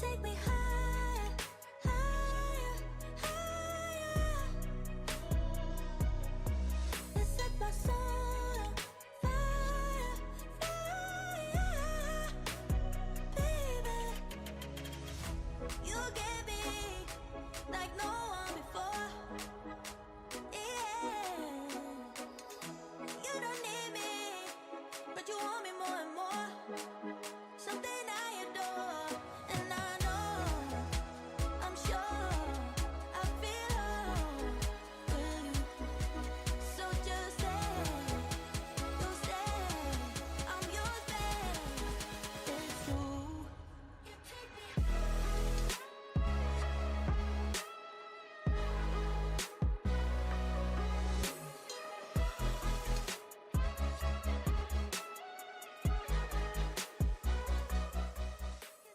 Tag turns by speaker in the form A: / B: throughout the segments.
A: take me higher, higher, higher. You set my soul on fire, fire. Baby, you get me like no one before. Yeah, you don't need me, but you want me more and more. Something I adore, and I know, I'm sure, I feel with you. So just say, you say, I'm yours, babe. It's true. You take me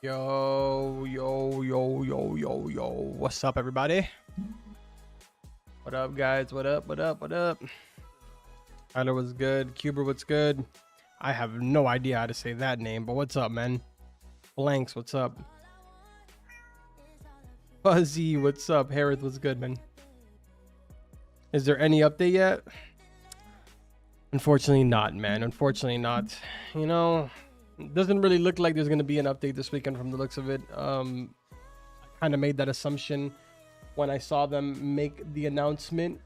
B: Yo, yo, yo, yo, yo, yo. What's up, everybody? What up, guys? What up? What up? What up? Tyler, what's good? Cuber, what's good? I have no idea how to say that name, but what's up, man? Blanks, what's up? Fuzzy, what's up? Harith, what's good, man? Is there any update yet? Unfortunately not, man. Unfortunately not. You know, it doesn't really look like there's going to be an update this weekend from the looks of it. I kind of made that assumption when I saw them make the announcement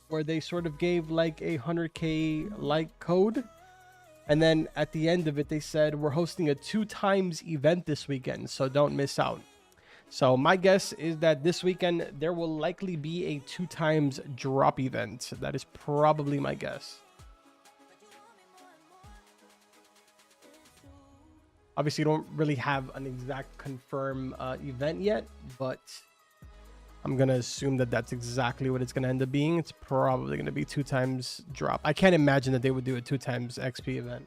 B: where they sort of gave like a 100K like code. And then at the end of it, they said, we're hosting a 2x event this weekend, so don't miss out. So my guess is that this weekend, there will likely be a 2x drop event. That is probably my guess. Obviously, you don't really have an exact confirmed event yet, but I'm going to assume that that's exactly what it's going to end up being. It's probably going to be 2x drop. I can't imagine that they would do a 2x XP event.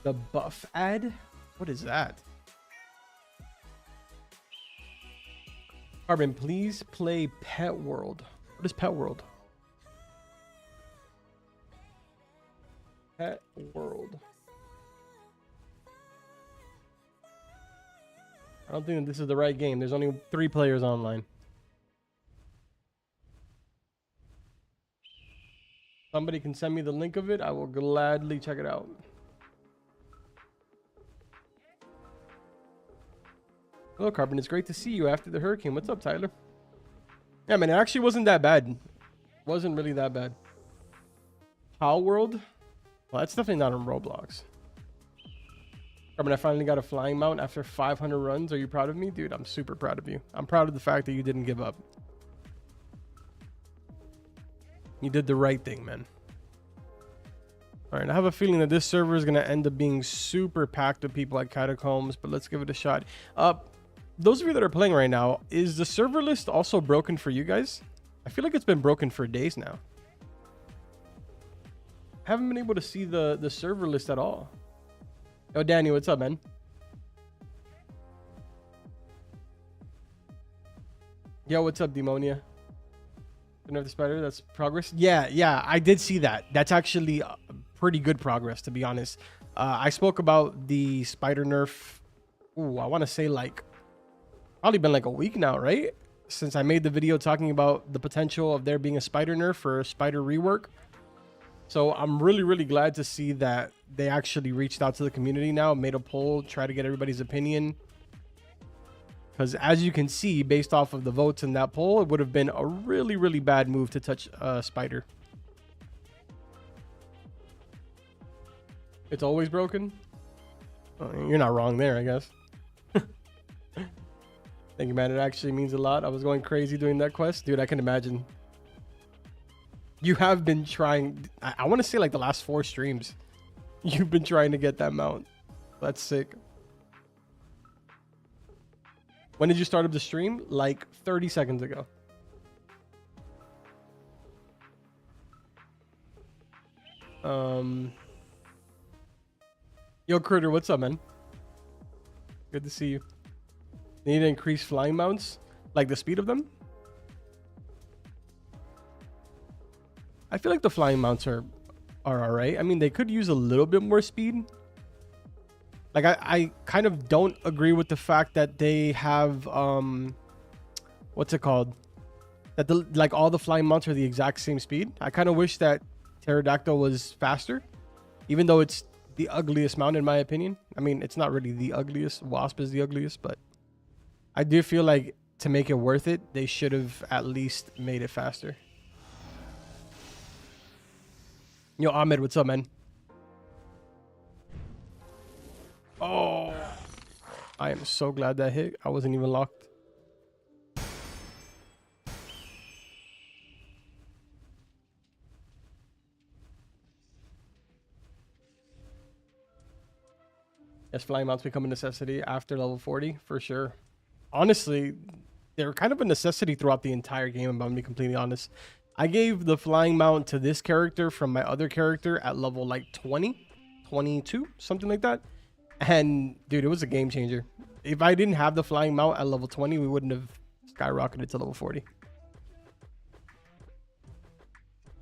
B: The buff ad? What is that? Carbon, please play Pet World. What is Pet World? Pet World. I don't think that this is the right game. There's only 3 players online. Somebody can send me the link of it. I will gladly check it out. Hello, Carbon. It's great to see you after the hurricane. What's up, Tyler? Yeah, man, it actually wasn't that bad. Wasn't really that bad. How World? Well, that's definitely not on Roblox. Carbon, I finally got a flying mount after 500 runs. Are you proud of me? Dude, I'm super proud of you. I'm proud of the fact that you didn't give up. You did the right thing, man. All right, I have a feeling that this server is going to end up being super packed with people at Catacombs, but let's give it a shot. Those of you that are playing right now, is the server list also broken for you guys? I feel like it's been broken for days now. I haven't been able to see the server list at all. Yo, Danny, what's up, man? Yo, what's up, Demonia? Nerf the spider, that's progress. Yeah, I did see that. That's actually pretty good progress, to be honest. I spoke about the spider nerf. Ooh, I want to say like probably been like a week now, right? Since I made the video talking about the potential of there being a spider nerf for a spider rework. So I'm really, really glad to see that they actually reached out to the community now, made a poll, try to get everybody's opinion. Because as you can see, based off of the votes in that poll, it would have been a really, really bad move to touch spider. It's always broken? You're not wrong there, I guess. Thank you, man. It actually means a lot. I was going crazy doing that quest. Dude, I can imagine. You have been trying. I want to say like the last 4 streams. You've been trying to get that mount. That's sick. When did you start up the stream? Like 30 seconds ago. Yo, Critter, what's up, man? Good to see you. Need to increase flying mounts? Like the speed of them? I feel like the flying mounts are all right. I mean, they could use a little bit more speed. Like I kind of don't agree with the fact that they have what's it called? That the like all the flying mounts are the exact same speed. I kind of wish that Pterodactyl was faster, even though it's the ugliest mount in my opinion. I mean, it's not really the ugliest. Wasp is the ugliest, but I do feel like to make it worth it, they should have at least made it faster. Yo, Ahmed, what's up, man? Oh, I am so glad that hit. I wasn't even locked. Yes, flying mounts become a necessity after level 40 for sure. Honestly, they're kind of a necessity throughout the entire game, if I'm gonna be completely honest. I gave the flying mount to this character from my other character at level like 20, 22, something like that. And dude, it was a game changer. If I didn't have the flying mount at level 20, we wouldn't have skyrocketed to level 40.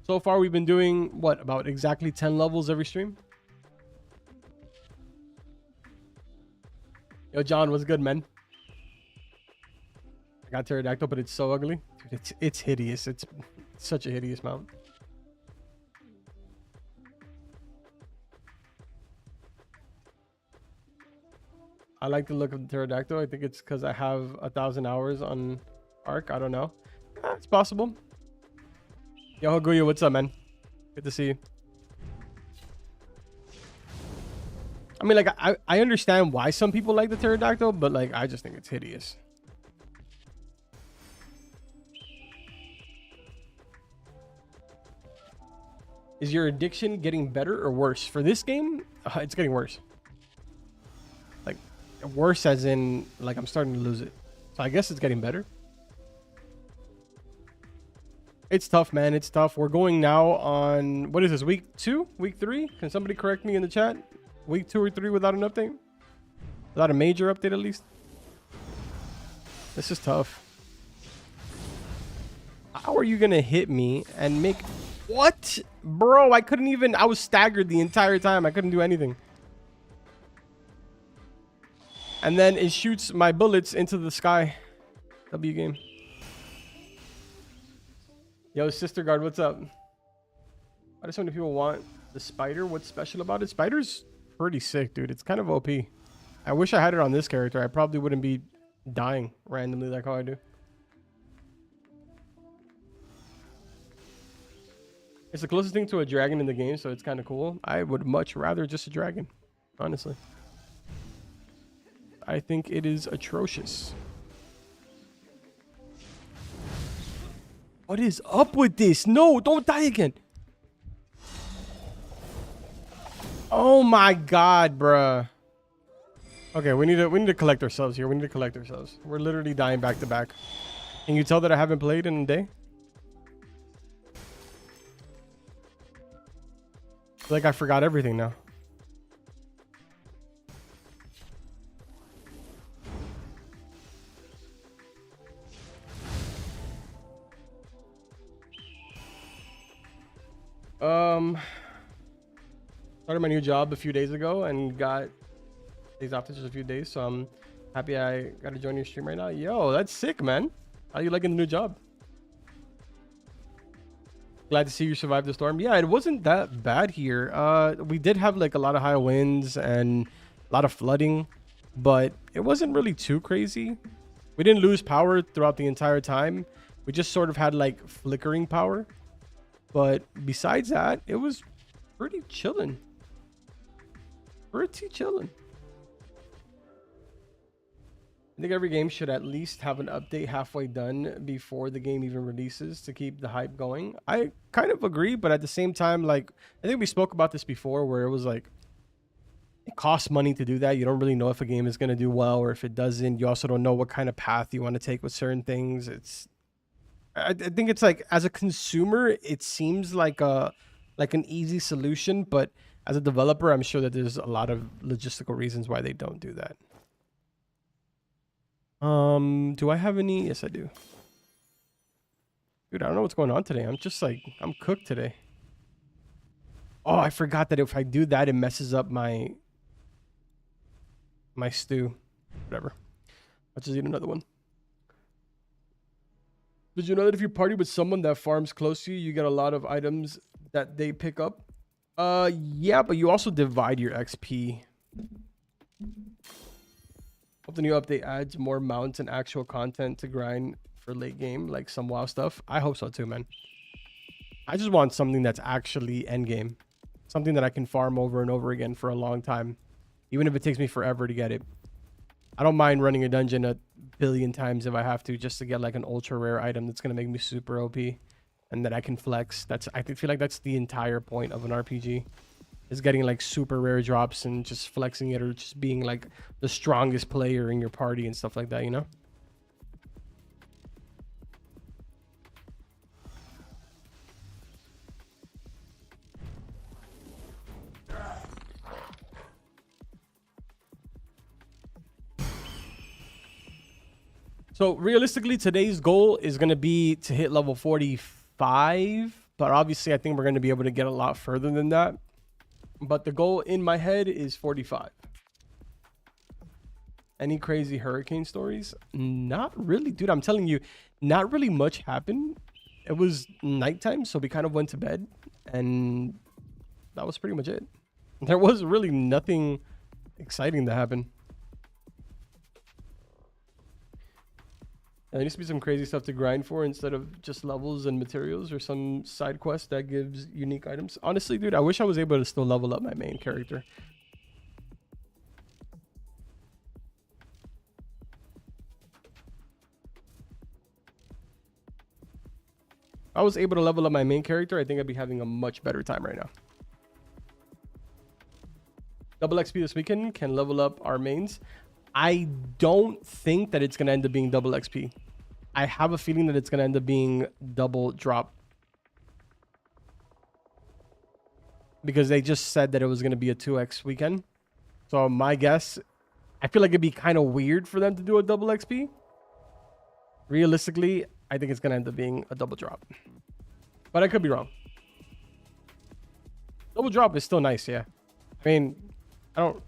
B: So far, we've been doing what, about exactly 10 levels every stream? Yo, John, what's good, man? I got Pterodactyl, but it's so ugly. Dude, it's hideous. It's such a hideous mount. I like the look of the Pterodactyl. I think it's because I have 1,000 hours on Arc. I don't know. It's possible. Yo, Haguya, what's up, man? Good to see you. I mean, like, I understand why some people like the Pterodactyl, but, like, I just think it's hideous. Is your addiction getting better or worse? For this game, it's getting worse. Like, worse as in, like, I'm starting to lose it. So I guess it's getting better. It's tough, man. It's tough. We're going now on, what is this, week 2? Week 3? Can somebody correct me in the chat? Week 2 or 3 without an update? Without a major update, at least? This is tough. How are you going to hit me and make... What? Bro, I couldn't even... I was staggered the entire time. I couldn't do anything. And then it shoots my bullets into the sky. W game. Yo, Sister Guard, what's up? Why do so many people want the spider? What's special about it? Spider's pretty sick, dude. It's kind of OP. I wish I had it on this character. I probably wouldn't be dying randomly like how I do. It's the closest thing to a dragon in the game, so it's kind of cool. I would much rather just a dragon, honestly. I think it is atrocious. What is up with this? No, don't die again. Oh my god, bruh. Okay, we need to collect ourselves here. We need to collect ourselves. We're literally dying back to back. Can you tell that I haven't played in a day? Like I forgot everything now. Started my new job a few days ago and got days off just a few days, so I'm happy I got to join your stream right now. Yo, that's sick, man. How you liking the new job? Glad to see you survived the storm. Yeah, it wasn't that bad here. We did have like a lot of high winds and a lot of flooding, but it wasn't really too crazy. We didn't lose power throughout the entire time. We just sort of had like flickering power. But besides that, it was pretty chilling. Pretty chilling. I think every game should at least have an update halfway done before the game even releases to keep the hype going. I kind of agree, but at the same time, like, I think we spoke about this before where it was like, it costs money to do that. You don't really know if a game is going to do well or if it doesn't. You also don't know what kind of path you want to take with certain things. I think it's like, as a consumer, it seems like an easy solution, but as a developer, I'm sure that there's a lot of logistical reasons why they don't do that. Do I have any? Yes, I do. Dude, I don't know what's going on today. I'm just like, I'm cooked today. Oh, I forgot that if I do that, it messes up my stew. Whatever. I'll just eat another one. Did you know that if you party with someone that farms close to you, you get a lot of items that they pick up? Yeah, but you also divide your XP. Hope the new update adds more mounts and actual content to grind for late game, like some WoW stuff. I hope so too, man. I just want something that's actually endgame. Something that I can farm over and over again for a long time. Even if it takes me forever to get it. I don't mind running a dungeon a billion times if I have to, just to get like an ultra rare item that's going to make me super OP. And that I can flex. I feel like that's the entire point of an RPG. Is getting like super rare drops and just flexing it, or just being like the strongest player in your party and stuff like that, you know? So realistically, today's goal is going to be to hit level 45, but obviously I think we're going to be able to get a lot further than that. But the goal in my head is 45. Any crazy hurricane stories? Not really, dude. I'm telling you, not really much happened. It was nighttime, so we kind of went to bed, and that was pretty much it. There was really nothing exciting that happened. There needs to be some crazy stuff to grind for instead of just levels and materials, or some side quest that gives unique items. Honestly, dude, I wish I was able to still level up my main character. If I was able to level up my main character, I think I'd be having a much better time right now. Double XP this weekend can level up our mains. I don't think that it's going to end up being double XP. I have a feeling that it's going to end up being double drop. Because they just said that it was going to be a 2x weekend. So my guess, I feel like it'd be kind of weird for them to do a double XP. Realistically, I think it's going to end up being a double drop. But I could be wrong. Double drop is still nice, yeah. I mean, I don't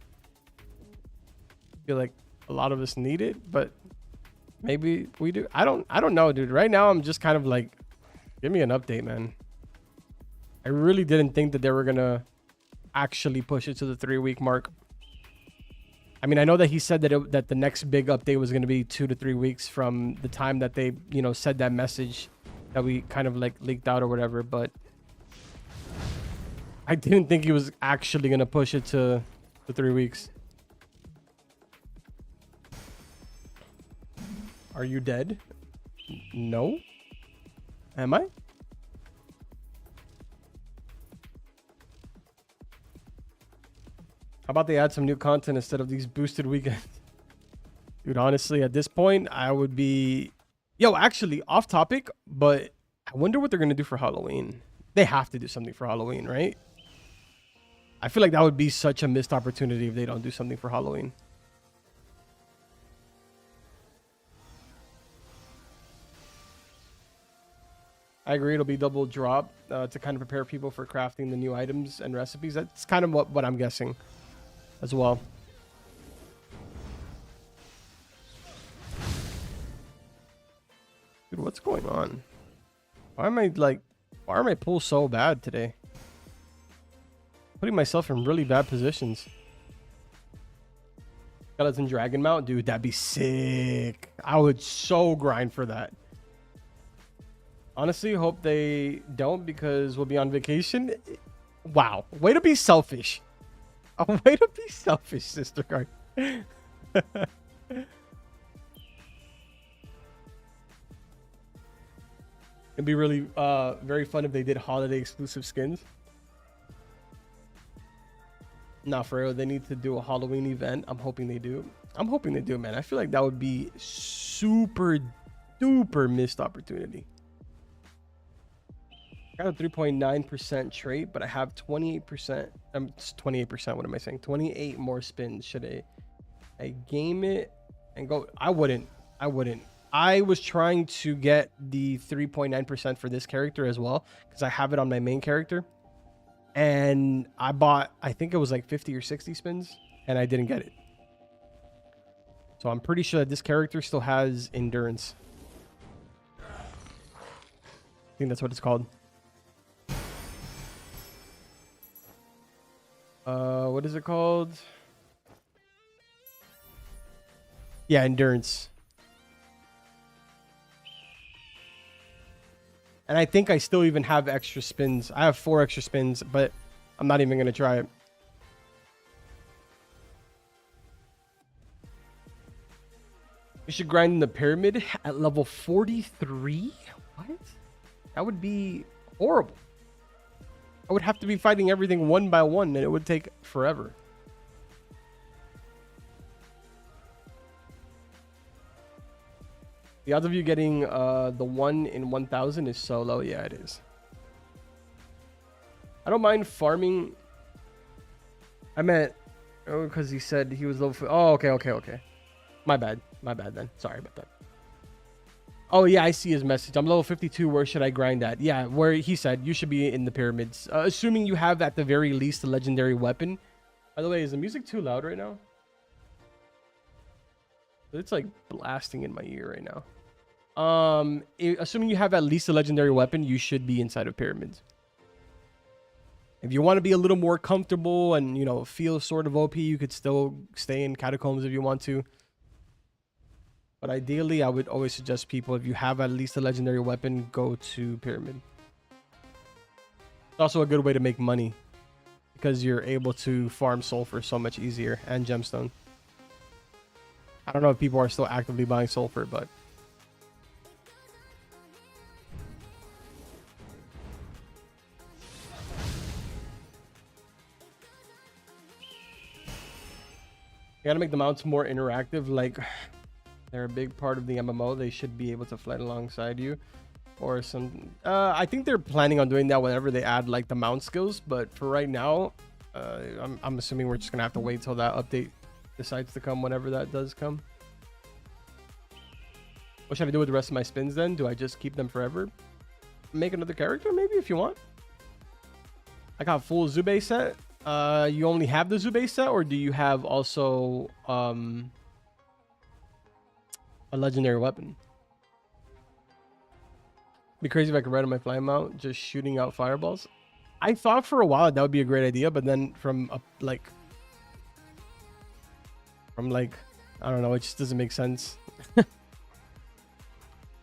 B: feel like a lot of us need it, but maybe we do. I don't know, dude. Right now, I'm just kind of like, give me an update, man. I really didn't think that they were going to actually push it to the 3-week mark. I mean, I know that he said that that the next big update was going to be 2 to 3 weeks from the time that they, you know, said that message that we kind of like leaked out or whatever, but I didn't think he was actually going to push it to the 3 weeks. Are you dead? No. Am I? How about they add some new content instead of these boosted weekends? Dude, honestly, at this point, I would be... Yo, actually, off topic, but I wonder what they're going to do for Halloween. They have to do something for Halloween, right? I feel like that would be such a missed opportunity if they don't do something for Halloween. I agree, it'll be double drop to kind of prepare people for crafting the new items and recipes. That's kind of what I'm guessing as well. Dude, what's going on? Why are my pulls so bad today? Putting myself in really bad positions. Skeleton Dragon Mount, dude, that'd be sick. I would so grind for that. Honestly, hope they don't, because we'll be on vacation. Wow, way to be selfish. A way to be selfish, sister card. It'd be really very fun if they did holiday exclusive skins. Nah, for real, they need to do a Halloween event. I'm hoping they do. I'm hoping they do, man. I feel like that would be super duper missed opportunity. I got a 3.9% trait, but I have 28%. 28%. What am I saying? 28 more spins. Should I game it and go? I wouldn't. I was trying to get the 3.9% for this character as well because I have it on my main character. And I bought, I think it was like 50 or 60 spins, and I didn't get it. So I'm pretty sure that this character still has endurance. I think that's what it's called. What is it called? Yeah, endurance. And I think I still even have extra spins. I have 4 extra spins, but I'm not even going to try it. You should grind in the pyramid at level 43? What? That would be horrible. I would have to be fighting everything one by one, and it would take forever. The odds of you getting the 1 in 1,000 is so low. Yeah, it is. I don't mind farming. I meant, oh, because he said he was level. Oh, okay. My bad then. Sorry about that. Oh, yeah, I see his message. I'm level 52. Where should I grind at? Yeah, where he said you should be in the pyramids. Assuming you have at the very least a legendary weapon. By the way, is the music too loud right now? It's like blasting in my ear right now. Assuming you have at least a legendary weapon, you should be inside of pyramids. If you want to be a little more comfortable and, you know, feel sort of OP, you could still stay in catacombs if you want to. But ideally, I would always suggest people, if you have at least a legendary weapon, go to pyramid. It's also a good way to make money because you're able to farm sulfur so much easier and gemstone. I don't know if people are still actively buying sulfur, but you gotta make the mounts more interactive. Like, they're a big part of the MMO. They should be able to fight alongside you, or some. I think they're planning on doing that whenever they add like the mount skills. But for right now, I'm assuming we're just gonna have to wait till that update decides to come, whenever that does come. What should I do with the rest of my spins then? Do I just keep them forever? Make another character maybe if you want. I got full Zube set. You only have the Zube set, or do you have also a legendary weapon? Be crazy if I could ride on my flying mount just shooting out fireballs. I thought for a while that would be a great idea, but then from like I don't know, it just doesn't make sense.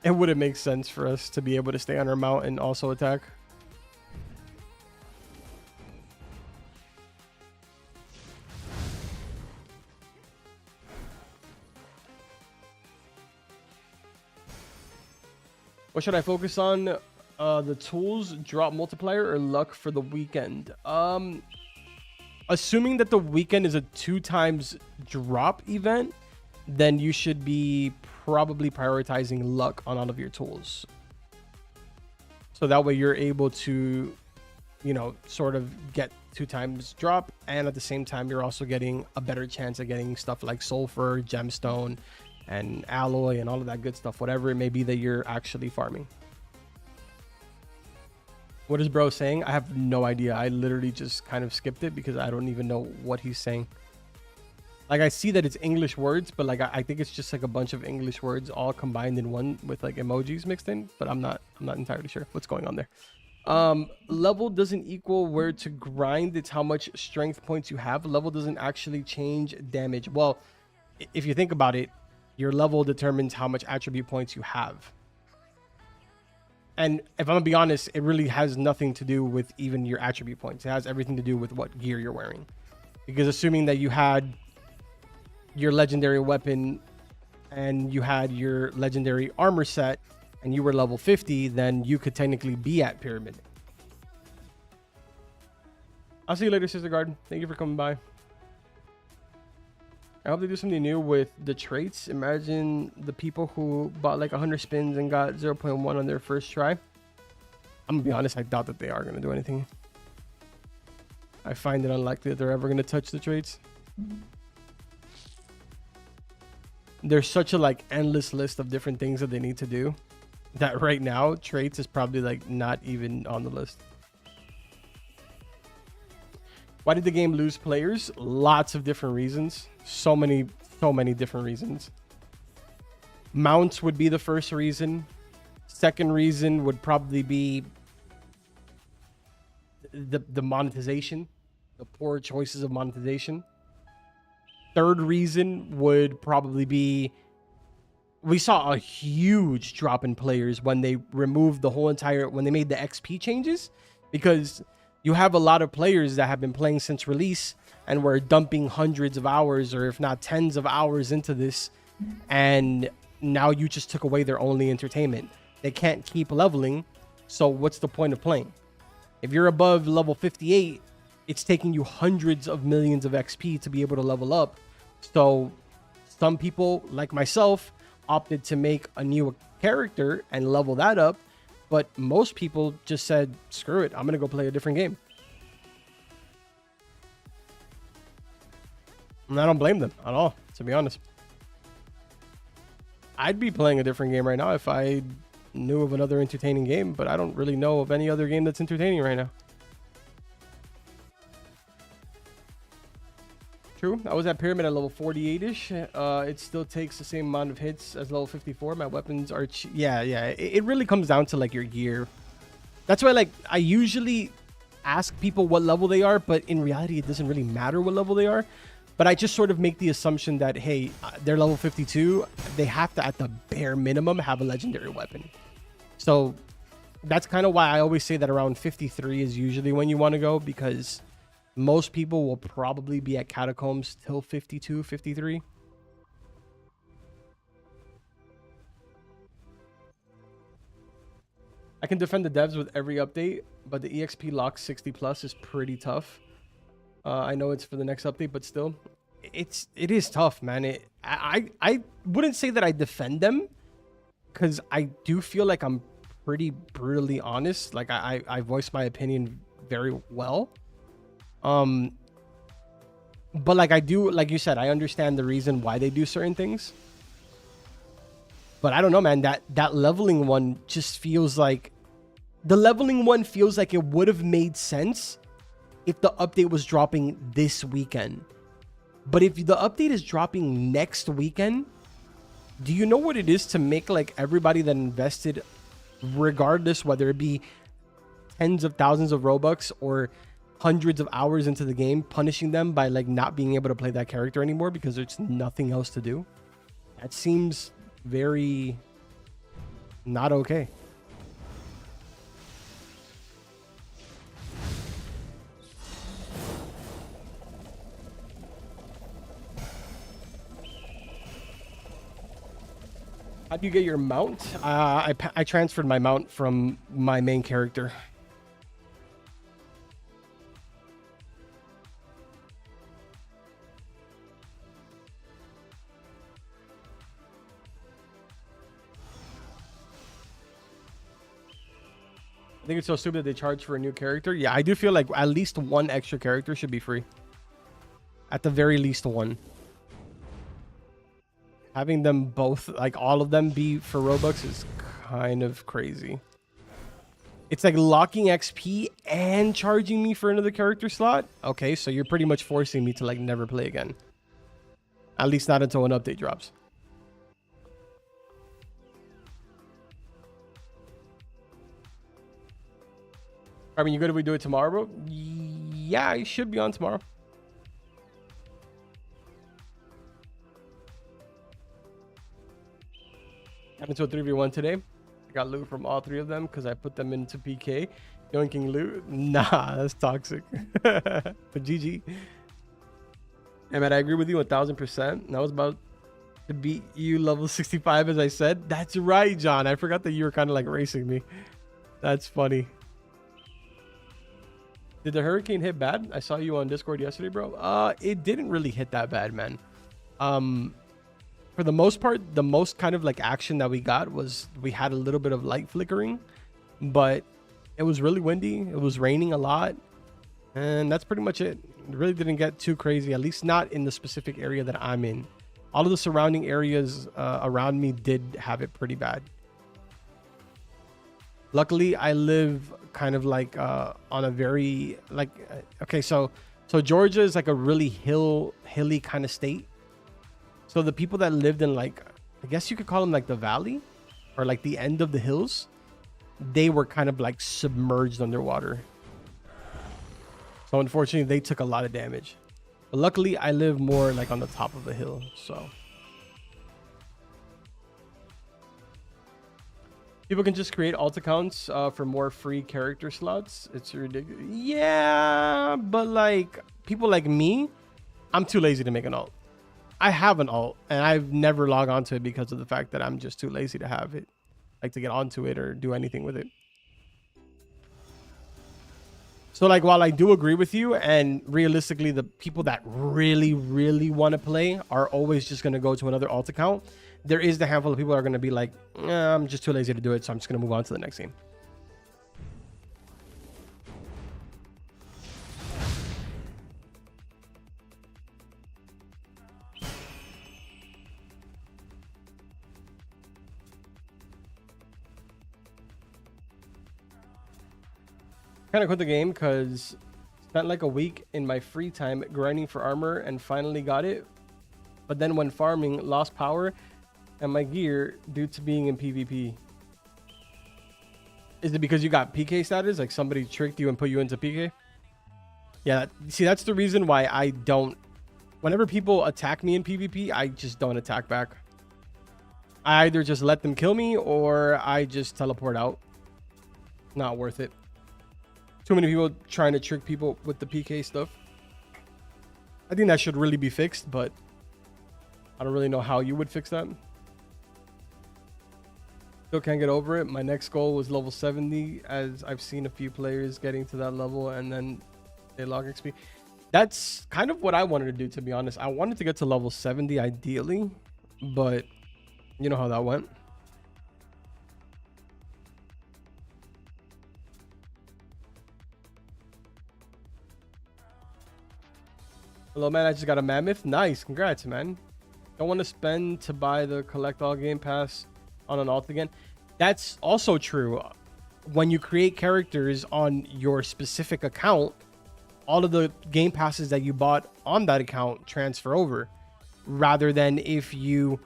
B: It wouldn't make sense for us to be able to stay on our mount and also attack. What should I focus on? The tools, drop multiplier, or luck for the weekend? Assuming that the weekend is a 2x drop event, then you should be probably prioritizing luck on all of your tools. So that way you're able to, you know, sort of get 2x drop, and at the same time you're also getting a better chance of getting stuff like sulfur, gemstone, and alloy, and all of that good stuff, whatever it may be that you're actually farming. What is bro saying? I have no idea. I literally just kind of skipped it because I don't even know what he's saying. Like, I see that it's English words, but like I think it's just like a bunch of English words all combined in one with like emojis mixed in, but I'm not entirely sure what's going on there. Level doesn't equal where to grind, it's how much strength points you have. Level doesn't actually change damage. Well, if you think about it, your level determines how much attribute points you have. And if I'm gonna be honest, it really has nothing to do with even your attribute points. It has everything to do with what gear you're wearing. Because assuming that you had your legendary weapon and you had your legendary armor set and you were level 50, then you could technically be at pyramid. I'll see you later, Sister Garden. Thank you for coming by. I hope they do something new with the traits. Imagine the people who bought like 100 spins and got 0.1 on their first try. I'm gonna be honest, I doubt that they are gonna do anything. I find it unlikely that they're ever gonna touch the traits. there's such a like endless list of different things that they need to do that right now traits is probably like not even on the list. Why did the game lose players? Lots of different reasons. So many different reasons. Mounts would be the first reason. Second reason would probably be the monetization, the poor choices of monetization. Third reason would probably be we saw a huge drop in players when they removed the whole entire, when they made the XP changes, because you have a lot of players that have been playing since release and were dumping hundreds of hours or if not tens of hours into this, and now you just took away their only entertainment. They can't keep leveling, so what's the point of playing? If you're above level 58, it's taking you hundreds of millions of XP to be able to level up. So some people, like myself, opted to make a new character and level that up, but most people just said, screw it, I'm gonna go play a different game. And I don't blame them at all, to be honest. I'd be playing a different game right now if I knew of another entertaining game, but I don't really know of any other game that's entertaining right now. True. I was at Pyramid at level 48-ish. It still takes the same amount of hits as level 54. My weapons are... Yeah. It really comes down to, like, your gear. That's why, like, I usually ask people what level they are, but in reality, it doesn't really matter what level they are. But I just sort of make the assumption that, hey, they're level 52. They have to, at the bare minimum, have a legendary weapon. So that's kind of why I always say that around 53 is usually when you want to go, because most people will probably be at Catacombs till 52, 53. I can defend the devs with every update, but the EXP lock 60 plus is pretty tough. I know it's for the next update, but still, it is tough, man. I wouldn't say that I defend them, because I do feel like I'm pretty brutally honest. Like I voice my opinion very well. But like I do, like you said, I understand the reason why they do certain things. But I don't know, man. That leveling one just feels like the leveling one feels like it would have made sense if the update was dropping this weekend. But if the update is dropping next weekend, do you know what it is to make like everybody that invested, regardless whether it be tens of thousands of Robux or hundreds of hours into the game, punishing them by like not being able to play that character anymore because there's nothing else to do? That seems very not okay. How do you get your mount? I transferred my mount from my main character. I think it's so stupid that they charge for a new character. Yeah, I do feel like at least one extra character should be free. At the very least one. Having them both, like all of them be for Robux is kind of crazy. It's like locking XP and charging me for another character slot. Okay, so you're pretty much forcing me to like never play again. At least not until an update drops. I mean, you good if we do it tomorrow, bro? Yeah, I should be on tomorrow. Happened to a 3v1 today. I got loot from all three of them because I put them into PK. Yoinking loot? Nah, that's toxic. But GG. Hey, man, I agree with you 1000%. And I was about to beat you level 65, as I said. That's right, John. I forgot that you were kind of like racing me. That's funny. Did the hurricane hit bad? I saw you on Discord yesterday, bro. It didn't really hit that bad, man. For the most part, the most kind of like action that we got was we had a little bit of light flickering, but it was really windy. It was raining a lot, and that's pretty much it. It really didn't get too crazy, at least not in the specific area that I'm in. all of the surrounding areas around me did have it pretty bad. Luckily, I live kind of like on a very like okay, so Georgia is like a really hilly kind of state. So the people that lived in like, I guess you could call them like the valley or like the end of the hills, they were kind of like submerged underwater. So unfortunately, they took a lot of damage. But luckily, I live more like on the top of the hill, so. People can just create alt accounts for more free character slots. It's ridiculous. Yeah, but like people like me, I'm too lazy to make an alt. I have an alt and I've never logged onto it because of the fact that I'm just too lazy to have it, like to get onto it or do anything with it. So like, while I do agree with you, and realistically, the people that really, really want to play are always just going to go to another alt account. There is the handful of people that are going to be like, I'm just too lazy to do it, so I'm just going to move on to the next game. Kind of quit the game because spent like a week in my free time grinding for armor and finally got it. But then when farming, lost power and my gear due to being in PvP. Is it because you got PK status? Like somebody tricked you and put you into PK? Yeah, see, that's the reason why I don't. Whenever people attack me in PvP, I just don't attack back. I either just let them kill me or I just teleport out. Not worth it. Too many people trying to trick people with the PK stuff. I think that should really be fixed, but I don't really know how you would fix that. Still can't get over it. My next goal was level 70, as I've seen a few players getting to that level and then they log XP. That's kind of what I wanted to do, to be honest. I wanted to get to level 70 ideally, but you know how that went. Hello, man. I just got a mammoth. Nice. Congrats, man. Don't want to spend to buy the collect all game pass on an alt again. That's also true. When you create characters on your specific account, all of the game passes that you bought on that account transfer over, rather than if you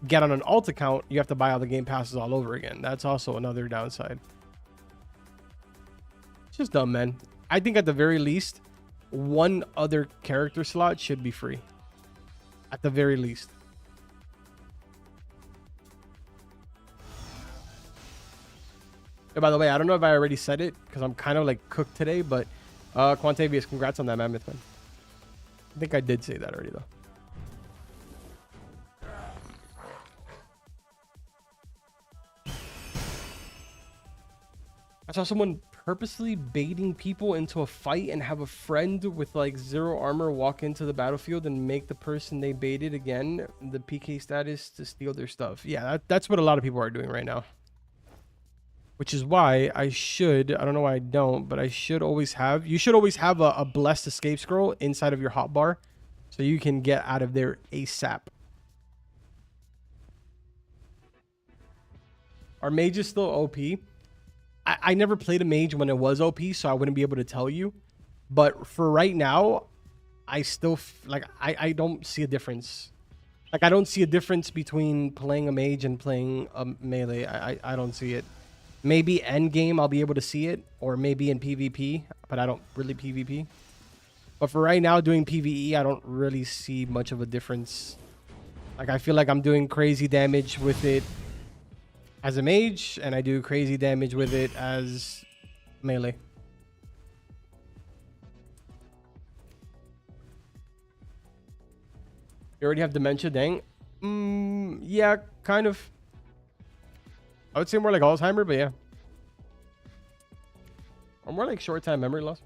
B: get on an alt account, you have to buy all the game passes all over again. That's also another downside. It's just dumb, man. I think at the very least, one other character slot should be free. At the very least. And by the way, I don't know if I already said it because I'm kind of like cooked today, but Quantavius, congrats on that mammoth, man. I think I did say that already, though. I saw someone purposely baiting people into a fight and have a friend with like 0 armor walk into the battlefield and make the person they baited again the PK status to steal their stuff. Yeah, that's what a lot of people are doing right now. Which is why I don't know why I don't, but I should always have, you should always have a blessed escape scroll inside of your hotbar so you can get out of there ASAP. Are mages still OP? I never played a mage when it was OP, so I wouldn't be able to tell you. But for right now, I still I don't see a difference. Like I don't see a difference between playing a mage and playing a melee. I don't see it. Maybe Endgame I'll be able to see it, or maybe in PvP, but I don't really PvP. But for right now, doing PvE, I don't really see much of a difference. Like I feel like I'm doing crazy damage with it as a mage, and I do crazy damage with it as melee. You already have dementia, dang? Yeah, kind of. I would say more like Alzheimer, but yeah. Or more like short-time memory loss.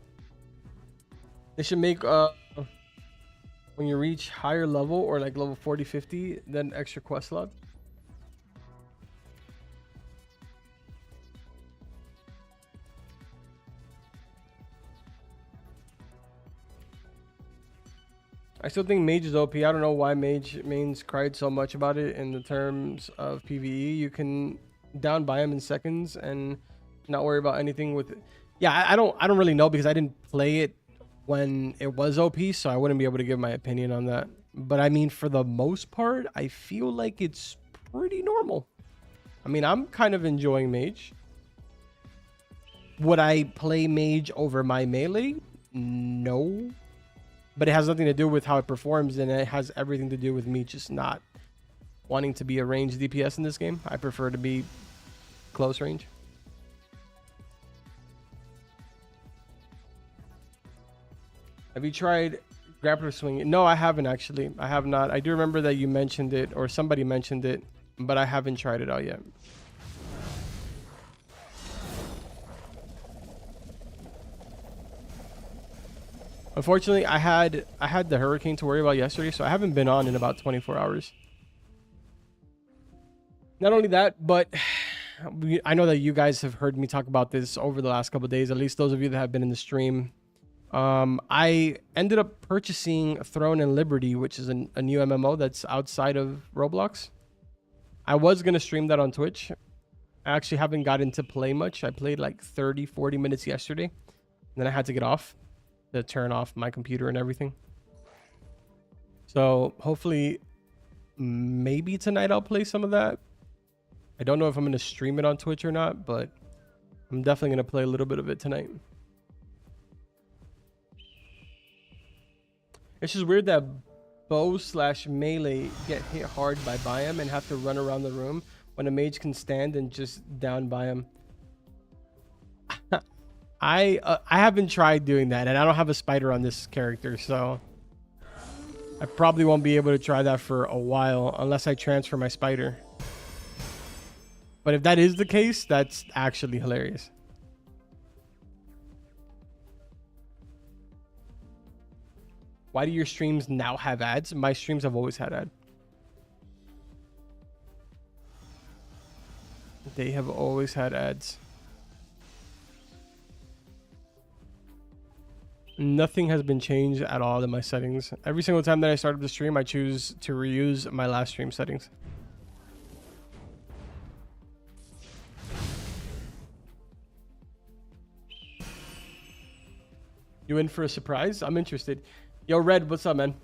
B: They should make, when you reach higher level, or like level 40, 50, then extra quest slot. I still think Mage is OP. I don't know why Mage mains cried so much about it in the terms of PvE. You can down buy him in seconds and not worry about anything with it. Yeah, I don't really know because I didn't play it when it was OP, so I wouldn't be able to give my opinion on that. But I mean, for the most part, I feel like it's pretty normal. I mean, I'm kind of enjoying Mage. Would I play Mage over my melee? No. But it has nothing to do with how it performs, and it has everything to do with me just not wanting to be a ranged DPS in this game. I prefer to be close range. Have you tried grappler swinging? No, I haven't actually. I have not. I do remember that you mentioned it, or somebody mentioned it, but I haven't tried it out yet. Unfortunately, I had the hurricane to worry about yesterday, so I haven't been on in about 24 hours. Not only that, but I know that you guys have heard me talk about this over the last couple of days, at least those of you that have been in the stream. I ended up purchasing Throne and Liberty, which is a new MMO that's outside of Roblox. I was going to stream that on Twitch. I actually haven't gotten to play much. I played like 30, 40 minutes yesterday. And then I had to get off to turn off my computer and everything. So hopefully, maybe tonight I'll play some of that. I don't know if I'm going to stream it on Twitch or not, but I'm definitely going to play a little bit of it tonight. It's just weird that bow / melee get hit hard by Biome and have to run around the room when a mage can stand and just down Biome. I haven't tried doing that, and I don't have a spider on this character, so I probably won't be able to try that for a while unless I transfer my spider. But if that is the case, that's actually hilarious. Why do your streams now have ads? My streams have always had ads. They have always had ads. Nothing has been changed at all in my settings. Every single time that I start up the stream, I choose to reuse my last stream settings. You in for a surprise? I'm interested. Yo, Red, what's up, man?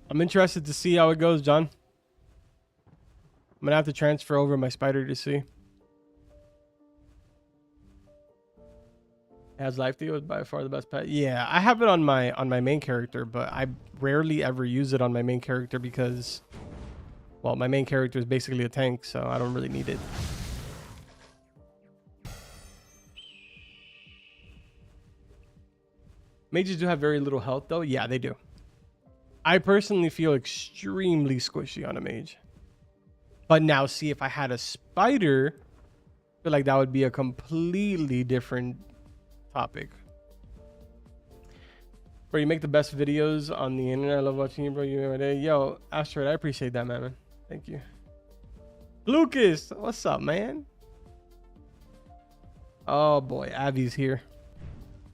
B: I'm interested to see how it goes, John. I'm gonna have to transfer over my spider to see. Has life deal is by far the best pet. Yeah, I have it on my main character, but I rarely ever use it on my main character because, well, my main character is basically a tank, so I don't really need it. Mages do have very little health, though. Yeah, they do. I personally feel extremely squishy on a mage. But now, see, if I had a spider, I feel like that would be a completely different topic. Bro, you make the best videos on the internet. I love watching you, bro. You every day. Yo, Asteroid, I appreciate that, man. Thank you. Lucas, what's up, man? Oh, boy. Avi's here.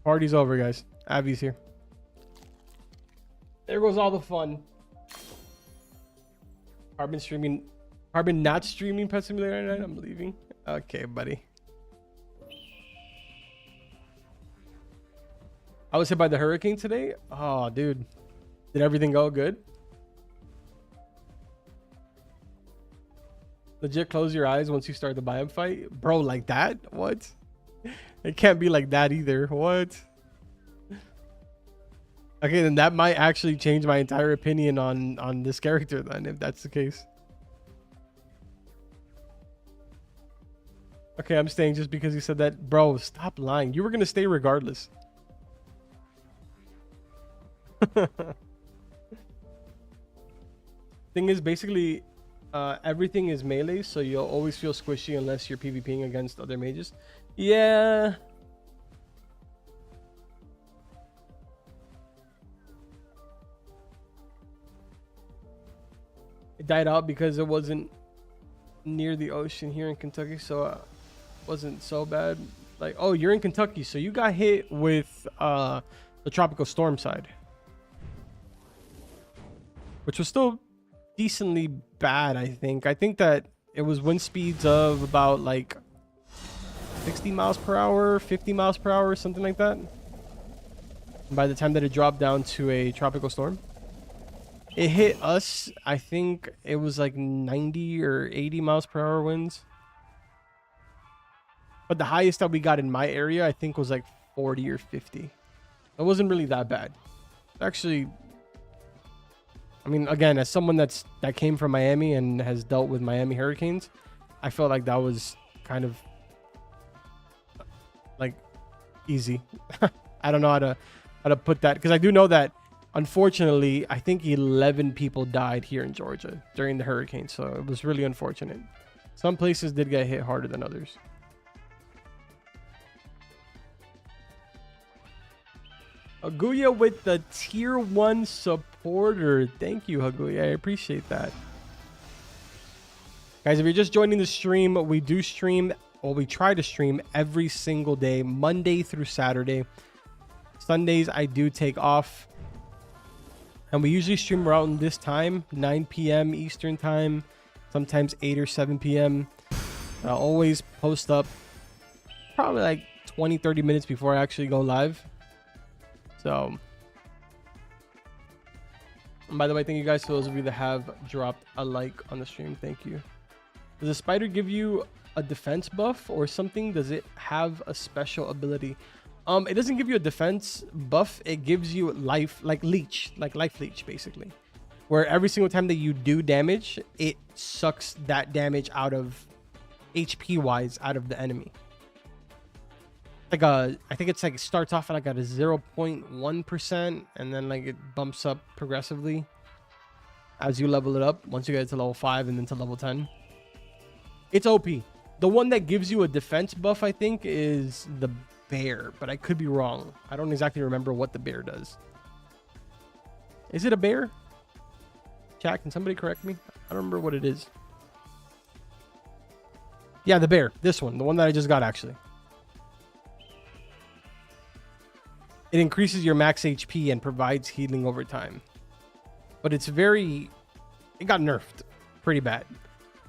B: Party's over, guys. Avi's here. There goes all the fun. Carbon streaming. Carbon not streaming Pet Simulator tonight. I'm leaving. Okay, buddy. I was hit by the hurricane today. Oh, dude. Did everything go good? Legit close your eyes once you start the biome fight? Bro, like that? What? It can't be like that either. What? Okay, then that might actually change my entire opinion on this character then, if that's the case. Okay, I'm staying just because you said that. Bro, stop lying. You were going to stay regardless. Thing is, basically, everything is melee, so you'll always feel squishy unless you're PvPing against other mages. Yeah. It died out because it wasn't near the ocean here in Kentucky, so it wasn't so bad. Like, oh, you're in Kentucky, so you got hit with the tropical storm side, which was still decently bad. I think that it was wind speeds of about like 60 miles per hour, 50 miles per hour, something like that. By the time that it dropped down to a tropical storm, it hit us, I think it was like 90 or 80 miles per hour winds. But the highest that we got in my area, I think, was like 40 or 50. It wasn't really that bad. Actually, I mean, again, as someone that came from Miami and has dealt with Miami hurricanes, I felt like that was kind of like easy. I don't know how to put that, because I do know that unfortunately, I think 11 people died here in Georgia during the hurricane, so it was really unfortunate. Some places did get hit harder than others. Haguya with the tier 1 supporter. Thank you, Haguya. I appreciate that. Guys, if you're just joining the stream, we do stream, or we try to stream every single day, Monday through Saturday. Sundays, I do take off. And we usually stream around this time, 9 p.m. Eastern time, sometimes 8 or 7 p.m. I'll always post up probably like 20, 30 minutes before I actually go live. So, and by the way, thank you guys to those of you that have dropped a like on the stream. Thank you. Does the spider give you a defense buff or something? Does it have a special ability? It doesn't give you a defense buff. It gives you life, like leech, like life leech, basically. Where every single time that you do damage, it sucks that damage out of HP wise out of the enemy. Like I think it's like it starts off at like at a 0.1%, and then like it bumps up progressively as you level it up. Once you get to level 5 and then to level 10, it's OP. The one that gives you a defense buff, I think, is the bear, but I could be wrong. I don't exactly remember what the bear does. Is it a bear? Chat, can somebody correct me? I don't remember what it is. Yeah, the bear. This one, the one that I just got, actually. It increases your max HP and provides healing over time. But it's very... It got nerfed pretty bad.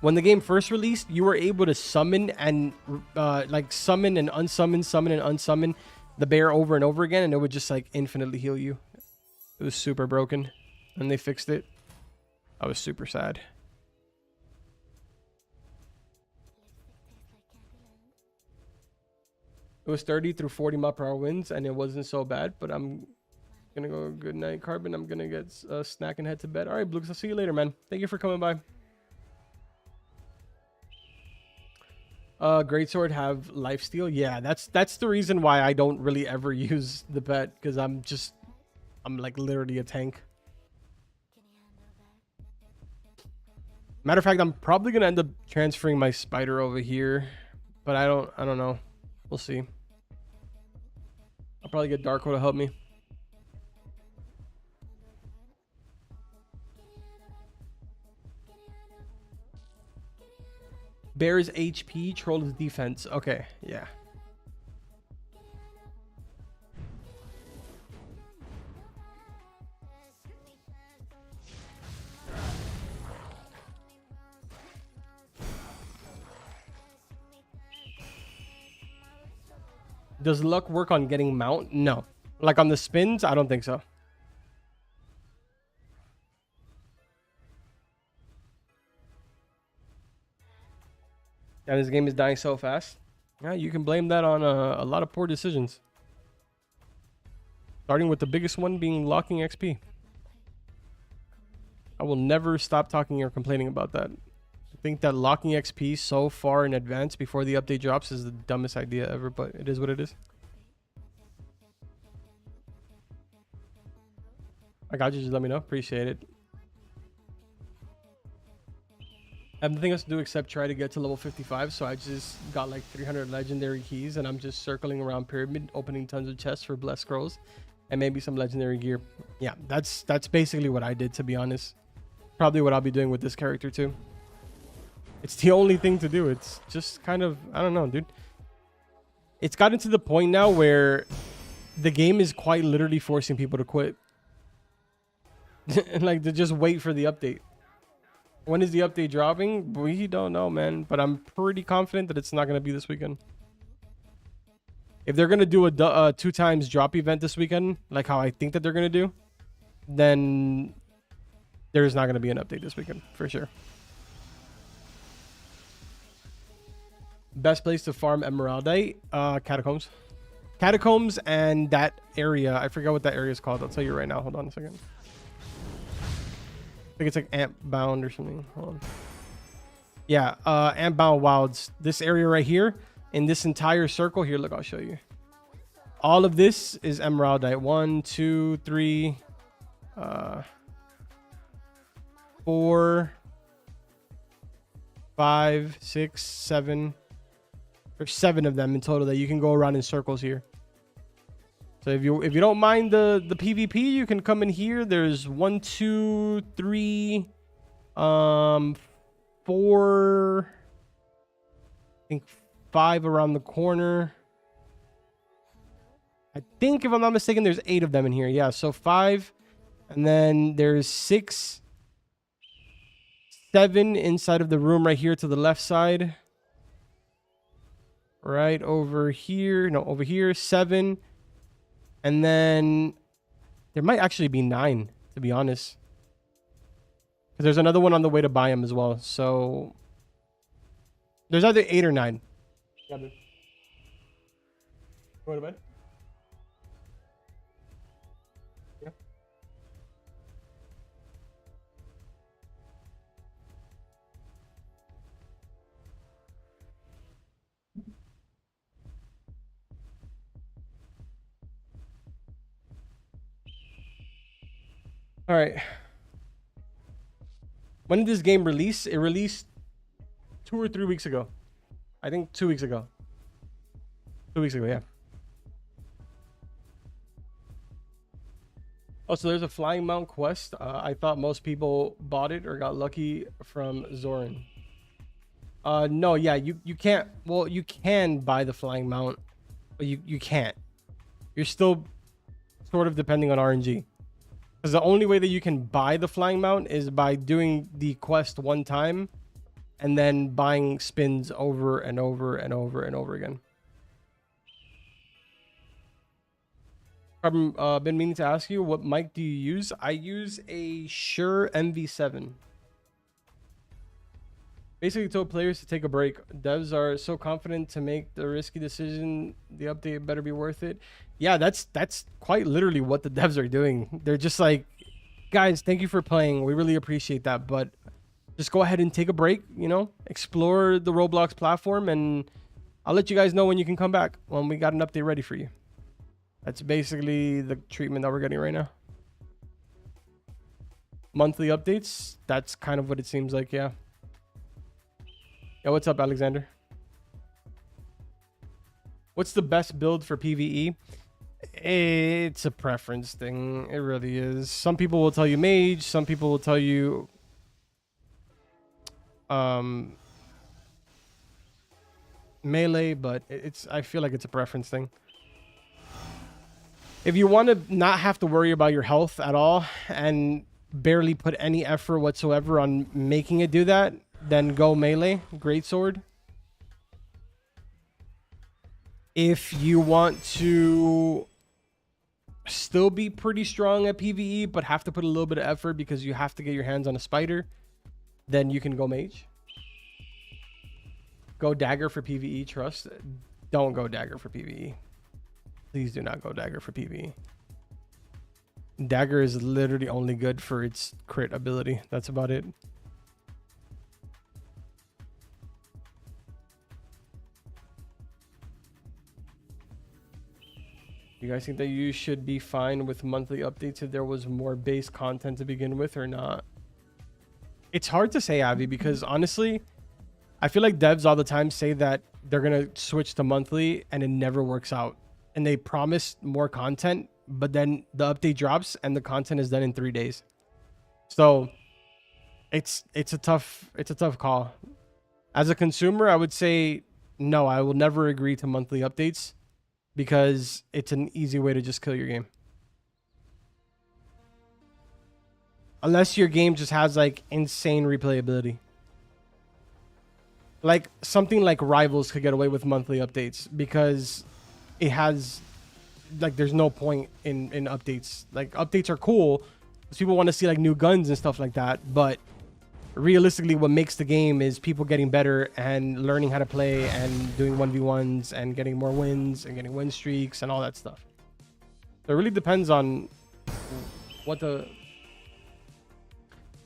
B: When the game first released, you were able to summon and like summon and unsummon the bear over and over again, and it would just like infinitely heal you. It was super broken, and they fixed it. I was super sad. It was 30 through 40 mile per hour winds, and it wasn't so bad, but I'm gonna go good night, Carbon. I'm gonna get a snack and head to bed. All right, Blux, I'll see you later, man. Thank you for coming by. Greatsword have lifesteal. Yeah, that's the reason why I don't really ever use the pet, because I'm like literally a tank. Matter of fact, I'm probably gonna end up transferring my spider over here, but I don't know. We'll see. I'll probably get Darko to help me. Bear's HP, troll is defense. Okay, yeah. Does luck work on getting mount? No. Like on the spins? I don't think so. And this game is dying so fast. Yeah, you can blame that on a lot of poor decisions. Starting with the biggest one being locking XP. I will never stop talking or complaining about that. I think that locking XP so far in advance before the update drops is the dumbest idea ever, but it is what it is. I got you, just let me know. Appreciate it. I have nothing else to do except try to get to level 55, so I just got like 300 legendary keys, and I'm just circling around Pyramid, opening tons of chests for blessed scrolls, and maybe some legendary gear. Yeah, that's basically what I did, to be honest. Probably what I'll be doing with this character too. It's the only thing to do. It's just kind of, I don't know, dude. It's gotten to the point now where the game is quite literally forcing people to quit. Like to just wait for the update. When is the update dropping? We don't know, man. But I'm pretty confident that it's not going to be this weekend. If they're going to do a 2 times drop event this weekend, like how I think that they're going to do, then there's not going to be an update this weekend for sure. Best place to farm emeraldite? Catacombs. Catacombs and that area. I forgot what that area is called. I'll tell you right now. Hold on a second. I think it's like Ant Bound or something. Hold on. Yeah, Ant Bound Wilds. This area right here, in this entire circle. Here, look, I'll show you. All of this is emeraldite. 1, 2, 3, 4, 5, 6, 7. There's 7 of them in total that you can go around in circles here. So if you don't mind the PvP, you can come in here. There's 1, 2, 3, 4, I think 5 around the corner. I think if I'm not mistaken, there's 8 of them in here. Yeah, so 5, and then there's 6, 7 inside of the room right here to the left side. Right over here, no, over here, 7. And then there might actually be 9, to be honest. Because there's another one on the way to buy them as well. So there's either 8 or 9. Yeah, dude. Go to bed? Yeah. All right. When did this game release? It released 2 or 3 weeks ago. I think 2 weeks ago. 2 weeks ago, yeah. Oh, so there's a Flying Mount quest. I thought most people bought it or got lucky from Zoran. No, yeah, you can't. Well, you can buy the Flying Mount, but you can't. You're still sort of depending on RNG. Because the only way that you can buy the Flying Mount is by doing the quest 1 time and then buying spins over and over and over and over again. I've been meaning to ask you, what mic do you use? I use a Shure MV7. Basically told players to take a break. Devs are so confident to make the risky decision. The update better be worth it. Yeah, that's quite literally what the devs are doing. They're just like, guys, thank you for playing. We really appreciate that, but just go ahead and take a break, you know, explore the Roblox platform, and I'll let you guys know when you can come back when we got an update ready for you. That's basically the treatment that we're getting right now. Monthly updates, that's kind of what it seems like, yeah. Yo, what's up, Alexander? What's the best build for PvE? It's a preference thing. It really is. Some people will tell you Mage. Some people will tell you melee, but I feel like it's a preference thing. If you want to not have to worry about your health at all and barely put any effort whatsoever on making it do that, then go melee, greatsword. If you want to still be pretty strong at PvE, but have to put a little bit of effort because you have to get your hands on a spider, then you can go mage. Go dagger for PvE, trust. Don't go dagger for PvE. Please do not go dagger for PvE. Dagger is literally only good for its crit ability. That's about it. You guys think that you should be fine with monthly updates if there was more base content to begin with or not? It's hard to say, Avi, because honestly, I feel like devs all the time say that they're going to switch to monthly and it never works out. And they promise more content, but then the update drops and the content is done in 3 days. So it's a tough call. As a consumer, I would say no, I will never agree to monthly updates. because it's an easy way to just kill your game. Unless your game just has like insane replayability. Like something like Rivals could get away with monthly updates because it has like there's no point in updates. Like updates are cool because people want to see like new guns and stuff like that, but realistically what makes the game is people getting better and learning how to play and doing 1v1s and getting more wins and getting win streaks and all that stuff. So it really depends on what the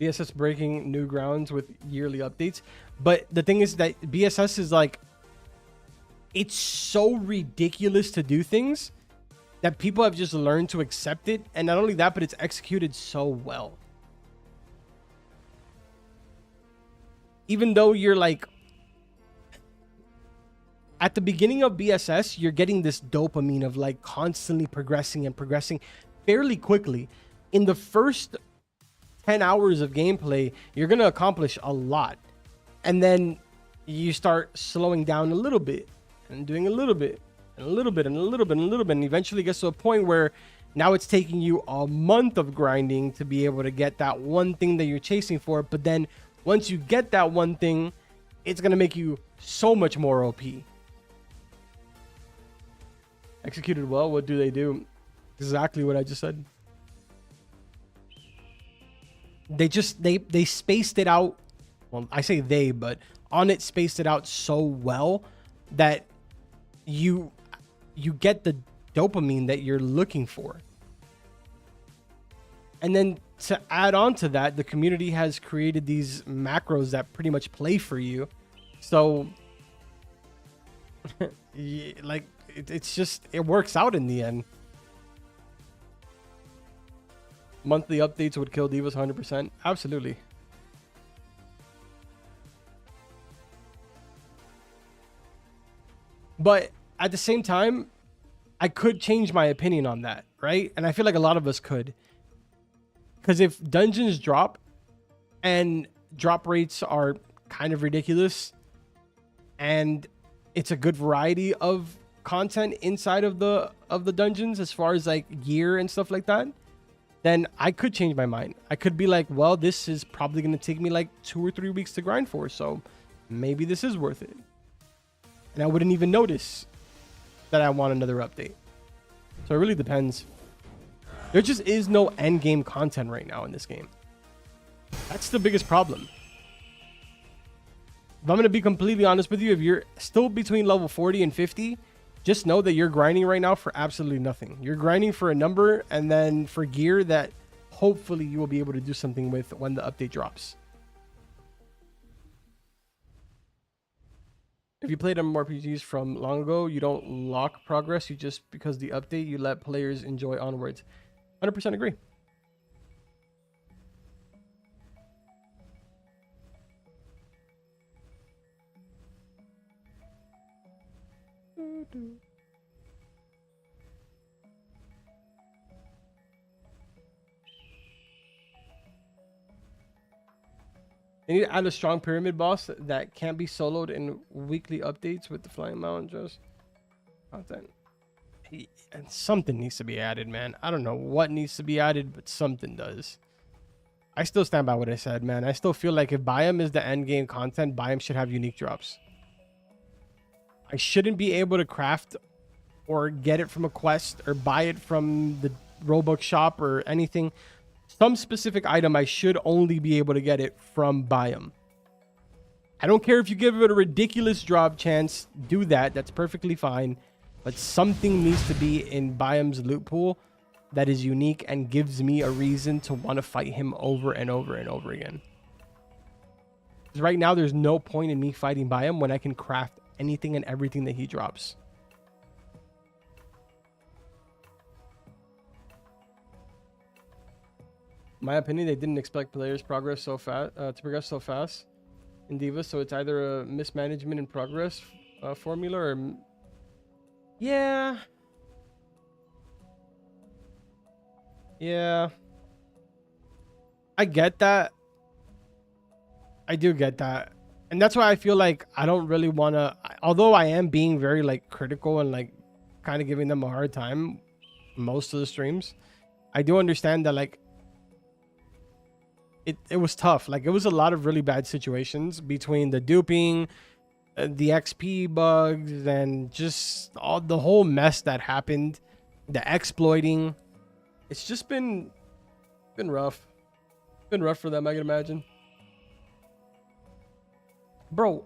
B: BSS breaking new grounds with yearly updates. But the thing is that BSS is like, it's so ridiculous to do things that people have just learned to accept it. And not only that, but it's executed so well. Even though you're like, at the beginning of BSS, you're getting this dopamine of like constantly progressing and progressing fairly quickly. In the first 10 hours of gameplay, you're going to accomplish a lot. And then you start slowing down a little bit and doing a little bit and a little bit and a little bit and a little bit. And eventually gets to a point where now it's taking you a month of grinding to be able to get that one thing that you're chasing for. But then once you get that one thing, it's going to make you so much more OP. Executed well. What do? Exactly what I just said. They spaced it out. Well, I say they, but Onnit spaced it out so well that you get the dopamine that you're looking for. And then to add on to that, the community has created these macros that pretty much play for you. So like it's just, it works out in the end. Monthly updates would kill Devas 100%. Absolutely. But at the same time, I could change my opinion on that, right? And I feel like a lot of us could. Because if dungeons drop and drop rates are kind of ridiculous and it's a good variety of content inside of the dungeons as far as like gear and stuff like that, then I could change my mind. I could be like, well, this is probably going to take me like 2 or 3 weeks to grind for, so maybe this is worth it. And I wouldn't even notice that I want another update. So it really depends. There just is no end game content right now in this game. That's the biggest problem. If I'm going to be completely honest with you, if you're still between level 40 and 50, just know that you're grinding right now for absolutely nothing. You're grinding for a number and then for gear that hopefully you will be able to do something with when the update drops. If you played MMORPGs from long ago, you don't lock progress. You just, because the update, you let players enjoy onwards. 100% agree. They need to add a strong pyramid boss that can't be soloed in weekly updates with the flying mountain just content. And something needs to be added, man. I don't know what needs to be added, but something does. I still stand by what I said, man. I still feel like if Biome is the end game content, Biome should have unique drops. I shouldn't be able to craft or get it from a quest or buy it from the Roblox shop or anything. Some specific item, I should only be able to get it from Biome. I don't care if you give it a ridiculous drop chance. Do that. That's perfectly fine. But something needs to be in Biome's loot pool that is unique and gives me a reason to want to fight him over and over and over again. Because right now, there's no point in me fighting Biome when I can craft anything and everything that he drops. My opinion, they didn't expect players progress so fast to progress so fast in Divas, so it's either a mismanagement in progress formula or yeah, I get that. I do get that, and that's why I feel like I don't really want to. Although I am being very like critical and like kind of giving them a hard time most of the streams. I do understand that, like, it was tough. Like, it was a lot of really bad situations between the duping, the XP bugs, and just all the whole mess that happened, the exploiting. It's just been rough. Been rough for them, I can imagine. Bro.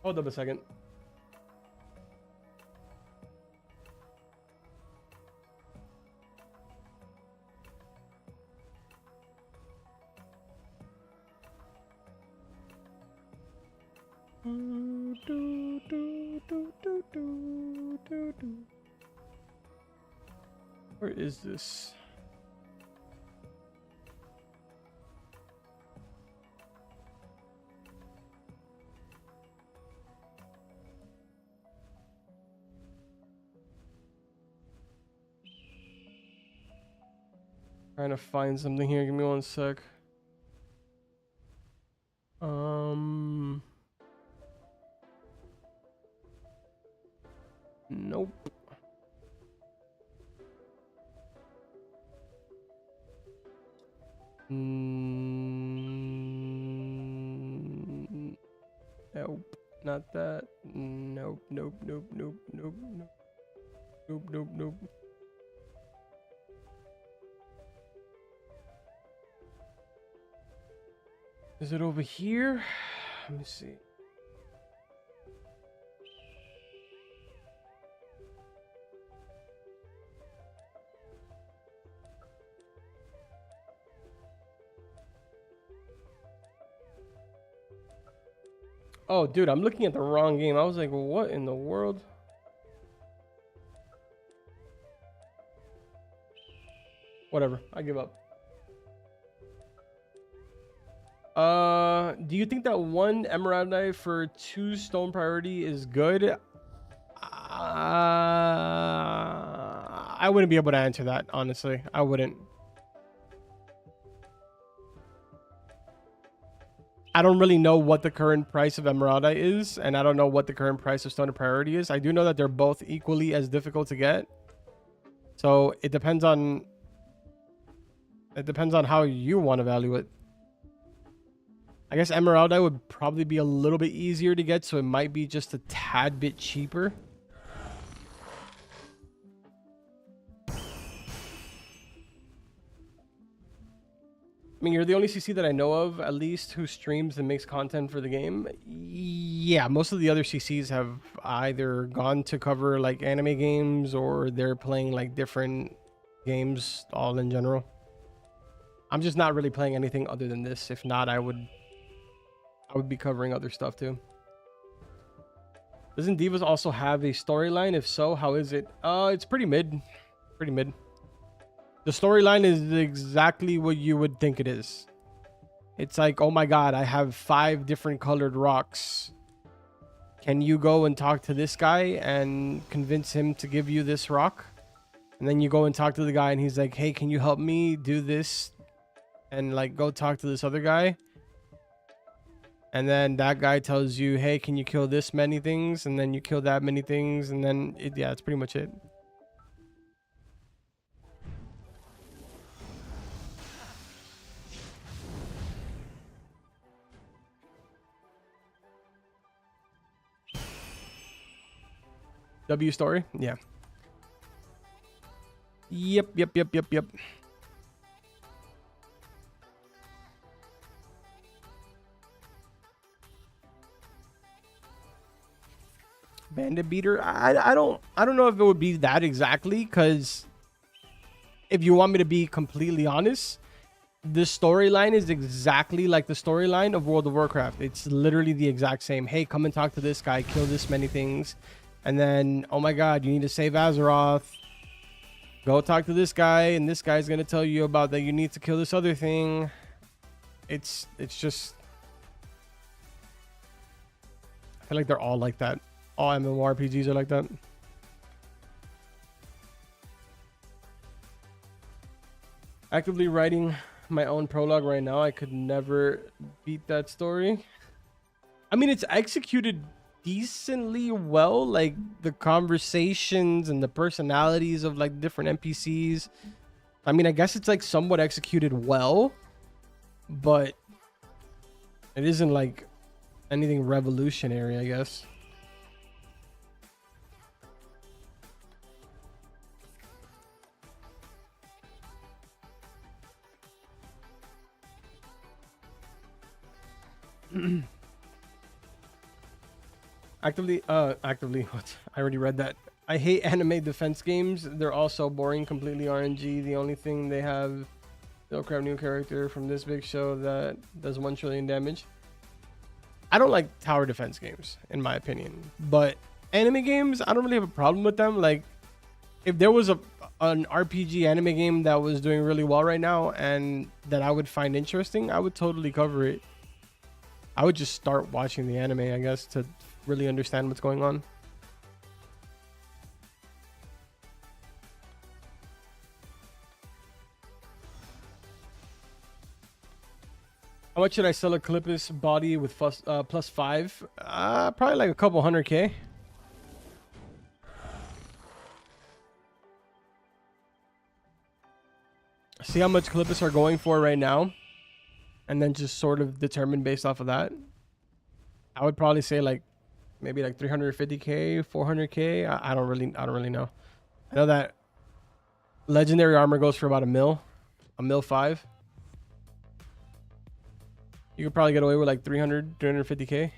B: Hold up a second. Where is this? Trying to find something here. Give me one sec. Nope. Nope. Not that. Nope. Nope. Nope. Nope. Nope. Nope. Nope. Nope. Nope. Is it over here? Let me see. Oh, dude, I'm looking at the wrong game. I was like, what in the world? Whatever. I give up. Do you think that 1 emerald knife for 2 stone priority is good? I wouldn't be able to answer that, honestly. I wouldn't. I don't really know what the current price of emerald is, and I don't know what the current price of stone priority is. I do know that they're both equally as difficult to get. So it depends on how you want to value it. I guess Emeraldi would probably be a little bit easier to get, so it might be just a tad bit cheaper. I mean, you're the only CC that I know of, at least, who streams and makes content for the game. Yeah, most of the other CCs have either gone to cover like anime games, or they're playing like different games all in general. I'm just not really playing anything other than this. If not, I would be covering other stuff too. Doesn't Devas also have a storyline? If so, how is it? It's pretty mid. Pretty mid. The storyline is exactly what you would think it is. It's like, oh my god, I have 5 different colored rocks. Can you go and talk to this guy and convince him to give you this rock? And then you go and talk to the guy and he's like, hey, can you help me do this? And like, go talk to this other guy. And then that guy tells you, hey, can you kill this many things? And then you kill that many things. And then, yeah, that's pretty much it. W story? Yeah. Yep. Bandit beater? I don't know if it would be that exactly, because if you want me to be completely honest, the storyline is exactly like the storyline of World of Warcraft. It's literally the exact same. Hey, come and talk to this guy, kill this many things, and then, oh my god, you need to save Azeroth. Go talk to this guy, and this guy's gonna tell you about that you need to kill this other thing. It's just I feel like they're all like that. All MMORPGs are like that. Actively writing my own prologue right now. I could never beat that story. I mean, it's executed decently well, like the conversations and the personalities of like different NPCs. I mean, I guess it's like somewhat executed well, but it isn't like anything revolutionary, I guess. Actively what? I already read that. I hate anime defense games. They're all so boring, completely RNG. The only thing they have, they'll grab new character from this big show that does 1 trillion damage. I don't like tower defense games, in my opinion, but anime games, I don't really have a problem with them. Like, if there was an RPG anime game that was doing really well right now and that I would find interesting, I would totally cover it. I would just start watching the anime, I guess, to really understand what's going on. How much should I sell a Clippus body with plus 5? Probably like a couple 100K. See how much Clippus are going for right now, and then just sort of determine based off of that. I would probably say like maybe like 350K, 400K. I don't really know. I know that legendary armor goes for about a mil 5. You could probably get away with like 350K.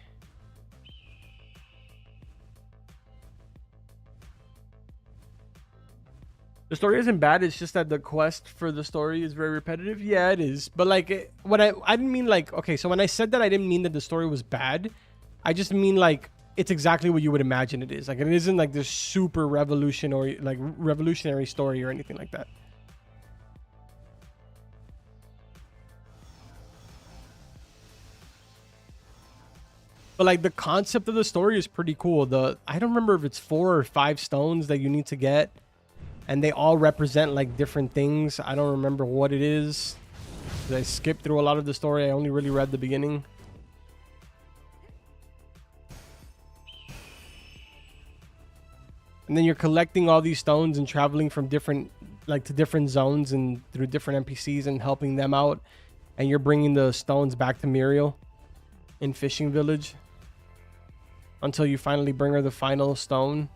B: The story isn't bad. It's just that the quest for the story is very repetitive. Yeah, it is. But like, what I didn't mean like, okay, so when I said that, I didn't mean that the story was bad. I just mean like, it's exactly what you would imagine it is. Like, it isn't like this super revolutionary story or anything like that. But like the concept of the story is pretty cool. I don't remember if it's 4 or 5 stones that you need to get, and they all represent like different things. I don't remember what it is. I skipped through a lot of the story. I only really read the beginning. And then you're collecting all these stones and traveling from different zones and through different NPCs and helping them out. And you're bringing the stones back to Muriel in Fishing Village until you finally bring her the final stone.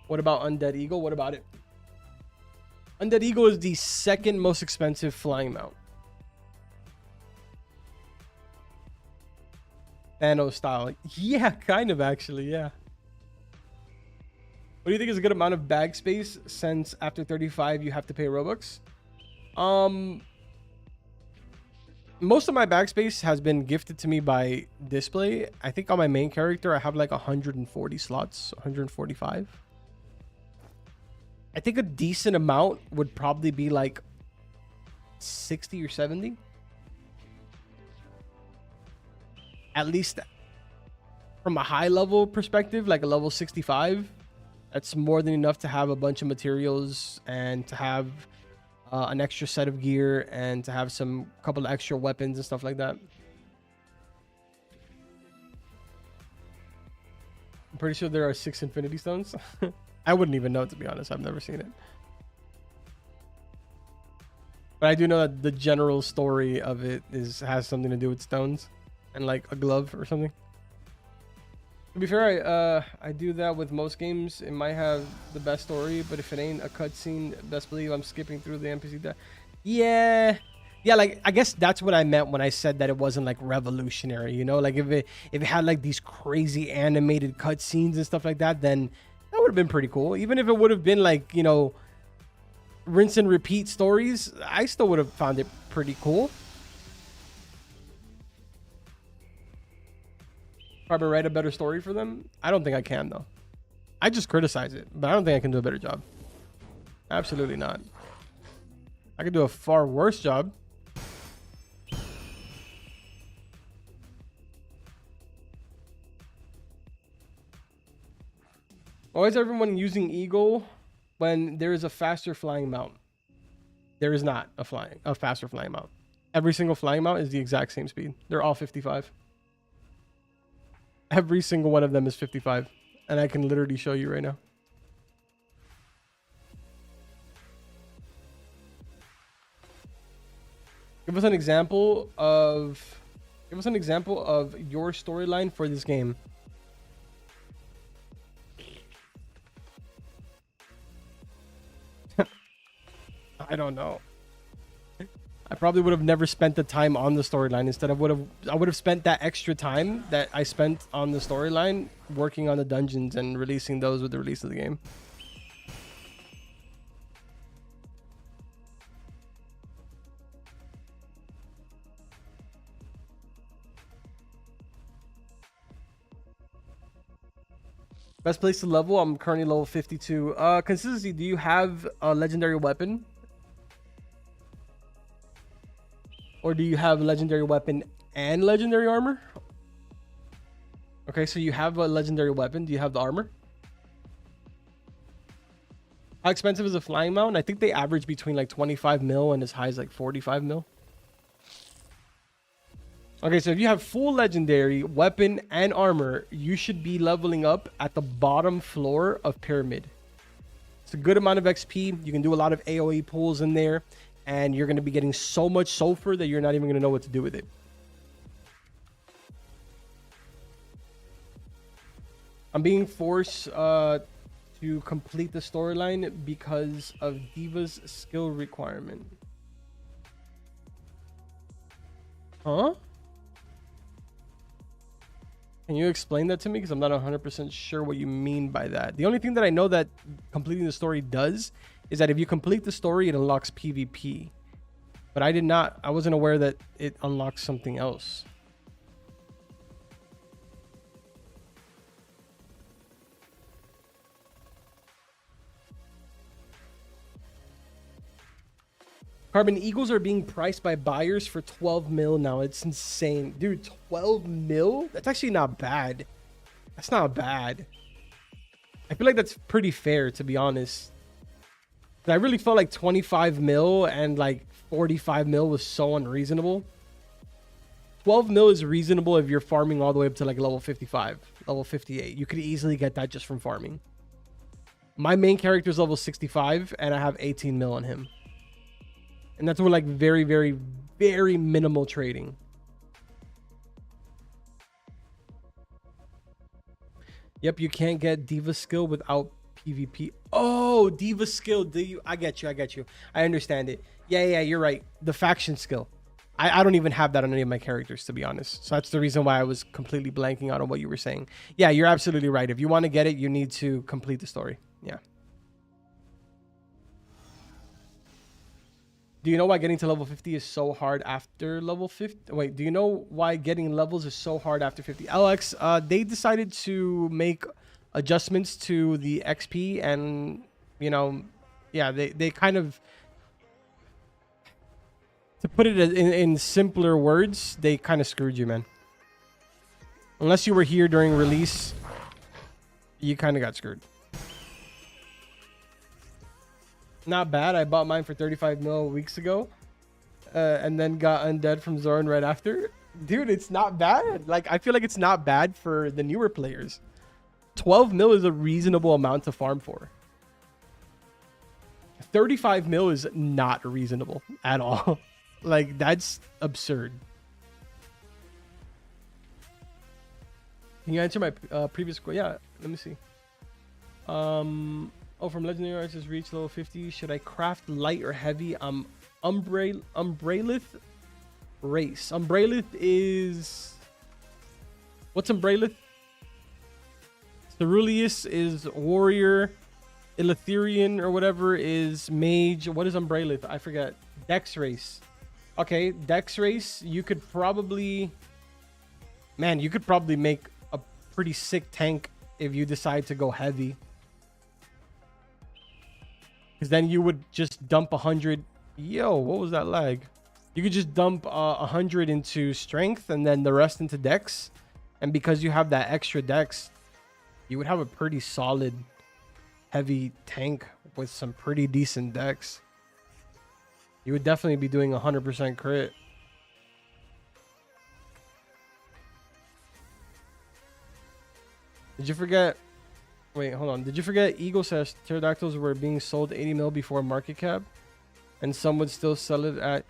B: What about Undead Eagle? What about it? Undead Eagle is the second most expensive flying mount. Thanos style. Yeah, kind of actually, yeah. What do you think is a good amount of bag space since after 35 you have to pay Robux? Most of my bag space has been gifted to me by display. I think on my main character I have like 140 slots, 145. I think a decent amount would probably be like 60 or 70. At least from a high level perspective, like a level 65. That's more than enough to have a bunch of materials and to have an extra set of gear and to have some couple of extra weapons and stuff like that. I'm pretty sure there are 6 Infinity Stones. I wouldn't even know, to be honest. I've never seen it. But I do know that the general story of it has something to do with stones and like a glove or something. To be fair, I do that with most games. It might have the best story, but if it ain't a cutscene, best believe I'm skipping through the NPC. Yeah, like I guess that's what I meant when I said that it wasn't like revolutionary. You know, like if it had like these crazy animated cutscenes and stuff like that, then that would have been pretty cool. Even if it would have been like, you know, rinse and repeat stories, I still would have found it pretty cool. Probably write a better story for them. I don't think I can, though. I just criticize it, but I don't think I can do a better job. Absolutely not. I could do a far worse job. Why is everyone using Eagle when there is a faster flying mount? There is not a faster flying mount. Every single flying mount is the exact same speed. They're all 55. Every single one of them is 55. And I can literally show you right now. Give us an example of your storyline for this game. I don't know. I probably would have never spent the time on the storyline. Instead, I would have spent that extra time that I spent on the storyline working on the dungeons and releasing those with the release of the game. Best place to level? I'm currently level 52. Consistency, do you have a legendary weapon? Or do you have legendary weapon and legendary armor? Okay, so you have a legendary weapon. Do you have the armor? How expensive is a flying mount? I think they average between like 25 mil and as high as like 45 mil. Okay, so if you have full legendary weapon and armor, you should be leveling up at the bottom floor of Pyramid. It's a good amount of XP. You can do a lot of AoE pulls in there, and you're going to be getting so much sulfur that you're not even going to know what to do with it. I'm being forced to complete the storyline because of Diva's skill requirement. Huh? Can you explain that to me? Because I'm not 100% sure what you mean by that. The only thing that I know that completing the story does is that if you complete the story, it unlocks PvP. But I wasn't aware that it unlocks something else. Carbon Eagles are being priced by buyers for 12 mil now. It's insane. Dude, 12 mil? That's actually not bad. That's not bad. I feel like that's pretty fair, to be honest. I really felt like 25 mil and like 45 mil was so unreasonable. 12 mil is reasonable if you're farming all the way up to like level 55, level 58. You could easily get that just from farming. My main character is level 65 and I have 18 mil on him. And that's with like very, very, very minimal trading. Yep, you can't get Diva skill without PvP. Oh, Diva skill. I get you. I understand it. Yeah, you're right. The faction skill. I don't even have that on any of my characters, to be honest. So that's the reason why I was completely blanking out on what you were saying. Yeah, you're absolutely right. If you want to get it, you need to complete the story. Yeah. Do you know why getting to level 50 is so hard after level 50? Wait, do you know why getting levels is so hard after 50? LX, they decided to make adjustments to the XP and, you know, yeah, they kind of, to put it in simpler words, they kind of screwed you, man. Unless you were here during release, you kind of got screwed. Not bad. I bought mine for 35 mil weeks ago and then got undead from Zoran right after. Dude, it's not bad. Like, I feel like it's not bad for the newer players. 12 mil is a reasonable amount to farm for. 35 mil is not reasonable at all. Like, that's absurd. Can you answer my previous question? Yeah, let me see. Oh, from legendary artists reach level 50. Should I craft light or heavy? Umbralith race. Umbralith is... What's Umbralith? Ceruleus is warrior. Eleutherian or whatever is mage. What is Umbralith? I forget. Dex race. Okay, Dex race. You could probably... Man, you could probably make a pretty sick tank if you decide to go heavy. Because then you would just dump 100. Yo, what was that lag? You could just dump 100 into strength and then the rest into dex. And because you have that extra dex, you would have a pretty solid heavy tank with some pretty decent decks, you would definitely be doing 100% crit. Did you forget? Wait, hold on. Did you forget Eagle says pterodactyls were being sold 80 mil before market cap, and some would still sell it at?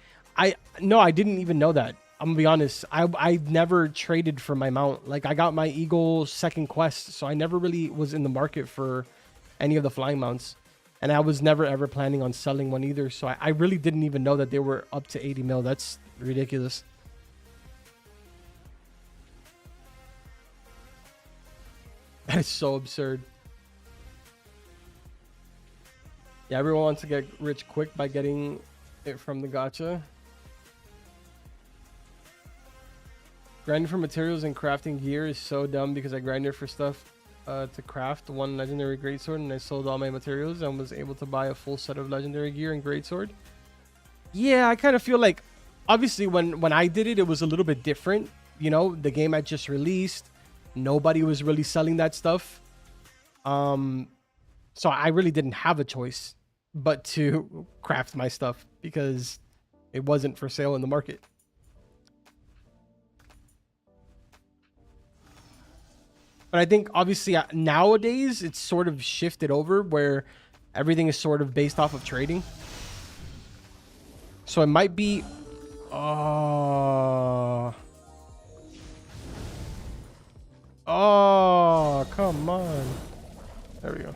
B: No, I didn't even know that. I'm gonna be honest. I never traded for my mount. Like, I got my Eagle second quest, so I never really was in the market for any of the flying mounts, and I was never ever planning on selling one either. So I really didn't even know that they were up to 80 mil. That's ridiculous. That is so absurd. Yeah, everyone wants to get rich quick by getting it from the gacha. Grinding for materials and crafting gear is so dumb because I grinded for stuff to craft one legendary greatsword, and I sold all my materials and was able to buy a full set of legendary gear and greatsword. Yeah, I kind of feel like, obviously when I did it, it was a little bit different. You know, the game had just released. Nobody was really selling that stuff. So I really didn't have a choice but to craft my stuff because it wasn't for sale in the market. But I think obviously nowadays it's sort of shifted over where everything is sort of based off of trading. So it might be... Oh, come on. There we go.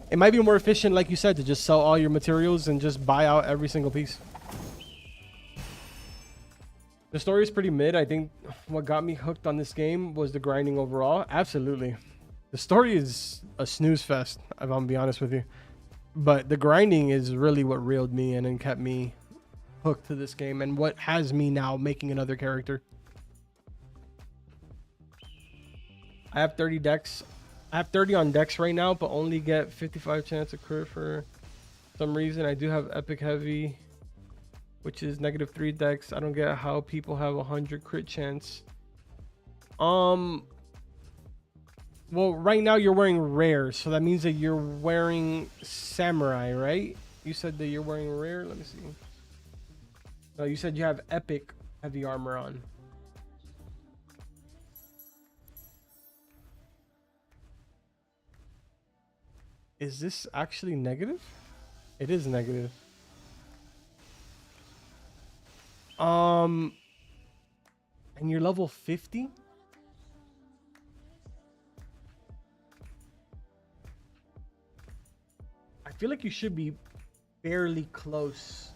B: It might be more efficient, like you said, to just sell all your materials and just buy out every single piece. The story is pretty mid. I think what got me hooked on this game was the grinding overall. Absolutely. The story is a snooze fest, if I'm gonna be honest with you. But the grinding is really what reeled me in and kept me hooked to this game, and what has me now making another character. I have 30 decks. I have 30 on decks right now, but only get 55 chance of crit for some reason. I do have epic heavy, which is -3 decks. I don't get how people have 100 crit chance. Well, right now you're wearing rare, so that means that you're wearing samurai, right? You said that you're wearing rare. Let me see. No, you said you have epic heavy armor on. Is this actually negative? It is negative. And you're level 50? I feel like you should be fairly close.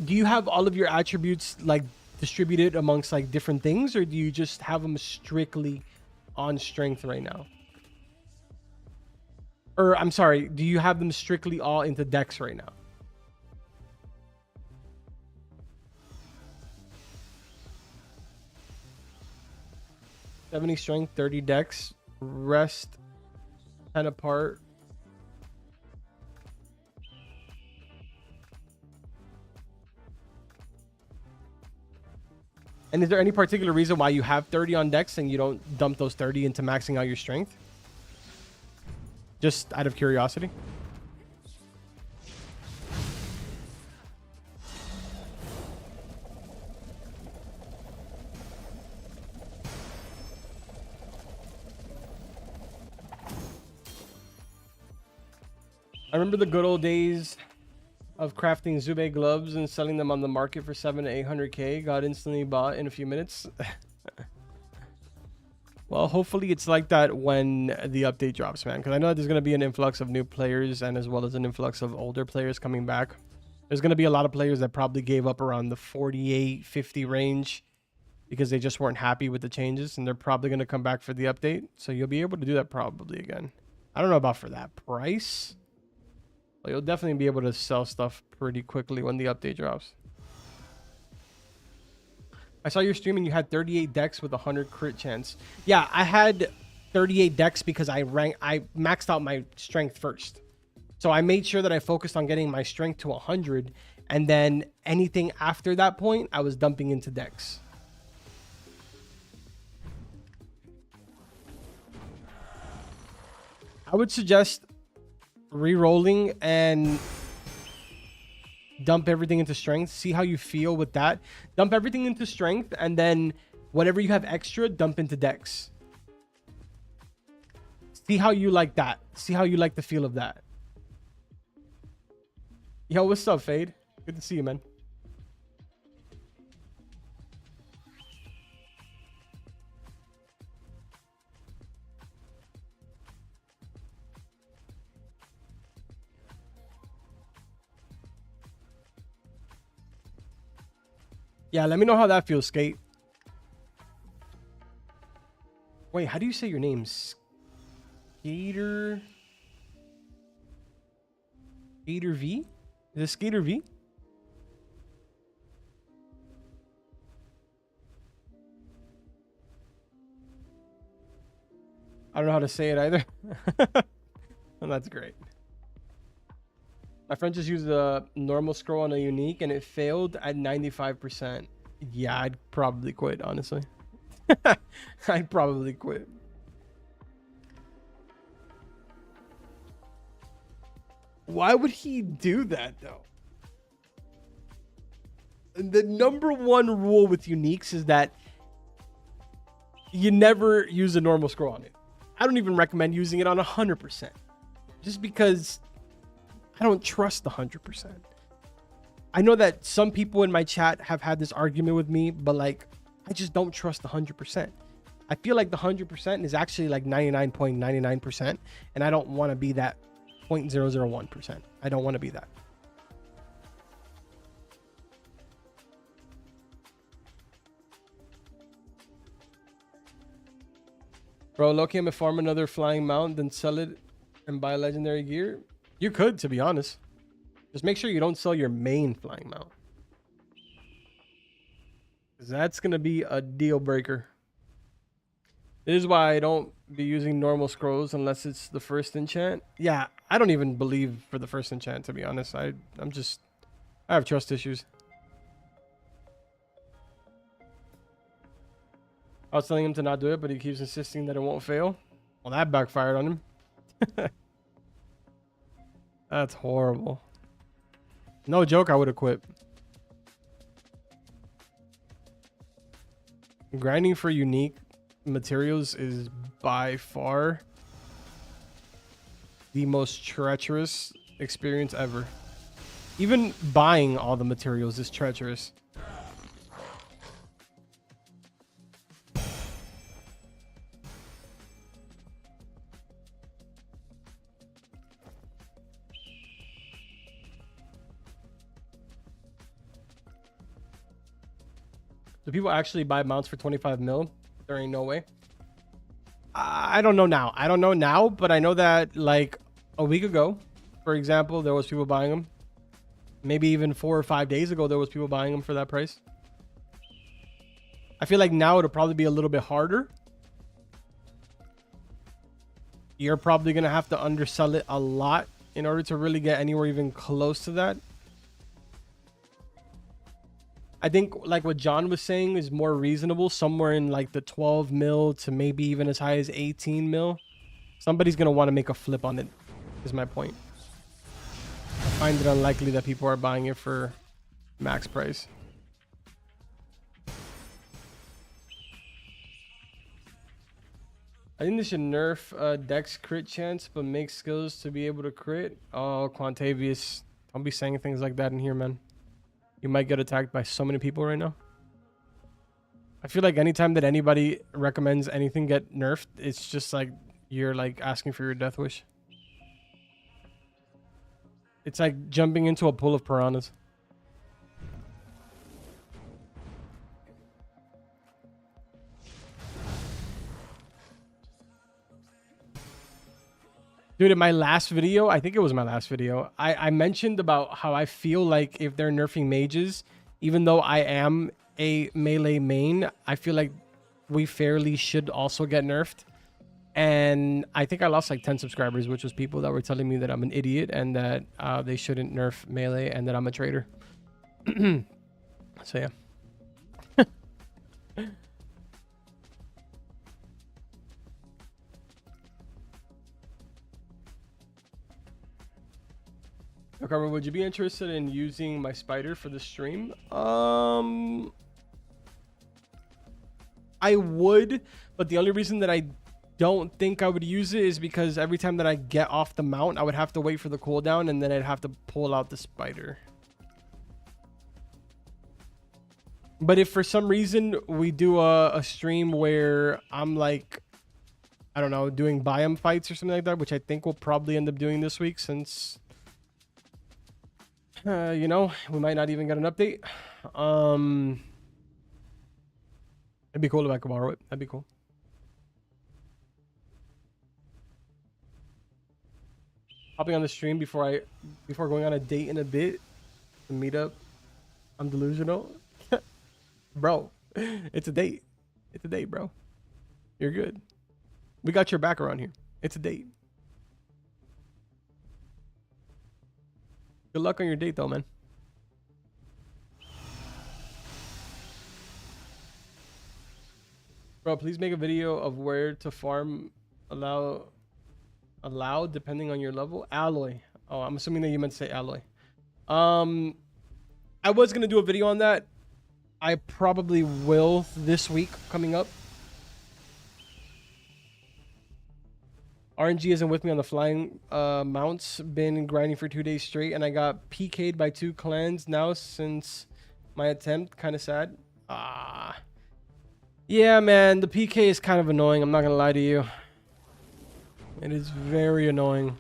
B: Do you have all of your attributes like distributed amongst like different things, or do you just have them strictly on strength right now? Or I'm sorry, do you have them strictly all into dex right now? $70 strength, 30 dex, rest 10 apart. And is there any particular reason why you have 30 on dex and you don't dump those 30 into maxing out your strength? Just out of curiosity. I remember the good old days of crafting Zube gloves and selling them on the market for 700 to 800k. Got instantly bought in a few minutes. Well, hopefully it's like that when the update drops, man. Because I know that there's going to be an influx of new players and as well as an influx of older players coming back. There's going to be a lot of players that probably gave up around the 48, 50 range because they just weren't happy with the changes. And they're probably going to come back for the update. So you'll be able to do that probably again. I don't know about for that price. But you'll definitely be able to sell stuff pretty quickly when the update drops. I saw your stream and you had 38 decks with 100 crit chance. Yeah, I had 38 decks because I maxed out my strength first. So I made sure that I focused on getting my strength to 100, and then anything after that point, I was dumping into decks. I would suggest re-rolling and dump everything into strength. See how you feel with that. Dump everything into strength, and then whatever you have extra, dump into dex. See how you like that. See how you like the feel of that. Yo, what's up, Fade? Good to see you, man. Yeah, let me know how that feels, Skate. Wait, how do you say your name? Skater... Skater V? Is it Skater V? I don't know how to say it either. Well, that's great. My friend just used a normal scroll on a unique and it failed at 95%. Yeah, I'd probably quit, honestly. I'd probably quit. Why would he do that, though? The number one rule with uniques is that you never use a normal scroll on it. I don't even recommend using it on 100%. Just because I don't trust the 100%. I know that some people in my chat have had this argument with me, but like, I just don't trust the 100%. I feel like the 100% is actually like 99.99%, and I don't want to be that 0.001%. I don't want to be that. Bro, Loki, I'm gonna farm another flying mount, then sell it and buy legendary gear. You could, to be honest. Just make sure you don't sell your main flying mount, because that's gonna be a deal breaker. This is why I don't be using normal scrolls unless it's the first enchant. Yeah, I don't even believe for the first enchant, to be honest. I have trust issues. I was telling him to not do it, but he keeps insisting that it won't fail. Well, that backfired on him. That's horrible. No joke, I would have quit. Grinding for unique materials is by far the most treacherous experience ever. Even buying all the materials is treacherous. Do people actually buy mounts for 25 mil? There ain't no way. I don't know now. I don't know now, but I know that like a week ago, for example, there was people buying them. Maybe even 4 or 5 days ago, there was people buying them for that price. I feel like now it'll probably be a little bit harder. You're probably going to have to undersell it a lot in order to really get anywhere even close to that. I think like what John was saying is more reasonable, somewhere in like the 12 mil to maybe even as high as 18 mil. Somebody's going to want to make a flip on it, is my point. I find it unlikely that people are buying it for max price. I think they should nerf Dex crit chance, but make skills to be able to crit. Oh, Quantavius, don't be saying things like that in here, man. You might get attacked by so many people right now. I feel like anytime that anybody recommends anything get nerfed, it's just like you're like asking for your death wish. It's like jumping into a pool of piranhas. Dude, in my last video, I think it was my last video, I mentioned about how I feel like if they're nerfing mages, even though I am a melee main, I feel like we fairly should also get nerfed. And I think I lost like 10 subscribers, which was people that were telling me that I'm an idiot and that they shouldn't nerf melee and that I'm a traitor. So yeah. So, Carmen, would you be interested in using my spider for the stream? I would, but the only reason that I don't think I would use it is because every time that I get off the mount, I would have to wait for the cooldown, and then I'd have to pull out the spider. But if for some reason we do a stream where I'm like, I don't know, doing biome fights or something like that, which I think we'll probably end up doing this week since, you know, we might not even get an update. It'd be cool if I could borrow it. That'd be cool. Hopping on the stream before going on a date in a bit to meet up. I'm delusional. Bro, it's a date. It's a date, bro. You're good. We got your back around here. It's a date. Good luck on your date, though, man. Bro, please make a video of where to farm allowed depending on your level. Alloy. Oh, I'm assuming that you meant to say alloy. I was gonna do a video on that. I probably will this week coming up. RNG isn't with me on the flying mounts. Been grinding for 2 days straight, and I got PK'd by 2 clans now since my attempt. Kind of sad. Yeah, man, the PK is kind of annoying. I'm not gonna lie to you. It is very annoying.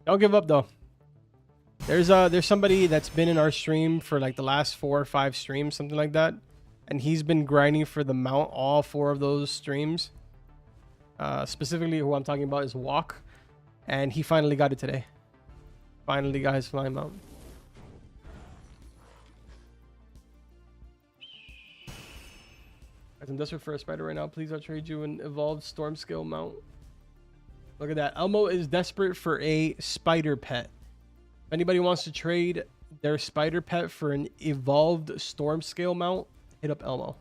B: Don't give up though. There's somebody that's been in our stream for like the last 4 or 5 streams, something like that, and he's been grinding for the mount all 4 of those streams. Specifically, who I'm talking about is Walk, and he finally got it today. Finally got his flying mount. I'm desperate for a spider right now. Please, I'll trade you an evolved storm scale mount. Look at that. Elmo is desperate for a spider pet. If anybody wants to trade their spider pet for an evolved storm scale mount, hit up Elmo.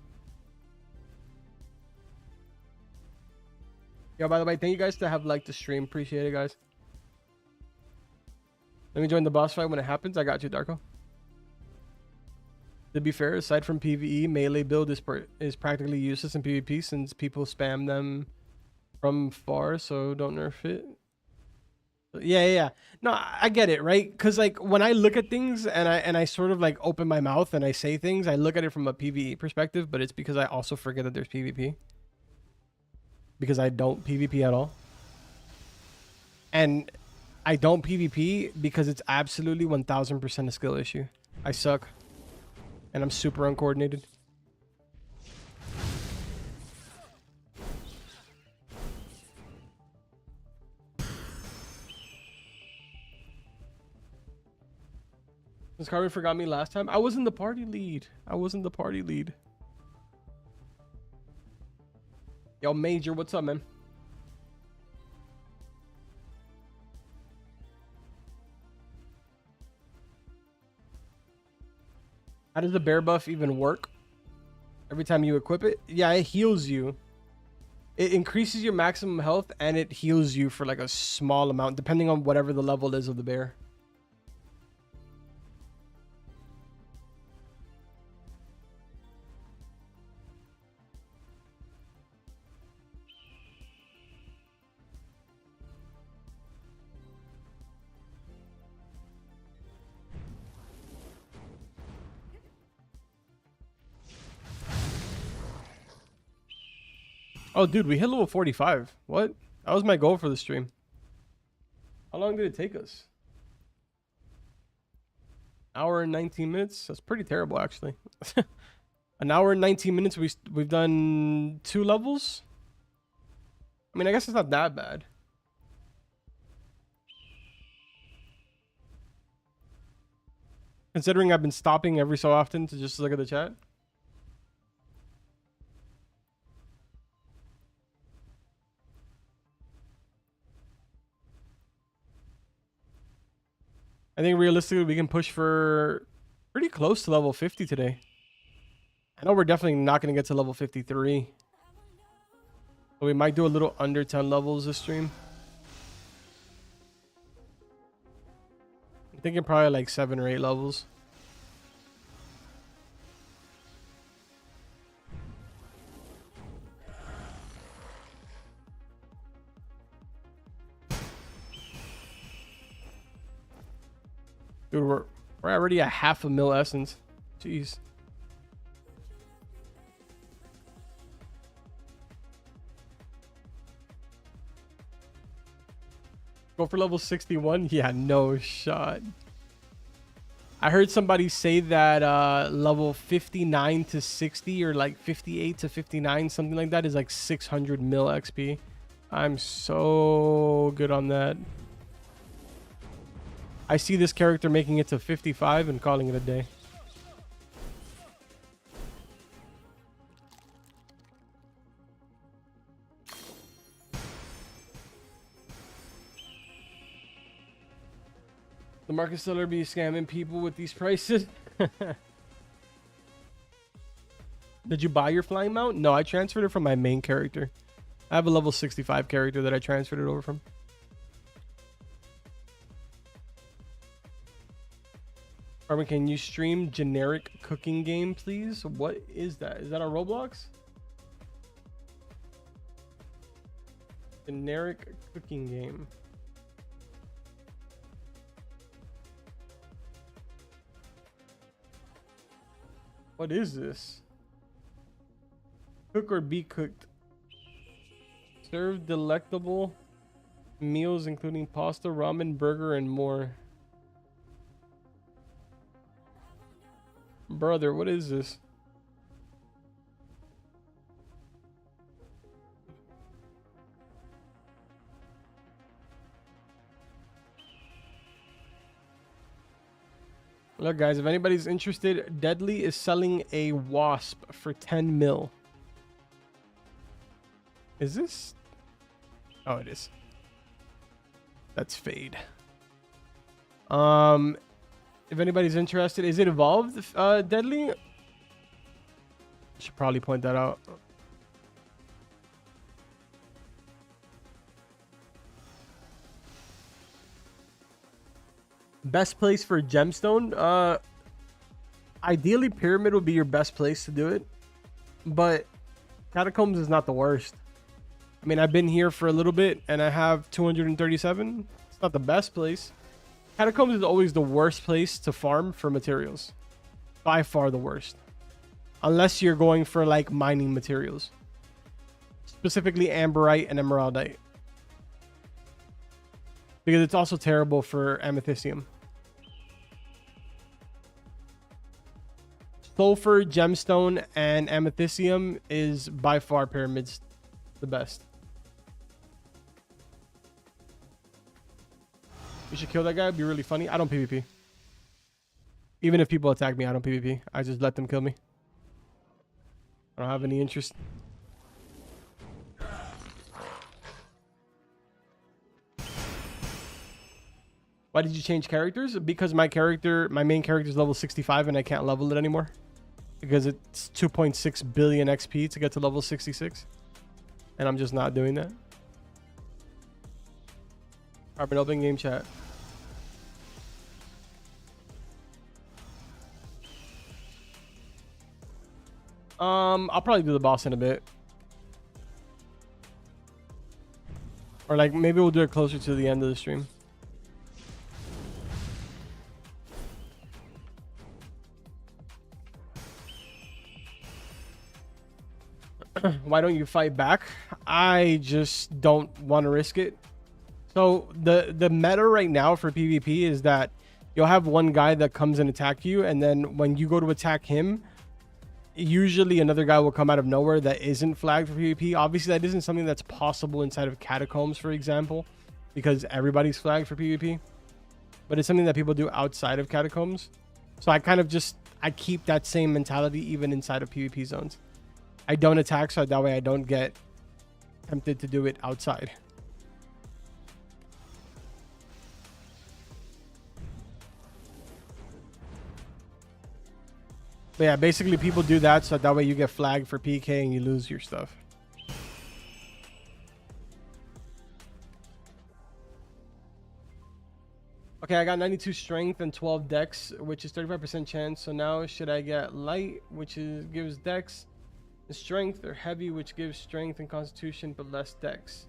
B: Yo, by the way, thank you guys to have liked the stream. Appreciate it, guys. Let me join the boss fight when it happens. I got you, Darko. To be fair, aside from PvE, melee build is practically useless in PvP since people spam them from far, so don't nerf it. Yeah. No, I get it, right? Because like when I look at things and I sort of like open my mouth and I say things, I look at it from a PvE perspective, but it's because I also forget that there's PvP. Because I don't PvP at all. And I don't PvP because it's absolutely 1000% a skill issue. I suck. And I'm super uncoordinated. Since Carmen forgot me last time, I wasn't the party lead. Yo, Major, what's up, man? How does the bear buff even work? Every time you equip it? Yeah, it heals you. It increases your maximum health and it heals you for like a small amount, depending on whatever the level is of the bear. Oh, dude, we hit level 45. What? That was my goal for the stream. How long did it take us? Hour and 19 minutes? That's pretty terrible, actually. An hour and 19 minutes, we've done 2 levels? I mean, I guess it's not that bad. Considering I've been stopping every so often to just look at the chat. I think realistically we can push for pretty close to level 50 today. I know we're definitely not going to get to level 53. But we might do a little under 10 levels this stream. thinking probably like 7 or 8 levels. Dude, we're already at 500,000 essence. Jeez. Go for level 61? Yeah, no shot. I heard somebody say that level 59 to 60 or like 58 to 59, something like that, is like 600 mil XP. I'm so good on that. I see this character making it to 55 and calling it a day. The market seller be scamming people with these prices. Did you buy your flying mount? No, I transferred it from my main character. I have a level 65 character that I transferred it over from. Armin, can you stream generic cooking game, please? What is that? Is that a Roblox? Generic cooking game. What is this? Cook or be cooked. Serve delectable meals including pasta, ramen, burger, and more. Brother, what is this? Look, guys, if anybody's interested, Deadly is selling a wasp for 10 mil. Is this? Oh, it is. That's Fade. If anybody's interested, is it evolved, Deadly? Should probably point that out. Best place for gemstone? Ideally, pyramid would be your best place to do it, but catacombs is not the worst. I mean, I've been here for a little bit and I have 237. It's not the best place. Catacombs is always the worst place to farm for materials. By far the worst. Unless you're going for like mining materials. Specifically amberite and emeraldite. Because it's also terrible for amethystium. Sulfur, gemstone, and amethystium is by far pyramids the best. You should kill that guy. It'd be really funny. I don't PvP. Even if people attack me, I don't PvP. I just let them kill me. I don't have any interest. Why did you change characters? Because my main character is level 65 and I can't level it anymore. Because it's 2.6 billion XP to get to level 66. And I'm just not doing that. Carbon, open game chat. I'll probably do the boss in a bit. Or like maybe we'll do it closer to the end of the stream. Why don't you fight back? I just don't want to risk it. So the meta right now for PvP is that you'll have one guy that comes and attack you, and then when you go to attack him, usually another guy will come out of nowhere that isn't flagged for PvP. Obviously, that isn't something that's possible inside of catacombs, for example, because everybody's flagged for PvP. But it's something that people do outside of catacombs. So I kind of I keep that same mentality even inside of PvP zones. I don't attack, so that way I don't get tempted to do it outside. But yeah, basically people do that so that way you get flagged for PK and you lose your stuff. Okay, I got 92 strength and 12 dex, which is 35% chance. So now should I get light, which is gives dex and strength, or heavy, which gives strength and constitution but less dex?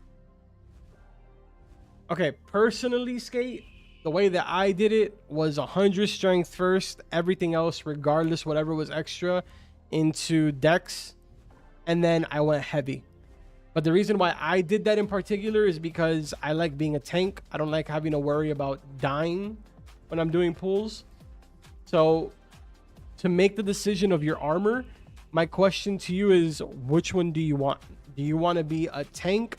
B: Okay, personally, Skate, the way that I did it was 100 strength first, everything else, regardless, whatever was extra, into dex, and then I went heavy. But the reason why I did that in particular is because I like being a tank. I don't like having to worry about dying when I'm doing pulls. So to make the decision of your armor, my question to you is, which one do you want? Do you want to be a tank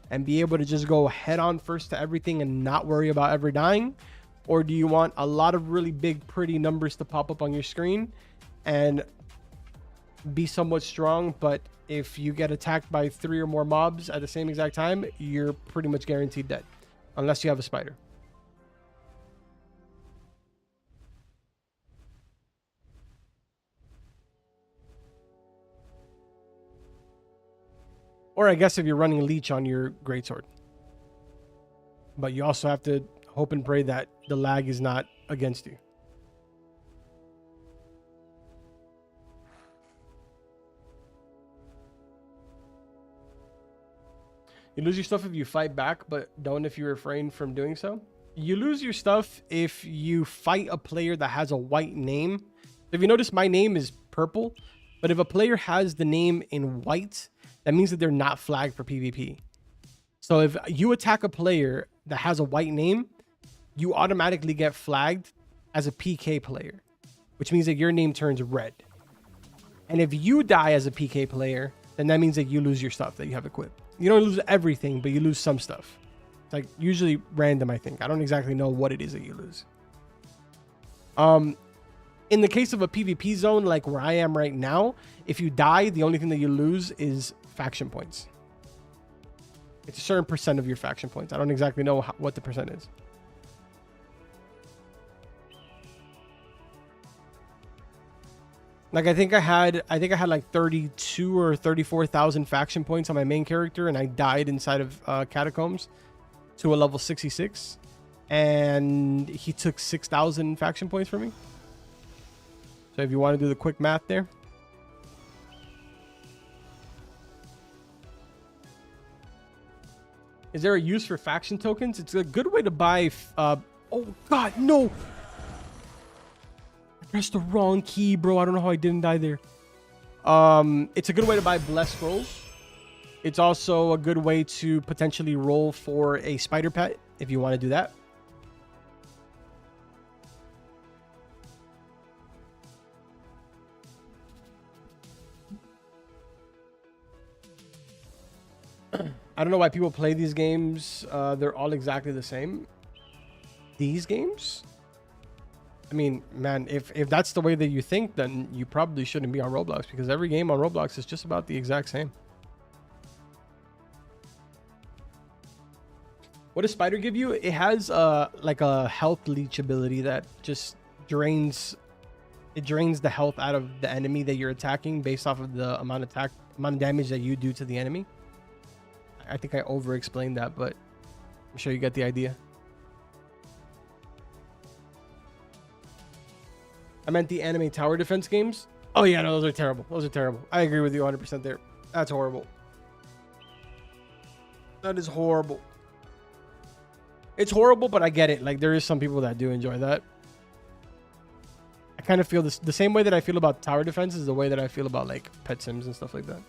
B: and be able to just go head on first to everything and not worry about ever dying? Or do you want a lot of really big, pretty numbers to pop up on your screen and be somewhat strong, but if you get attacked by 3 or more mobs at the same exact time, you're pretty much guaranteed dead, unless you have a spider. Or I guess if you're running leech on your greatsword. But you also have to hope and pray that the lag is not against you. You lose your stuff if you fight back, but don't if you refrain from doing so. You lose your stuff if you fight a player that has a white name. If you notice, my name is purple, but if a player has the name in white, that means that they're not flagged for PvP. So if you attack a player that has a white name, you automatically get flagged as a PK player, which means that your name turns red. And if you die as a PK player, then that means that you lose your stuff that you have equipped. You don't lose everything, but you lose some stuff. It's like usually random, I think. I don't exactly know what it is that you lose. In the case of a PvP zone, like where I am right now, if you die, the only thing that you lose is faction points. It's a certain percent of your faction points. I don't exactly know what the percent is. Like I think I had like 32 or 34,000 faction points on my main character, and I died inside of catacombs to a level 66, and he took 6,000 faction points from me. So if you want to do the quick math there. Is there a use for faction tokens? It's a good way to buy oh god, no. Pressed the wrong key, bro. I don't know how I didn't die there. It's a good way to buy blessed scrolls. It's also a good way to potentially roll for a spider pet if you want to do that. I don't know why people play these games. They're all exactly the same. These games? I mean, man, if that's the way that you think, then you probably shouldn't be on Roblox, because every game on Roblox is just about the exact same. What does Spider give you? It has like a health leech ability that just drains the health out of the enemy that you're attacking based off of the amount of damage that you do to the enemy. I think I over-explained that, but I'm sure you get the idea. I meant the anime tower defense games. Oh yeah, no, those are terrible. Those are terrible. I agree with you 100% there. That's horrible. That is horrible. It's horrible, but I get it. Like, there is some people that do enjoy that. I kind of feel this the same way that I feel about tower defense is the way that I feel about like pet sims and stuff like that.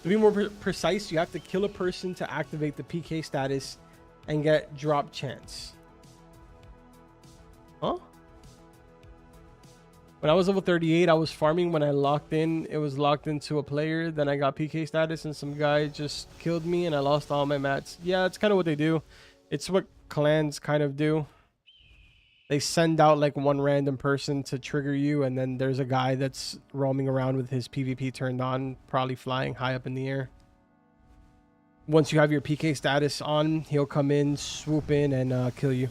B: To be more precise, you have to kill a person to activate the PK status and get drop chance. Huh? When I was level 38, I was farming. When I locked in, it was locked into a player. Then I got PK status and some guy just killed me and I lost all my mats. Yeah, it's kind of what they do. It's what clans kind of do. They send out like one random person to trigger you, and then there's a guy that's roaming around with his PvP turned on, probably flying high up in the air. Once you have your PK status on, he'll come in, swoop in, and kill you.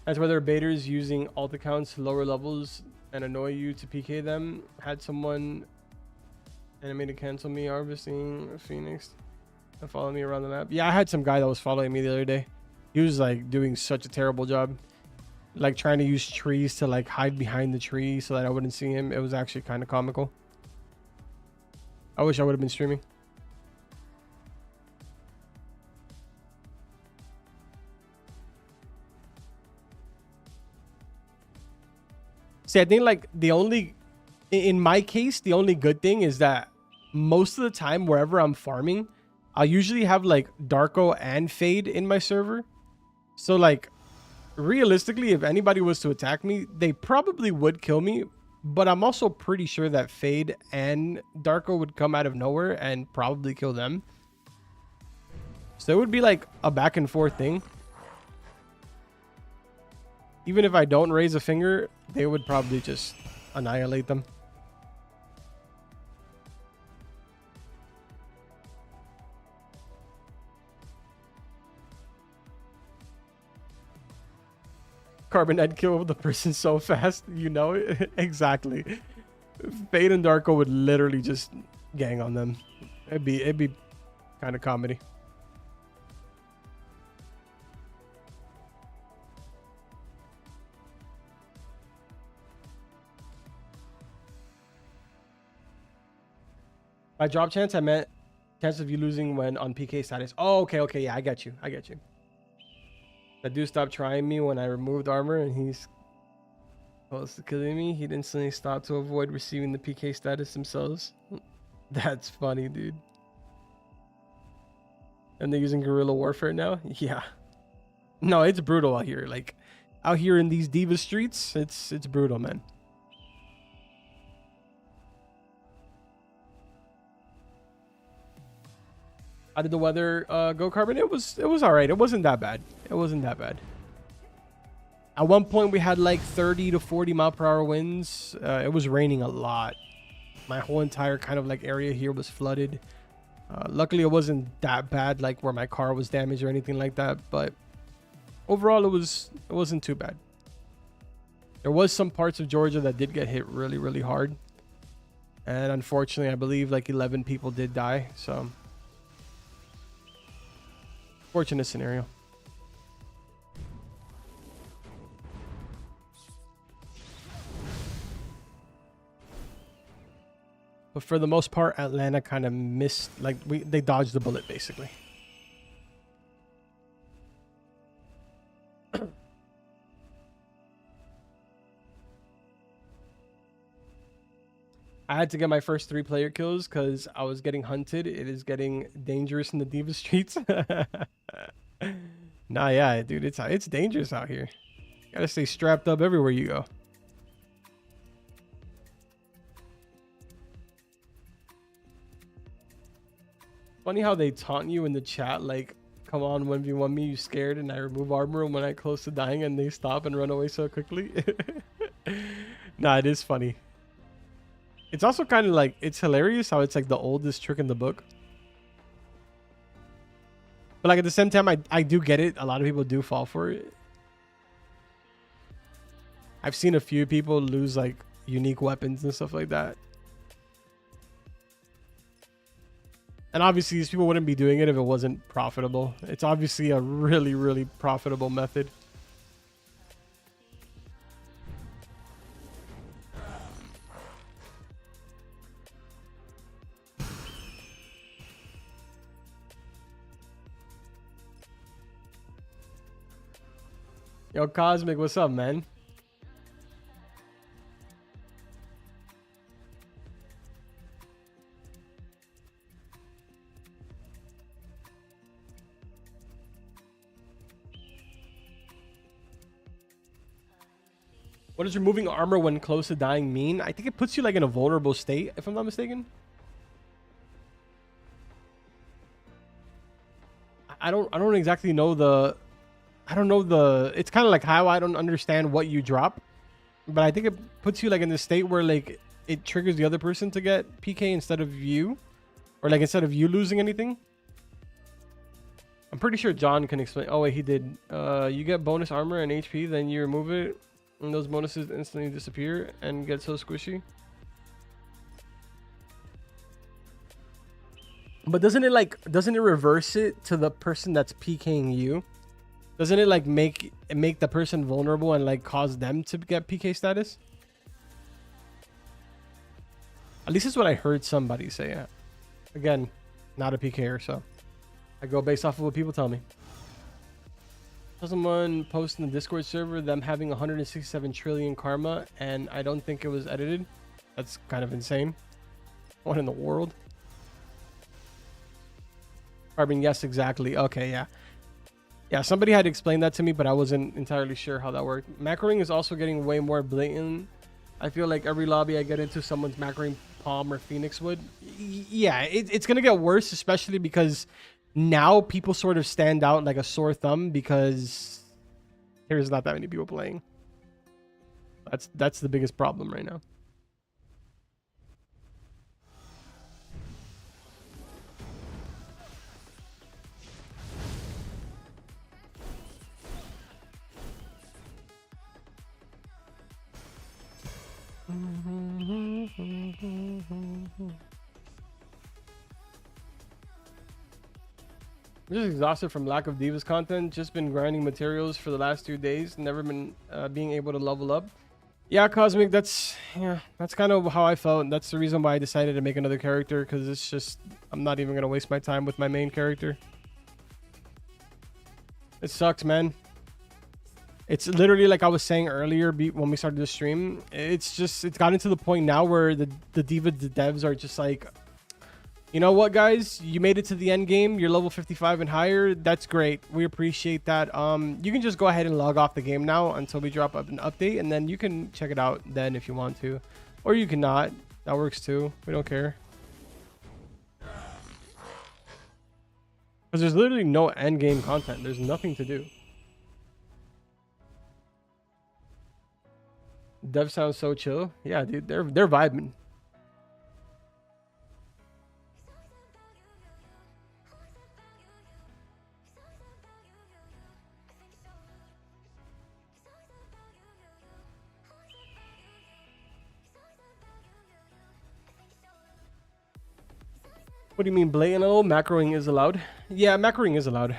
B: That's why there are baiters using alt accounts lower levels and annoy you to PK them. Had someone animated cancel me harvesting a phoenix and follow me around the map. Yeah, I had some guy that was following me the other day. He was like doing such a terrible job, like trying to use trees to like hide behind the tree so that I wouldn't see him. It was actually kind of comical. I wish I would have been streaming. See, I think like the only, in my case, the only good thing is that most of the time wherever I'm farming, I'll usually have like Darko and Fade in my server. So like realistically, if anybody was to attack me, they probably would kill me. But I'm also pretty sure that Fade and Darko would come out of nowhere and probably kill them. So it would be like a back and forth thing. Even if I don't raise a finger, they would probably just annihilate them. Carbon Head kill the person so fast, you know it. Exactly. Fade and Darko would literally just gang on them. It'd be kind of comedy. By drop chance, I meant chance of you losing when on PK status. Oh, okay, yeah, I get you. That dude stopped trying me when I removed armor, and he's close to killing me. He'd instantly stop to avoid receiving the PK status themselves. That's funny, dude. And they're using guerrilla warfare now? Yeah. No, it's brutal out here. Like, out here in these diva streets, it's brutal, man. How did the weather go, Carbon? It was all right. It wasn't that bad. At one point, we had like 30 to 40 mile per hour winds. It was raining a lot. My whole entire kind of like area here was flooded. Luckily, it wasn't that bad, like where my car was damaged or anything like that. But overall, it wasn't too bad. There was some parts of Georgia that did get hit really, really hard. And unfortunately, I believe like 11 people did die. So fortunate scenario. But for the most part, Atlanta kind of missed, like they dodged the bullet basically. I had to get my first 3 player kills because I was getting hunted. It is getting dangerous in the diva streets. Nah, yeah, dude, it's dangerous out here. You gotta stay strapped up everywhere you go. Funny how they taunt you in the chat, like, come on, 1v1 me, you scared, and I remove armor when I close to dying, and they stop and run away so quickly. Nah, it is funny. It's also kind of like, it's hilarious how it's like the oldest trick in the book. But like at the same time, I do get it. A lot of people do fall for it. I've seen a few people lose like unique weapons and stuff like that. And obviously these people wouldn't be doing it if it wasn't profitable. It's obviously a really, really profitable method. Yo, Cosmic, what's up, man? What does removing armor when close to dying mean? I think it puts you like in a vulnerable state, if I'm not mistaken. I don't exactly know the... It's kind of like how I don't understand what you drop. But I think it puts you like in the state where like it triggers the other person to get PK instead of you. Or like instead of you losing anything. I'm pretty sure John can explain. Oh wait, he did. You get bonus armor and HP, then you remove it, and those bonuses instantly disappear and get so squishy. But doesn't it reverse it to the person that's PKing you? Doesn't it like make the person vulnerable and like cause them to get PK status? At least it's what I heard somebody say. Yeah. Again, not a PKer, so I go based off of what people tell me. Someone posted in the Discord server them having 167 trillion karma, and I don't think it was edited. That's kind of insane. What in the world? Carbon, yes, exactly. Okay, yeah. Yeah, somebody had explained that to me, but I wasn't entirely sure how that worked. Macroing is also getting way more blatant. I feel like every lobby I get into, someone's macroing Palm or Phoenix Wood. Yeah, it's going to get worse, especially because now people sort of stand out like a sore thumb because there's not that many people playing. That's the biggest problem right now. I'm just exhausted from lack of Divas content. Just been grinding materials for the last 2 days. Never been being able to level up. Yeah, Cosmic, that's kind of how I felt. That's the reason why I decided to make another character, because it's just, I'm not even going to waste my time with my main character. It sucks, man. It's literally like I was saying earlier when we started the stream. It's gotten to the point now where the devs are just like, you know what, guys? You made it to the end game. You're level 55 and higher. That's great. We appreciate that. You can just go ahead and log off the game now until we drop up an update, and then you can check it out then if you want to. Or you can not. That works too. We don't care. Because there's literally no end game content. There's nothing to do. Dev sounds so chill. Yeah, dude, they're vibing. What do you mean blatant? Oh, macroing is allowed. Yeah, macroing is allowed.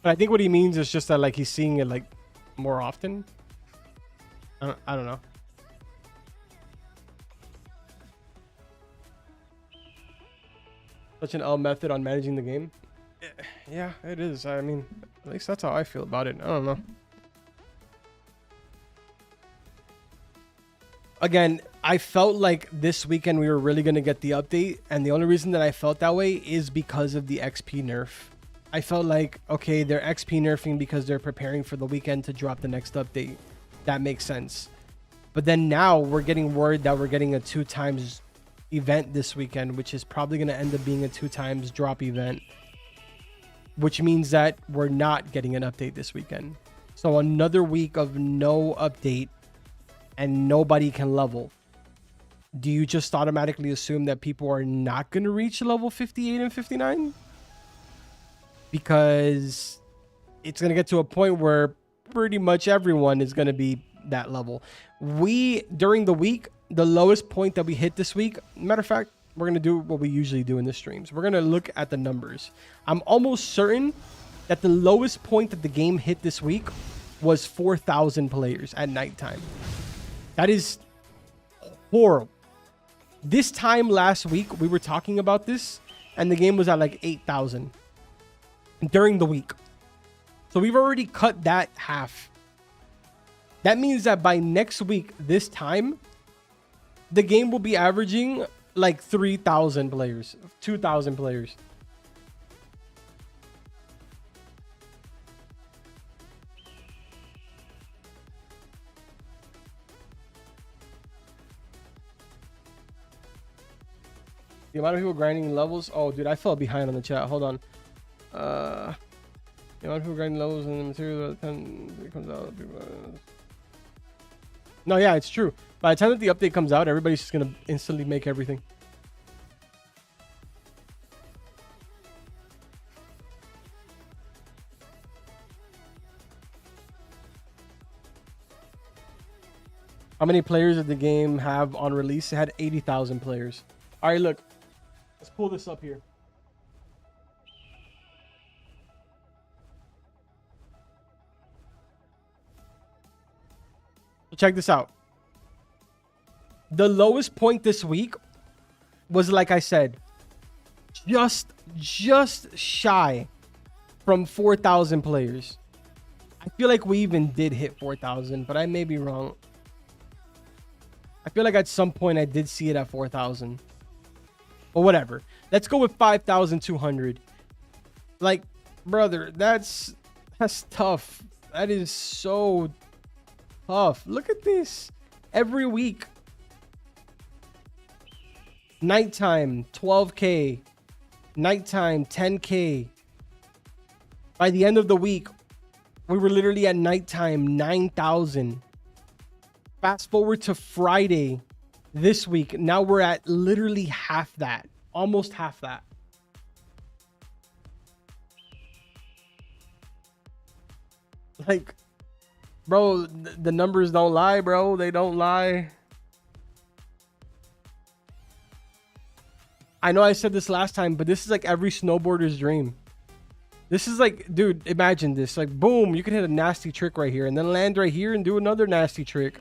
B: But I think what he means is just that like he's seeing it like more often. I don't know. Such an L method on managing the game. Yeah, it is. I mean, at least that's how I feel about it. I don't know. Again, I felt like this weekend we were really going to get the update. And the only reason that I felt that way is because of the XP nerf. I felt like, okay, they're XP nerfing because they're preparing for the weekend to drop the next update. That makes sense. But then now we're getting word that we're getting a 2 times event this weekend, which is probably going to end up being a 2 times drop event, which means that we're not getting an update this weekend. So another week of no update and nobody can level. Do you just automatically assume that people are not going to reach level 58 and 59? Because it's going to get to a point where pretty much everyone is going to be that level. During the week, the lowest point that we hit this week, matter of fact, we're going to do what we usually do in the streams. We're going to look at the numbers. I'm almost certain that the lowest point that the game hit this week was 4,000 players at nighttime. That is horrible. This time last week, we were talking about this, and the game was at like 8,000 during the week. So we've already cut that half. That means that by next week, this time, the game will be averaging like 3,000 players, 2,000 players. The amount of people grinding levels. Oh, dude, I fell behind on the chat. Hold on. The amount of people grinding levels and the material by the time it comes out. No, yeah, it's true. By the time that the update comes out, everybody's just gonna instantly make everything. How many players did the game have on release? It had 80,000 players. All right, look. Let's pull this up here. So check this out. The lowest point this week was, like I said, just shy from 4,000 players. I feel like we even did hit 4,000, but I may be wrong. I feel like at some point I did see it at 4,000. But whatever. Let's go with 5,200. Like, brother, that's tough. That is so tough. Look at this. Every week. Nighttime, 12K. Nighttime, 10K. By the end of the week, we were literally at nighttime, 9,000. Fast forward to Friday this week. Now we're at literally half that. Almost half that. Like, bro, the numbers don't lie, bro. They don't lie. I know I said this last time, but this is like every snowboarder's dream. This is like, dude, imagine this. Like, boom, you can hit a nasty trick right here and then land right here and do another nasty trick.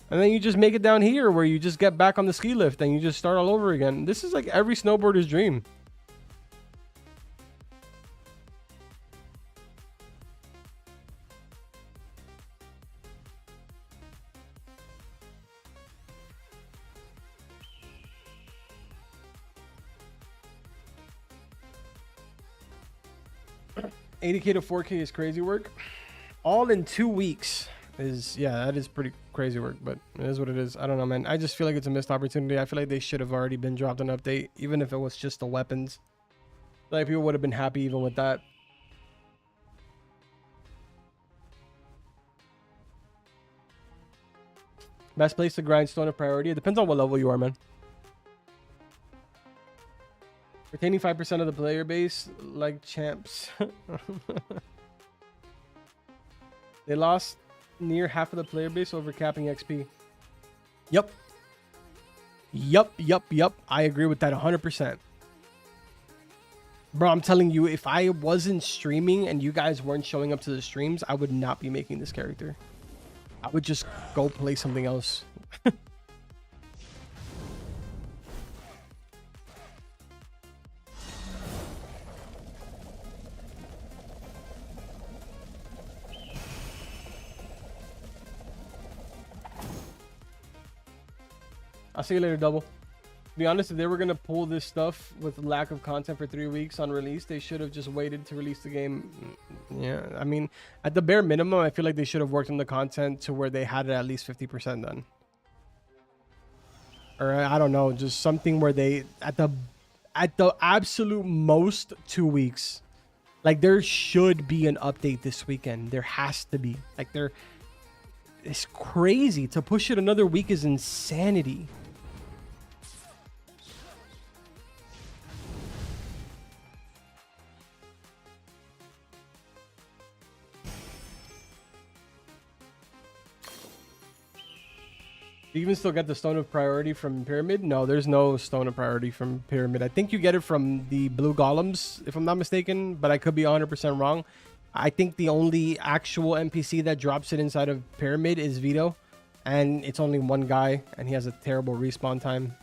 B: And then you just make it down here where you just get back on the ski lift and you just start all over again. This is like every snowboarder's dream. $80K to 4K is crazy work. All in 2 weeks is, yeah, that is pretty crazy work, but it is what it is. I don't know, man. I just feel like it's a missed opportunity. I feel like they should have already been dropped an update, even if it was just the weapons. Like, people would have been happy even with that. Best place to grind stone of priority. It depends on what level you are, man. Retaining 5% of the player base, like champs. They lost near half of the player base over capping XP. Yep. I agree with that 100%. Bro, I'm telling you, if I wasn't streaming and you guys weren't showing up to the streams, I would not be making this character. I would just go play something else. I'll see you later, Double. To be honest, if they were going to pull this stuff with lack of content for 3 weeks on release, they should have just waited to release the game. Yeah, I mean, at the bare minimum, I feel like they should have worked on the content to where they had it at least 50% done. Or I don't know, just something where they, at the absolute most, 2 weeks. Like, there should be an update this weekend. There has to be. Like, it's crazy. To push it another week is insanity. Do you even still get the Stone of Priority from Pyramid? No, there's no Stone of Priority from Pyramid. I think you get it from the Blue Golems, if I'm not mistaken, but I could be 100% wrong. I think the only actual NPC that drops it inside of Pyramid is Vito, and it's only one guy, and he has a terrible respawn time.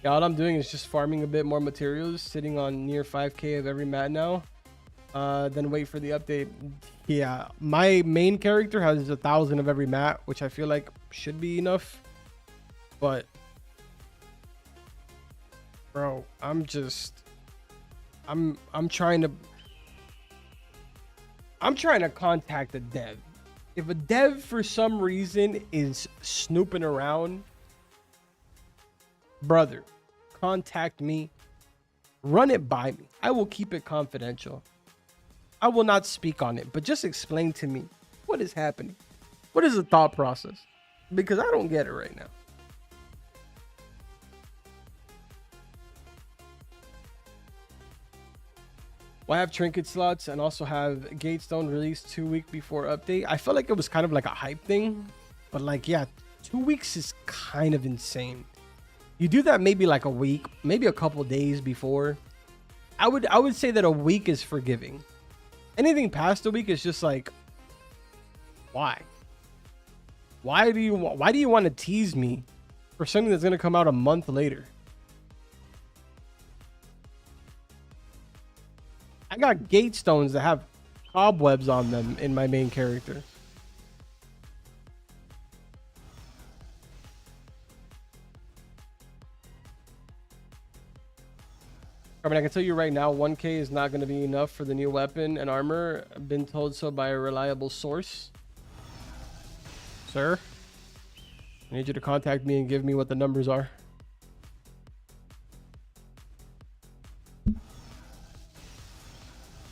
B: Yeah, all I'm doing is just farming a bit more materials, sitting on near 5K of every mat now. Then wait for the update. Yeah, my main character has 1,000 of every mat, which I feel like should be enough. But, bro, I'm trying to contact a dev. If a dev for some reason is snooping around, brother, contact me. Run it by me. I will keep it confidential. I will not speak on it, but just explain to me what is happening. What is the thought process? Because I don't get it right now. Well, I have trinket slots and also have Gatestone released 2 weeks before update. I felt like it was kind of like a hype thing, but like, yeah, 2 weeks is kind of insane. You do that maybe like a week, maybe a couple days before. I would say that a week is forgiving. Anything past a week is just like, why? Why do you want to tease me for something that's gonna come out a month later? I got gate stones that have cobwebs on them in my main character. I mean, I can tell you right now, 1K is not going to be enough for the new weapon and armor. I've been told so by a reliable source. Sir, I need you to contact me and give me what the numbers are.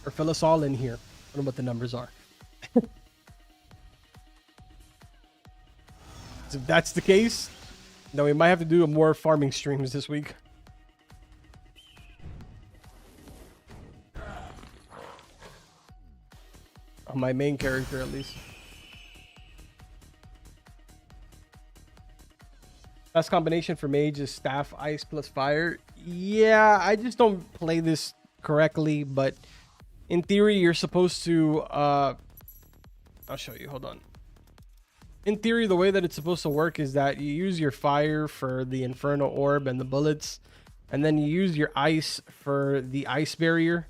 B: Or fill us all in here on what the numbers are. If that's the case, then we might have to do more farming streams this week. On my main character, at least. Best combination for Mage is staff, ice plus fire. Yeah, I just don't play this correctly, but in theory, you're supposed to. I'll show you. Hold on. In theory, the way that it's supposed to work is that you use your fire for the Inferno Orb and the bullets, and then you use your ice for the ice barrier.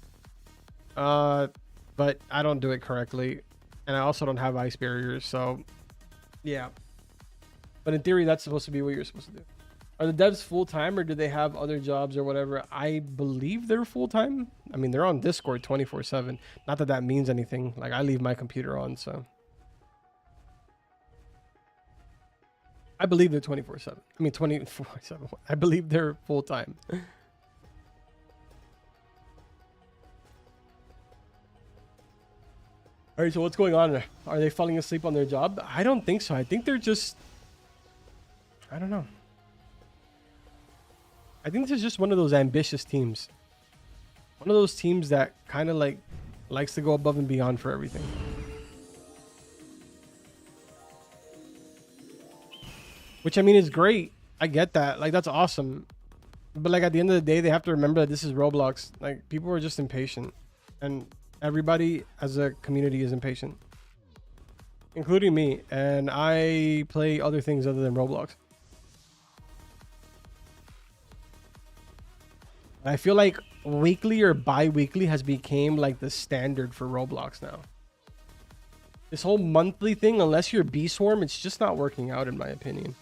B: But I don't do it correctly, and I also don't have ice barriers, so yeah. But in theory, that's supposed to be what you're supposed to do. Are the devs full-time, or do they have other jobs or whatever? I believe they're full-time. I mean, they're on Discord 24/7. Not that that means anything. Like, I leave my computer on, so I believe they're 24/7. I mean, 24/7. I believe they're full-time. All right, so what's going on? Are they falling asleep on their job? I don't think so. I think they're just, I don't know. I think this is just one of those ambitious teams. One of those teams that kind of like likes to go above and beyond for everything. Which, I mean, is great. I get that. Like, that's awesome. But like, at the end of the day, they have to remember that this is Roblox. Like, people are just impatient. And everybody as a community is impatient, including me, and I play other things other than Roblox. I feel like weekly or bi-weekly has become like the standard for Roblox now. This whole monthly thing, unless you're Bee Swarm, it's just not working out in my opinion.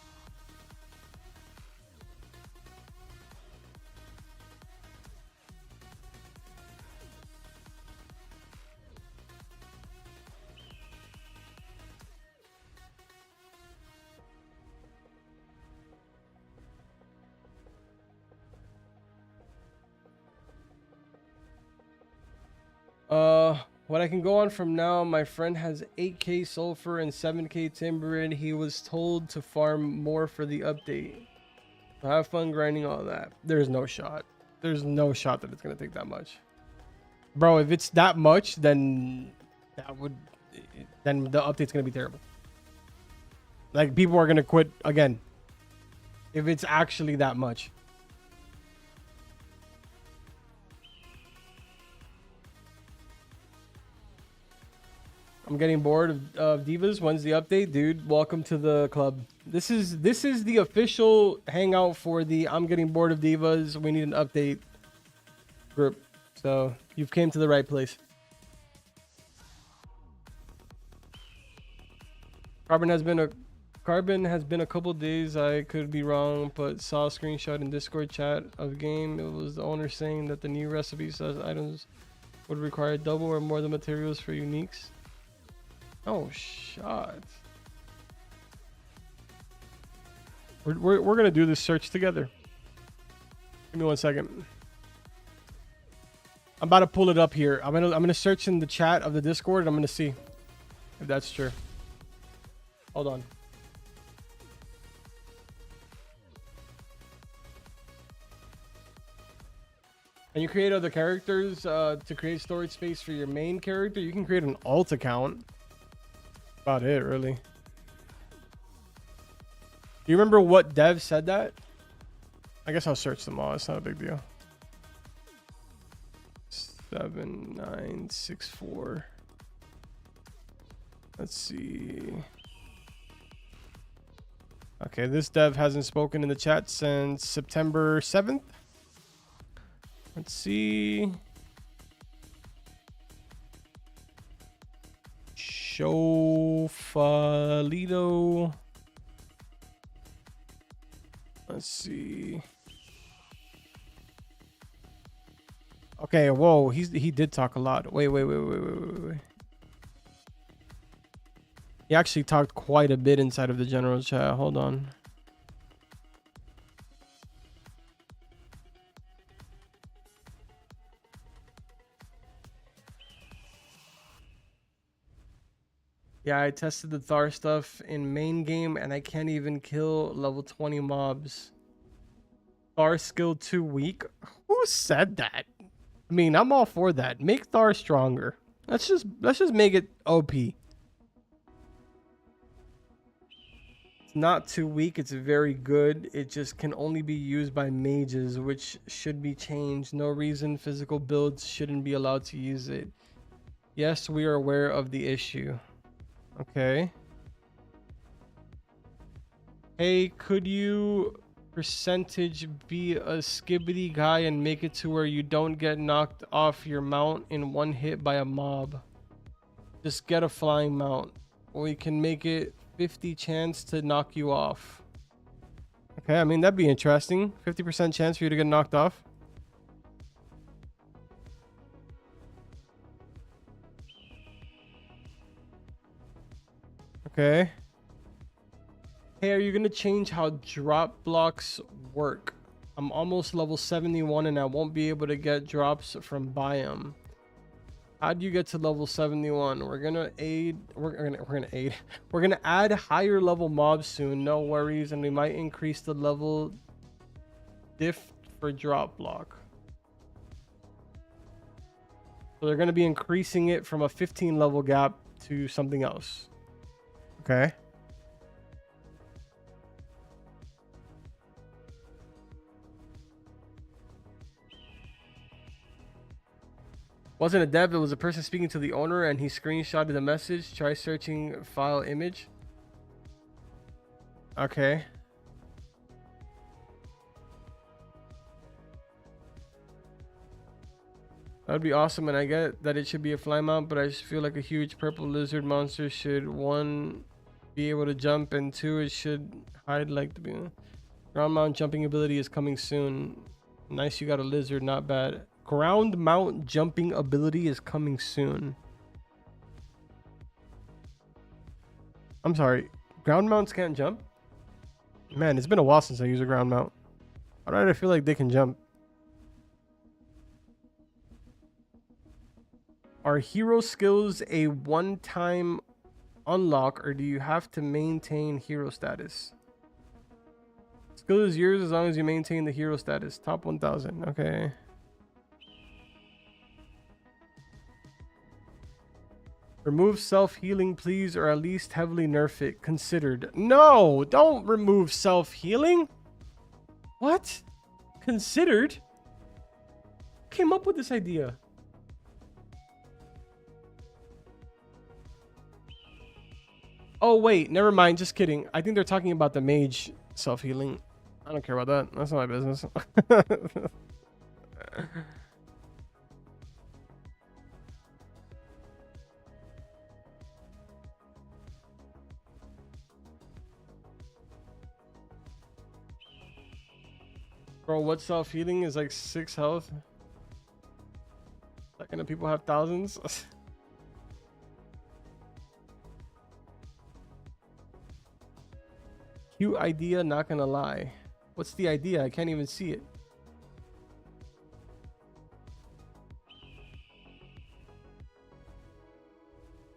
B: What I can go on from now, my friend has 8k sulfur and 7k timber, and he was told to farm more for the update. So have fun grinding all that. There's no shot. There's no shot that it's gonna take that much. Bro, if it's that much, then then the update's gonna be terrible. Like, people are gonna quit again. If it's actually that much. I'm getting bored of Divas. When's the update? Dude, welcome to the club. This is the official hangout for the I'm getting bored of Divas, we need an update group. So you've came to the right place. Carbon has been a couple days. I could be wrong, but saw a screenshot in Discord chat of game. It was the owner saying that the new recipe says items would require double or more the materials for uniques. Oh, shot. We're gonna do this search together. Give me 1 second. I'm about to pull it up here. I'm gonna search in the chat of the Discord, and I'm gonna see if that's true. Hold on. Can you create other characters to create storage space for your main character? You can create an alt account. About it, really. Do you remember what dev said that? I guess I'll search them all. It's not a big deal. 7964. Let's see. Okay, this dev hasn't spoken in the chat since September 7th. Let's see. Shofalito. Let's see. Okay, whoa, he did talk a lot. Wait. He actually talked quite a bit inside of the general chat. Hold on. Yeah, I tested the Thar stuff in main game and I can't even kill level 20 mobs. Thar skill too weak? Who said that? I mean, I'm all for that. Make Thar stronger. Let's just make it OP. It's not too weak, it's very good. It just can only be used by mages, which should be changed. No reason physical builds shouldn't be allowed to use it. Yes, we are aware of the issue. Okay. Hey, could you percentage be a skibbity guy and make it to where you don't get knocked off your mount in one hit by a mob? Just get a flying mount. Or we can make it 50 chance to knock you off. Okay, I mean, that'd be interesting. 50% chance for you to get knocked off. Okay. Hey, are you gonna change how drop blocks work? I'm almost level 71 and I won't be able to get drops from biome. How do you get to level 71? We're gonna add higher level mobs soon, no worries, and we might increase the level diff for drop block. So they're gonna be increasing it from a 15 level gap to something else. Okay. Wasn't a dev, it was a person speaking to the owner and he screenshotted the message. Try searching file image. Okay. That would be awesome, and I get that it should be a fly mount, but I just feel like a huge purple lizard monster should, one, be able to jump, and two, it should hide like the ground mount jumping ability is coming soon. Nice, you got a lizard, not bad. Ground mount jumping ability is coming soon. I'm sorry, ground mounts can't jump? Man, it's been a while since I used a ground mount. Why do I feel like they can jump? Are hero skills a one-time unlock, or do you have to maintain hero status? Skill is yours as long as you maintain the hero status. Top 1000. Okay. Remove self-healing, please, or at least heavily nerf it. Considered. No, don't remove self-healing. What? Considered? Who came up with this idea? Oh, wait, never mind. Just kidding. I think they're talking about the mage self-healing. I don't care about that. That's not my business. Bro, what self-healing is like 6 health? That kind of people have thousands? Cute idea, not gonna lie. What's the idea? I can't even see it.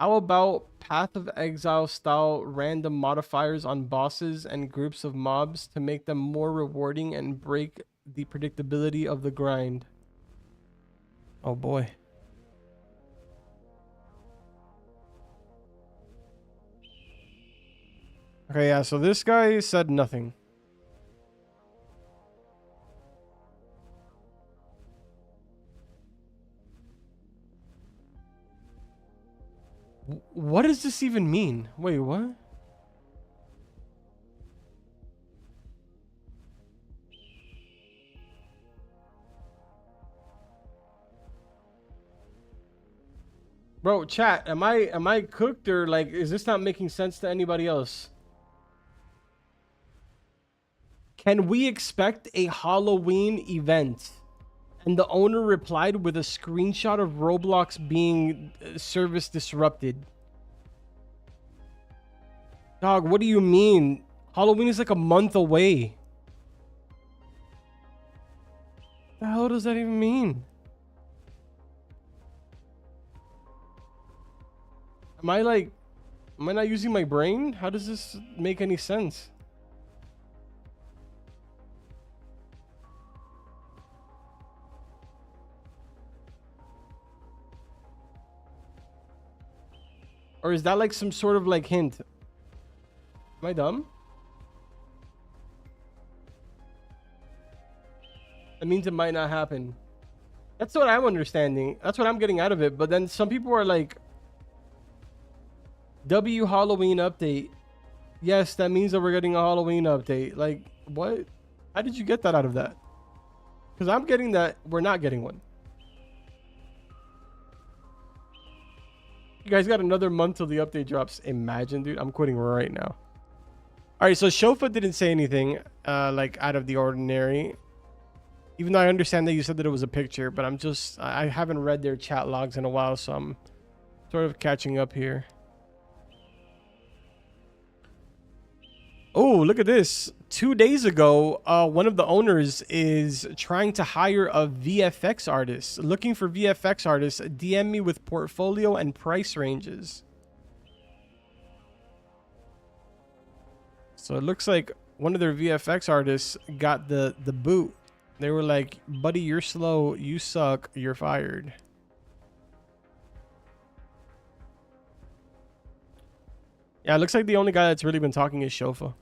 B: How about Path of Exile style random modifiers on bosses and groups of mobs to make them more rewarding and break the predictability of the grind? Oh boy. Okay, yeah, so this guy said nothing. What does this even mean? Wait, what? Bro, chat, am I cooked, or like is this not making sense to anybody else? Can we expect a Halloween event? And the owner replied with a screenshot of Roblox being service disrupted. Dog, what do you mean? Halloween is like a month away. The hell does that even mean? Am I not using my brain? How does this make any sense? Or is that like some sort of like hint? Am I dumb? That means it might not happen. That's what I'm understanding. That's what I'm getting out of it. But then some people are like, W Halloween update. Yes, that means that we're getting a Halloween update. Like, what? How did you get that out of that? Because I'm getting that we're not getting one. You guys got another month till the update drops. Imagine, dude. I'm quitting right now. All right, so Shofa didn't say anything like out of the ordinary. Even though I understand that you said that it was a picture, but I haven't read their chat logs in a while, so I'm sort of catching up here. Oh, look at this. 2 days ago, one of the owners is trying to hire a VFX artist. Looking for VFX artists. DM me with portfolio and price ranges. So it looks like one of their VFX artists got the boot. They were like, buddy, you're slow. You suck. You're fired. Yeah, it looks like the only guy that's really been talking is Shofa.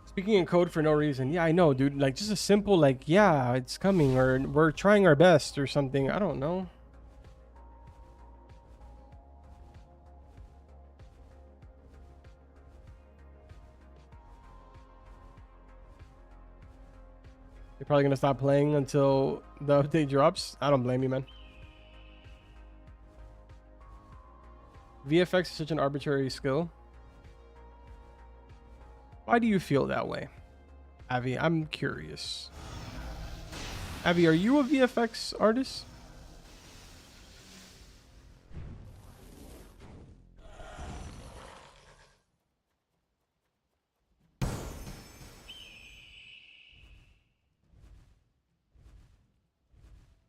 B: Speaking in code for no reason. Yeah, I know, dude. Like, just a simple, like, yeah, it's coming, or we're trying our best, or something. I don't know. You're probably going to stop playing until the update drops. I don't blame you, man. VFX is such an arbitrary skill. Why do you feel that way, Avi? I'm curious. Avi, are you a VFX artist?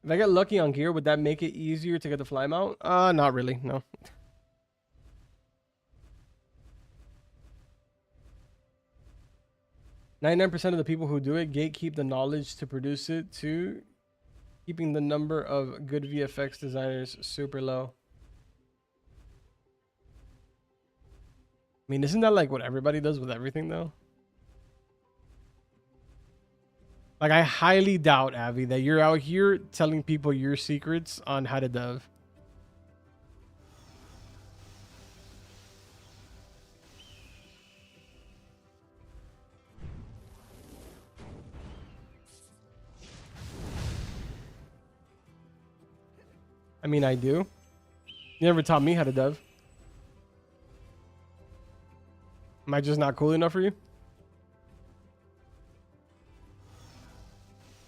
B: If I get lucky on gear, would that make it easier to get the fly mount? Not really, no. 99% of the people who do it gatekeep the knowledge to produce it too, keeping the number of good VFX designers super low. I mean, isn't that like what everybody does with everything though? Like, I highly doubt, Avi, that you're out here telling people your secrets on how to dev. I mean, I do. You never taught me how to dev. Am I just not cool enough for you?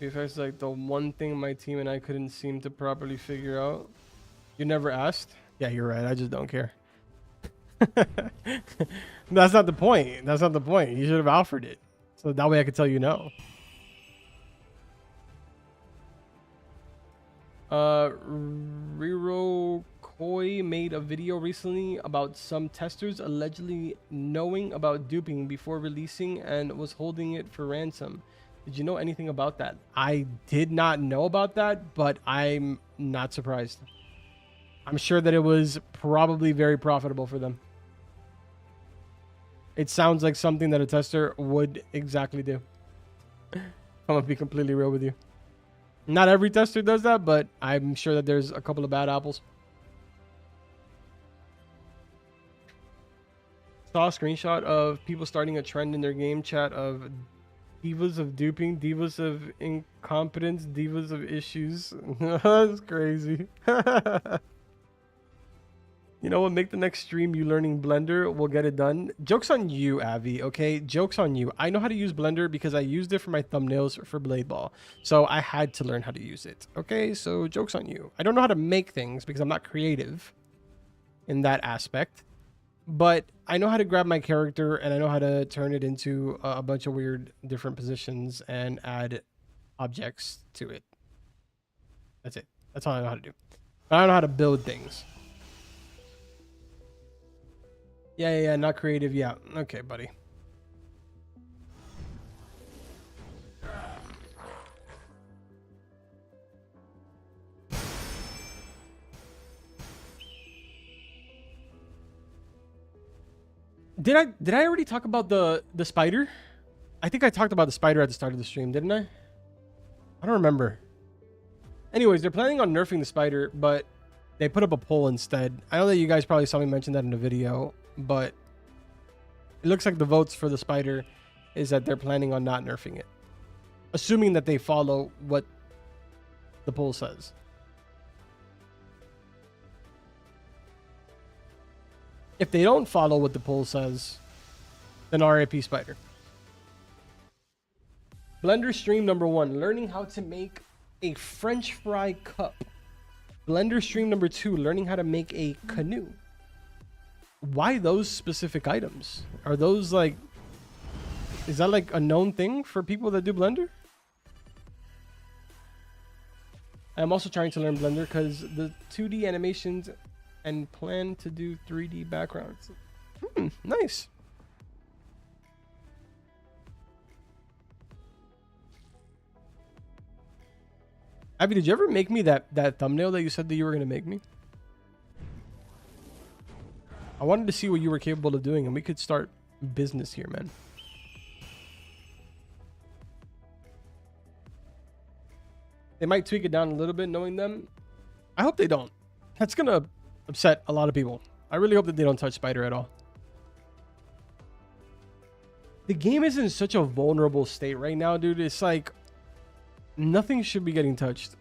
B: VFX is like the one thing my team and I couldn't seem to properly figure out. You never asked? Yeah, you're right. I just don't care. That's not the point. That's not the point. You should have offered it. So that way I could tell you no. Reroll boy made a video recently about some testers allegedly knowing about duping before releasing and was holding it for ransom. Did you know anything about that? I did not know about that, but I'm not surprised. I'm sure that it was probably very profitable for them. It sounds like something that a tester would exactly do. I'm gonna be completely real with you. Not every tester does that, but I'm sure that there's a couple of bad apples. Saw a screenshot of people starting a trend in their game chat of divas of duping, divas of incompetence, divas of issues. That's crazy. You know what? Make the next stream you learning Blender. We'll get it done. Joke's on you, Avi, okay? Joke's on you. I know how to use Blender because I used it for my thumbnails for Blade Ball. So I had to learn how to use it, okay? So joke's on you. I don't know how to make things because I'm not creative in that aspect. But I know how to grab my character and I know how to turn it into a bunch of weird different positions and add objects to it. That's it. That's all I know how to do. But I don't know how to build things. Yeah, not creative. Yeah. Okay, buddy. Did I already talk about the spider? I think I talked about the spider at the start of the stream, didn't I? I don't remember. Anyways, they're planning on nerfing the spider, but they put up a poll instead. I know that you guys probably saw me mention that in the video, but it looks like the votes for the spider is that they're planning on not nerfing it, assuming that they follow what the poll says. If they don't follow what the poll says, then RIP spider. Blender stream number 1, learning how to make a French fry cup. Blender stream number 2, learning how to make a canoe. Why those specific items? Are those like, is that like a known thing for people that do Blender? I'm also trying to learn Blender because the 2D animations and plan to do 3D backgrounds. Nice. Abby, did you ever make me that thumbnail that you said that you were going to make me? I wanted to see what you were capable of doing, and we could start business here, man. They might tweak it down a little bit, knowing them. I hope they don't. That's going to upset a lot of people. I really hope that they don't touch Spider at all. The game is in such a vulnerable state right now, dude. It's like nothing should be getting touched.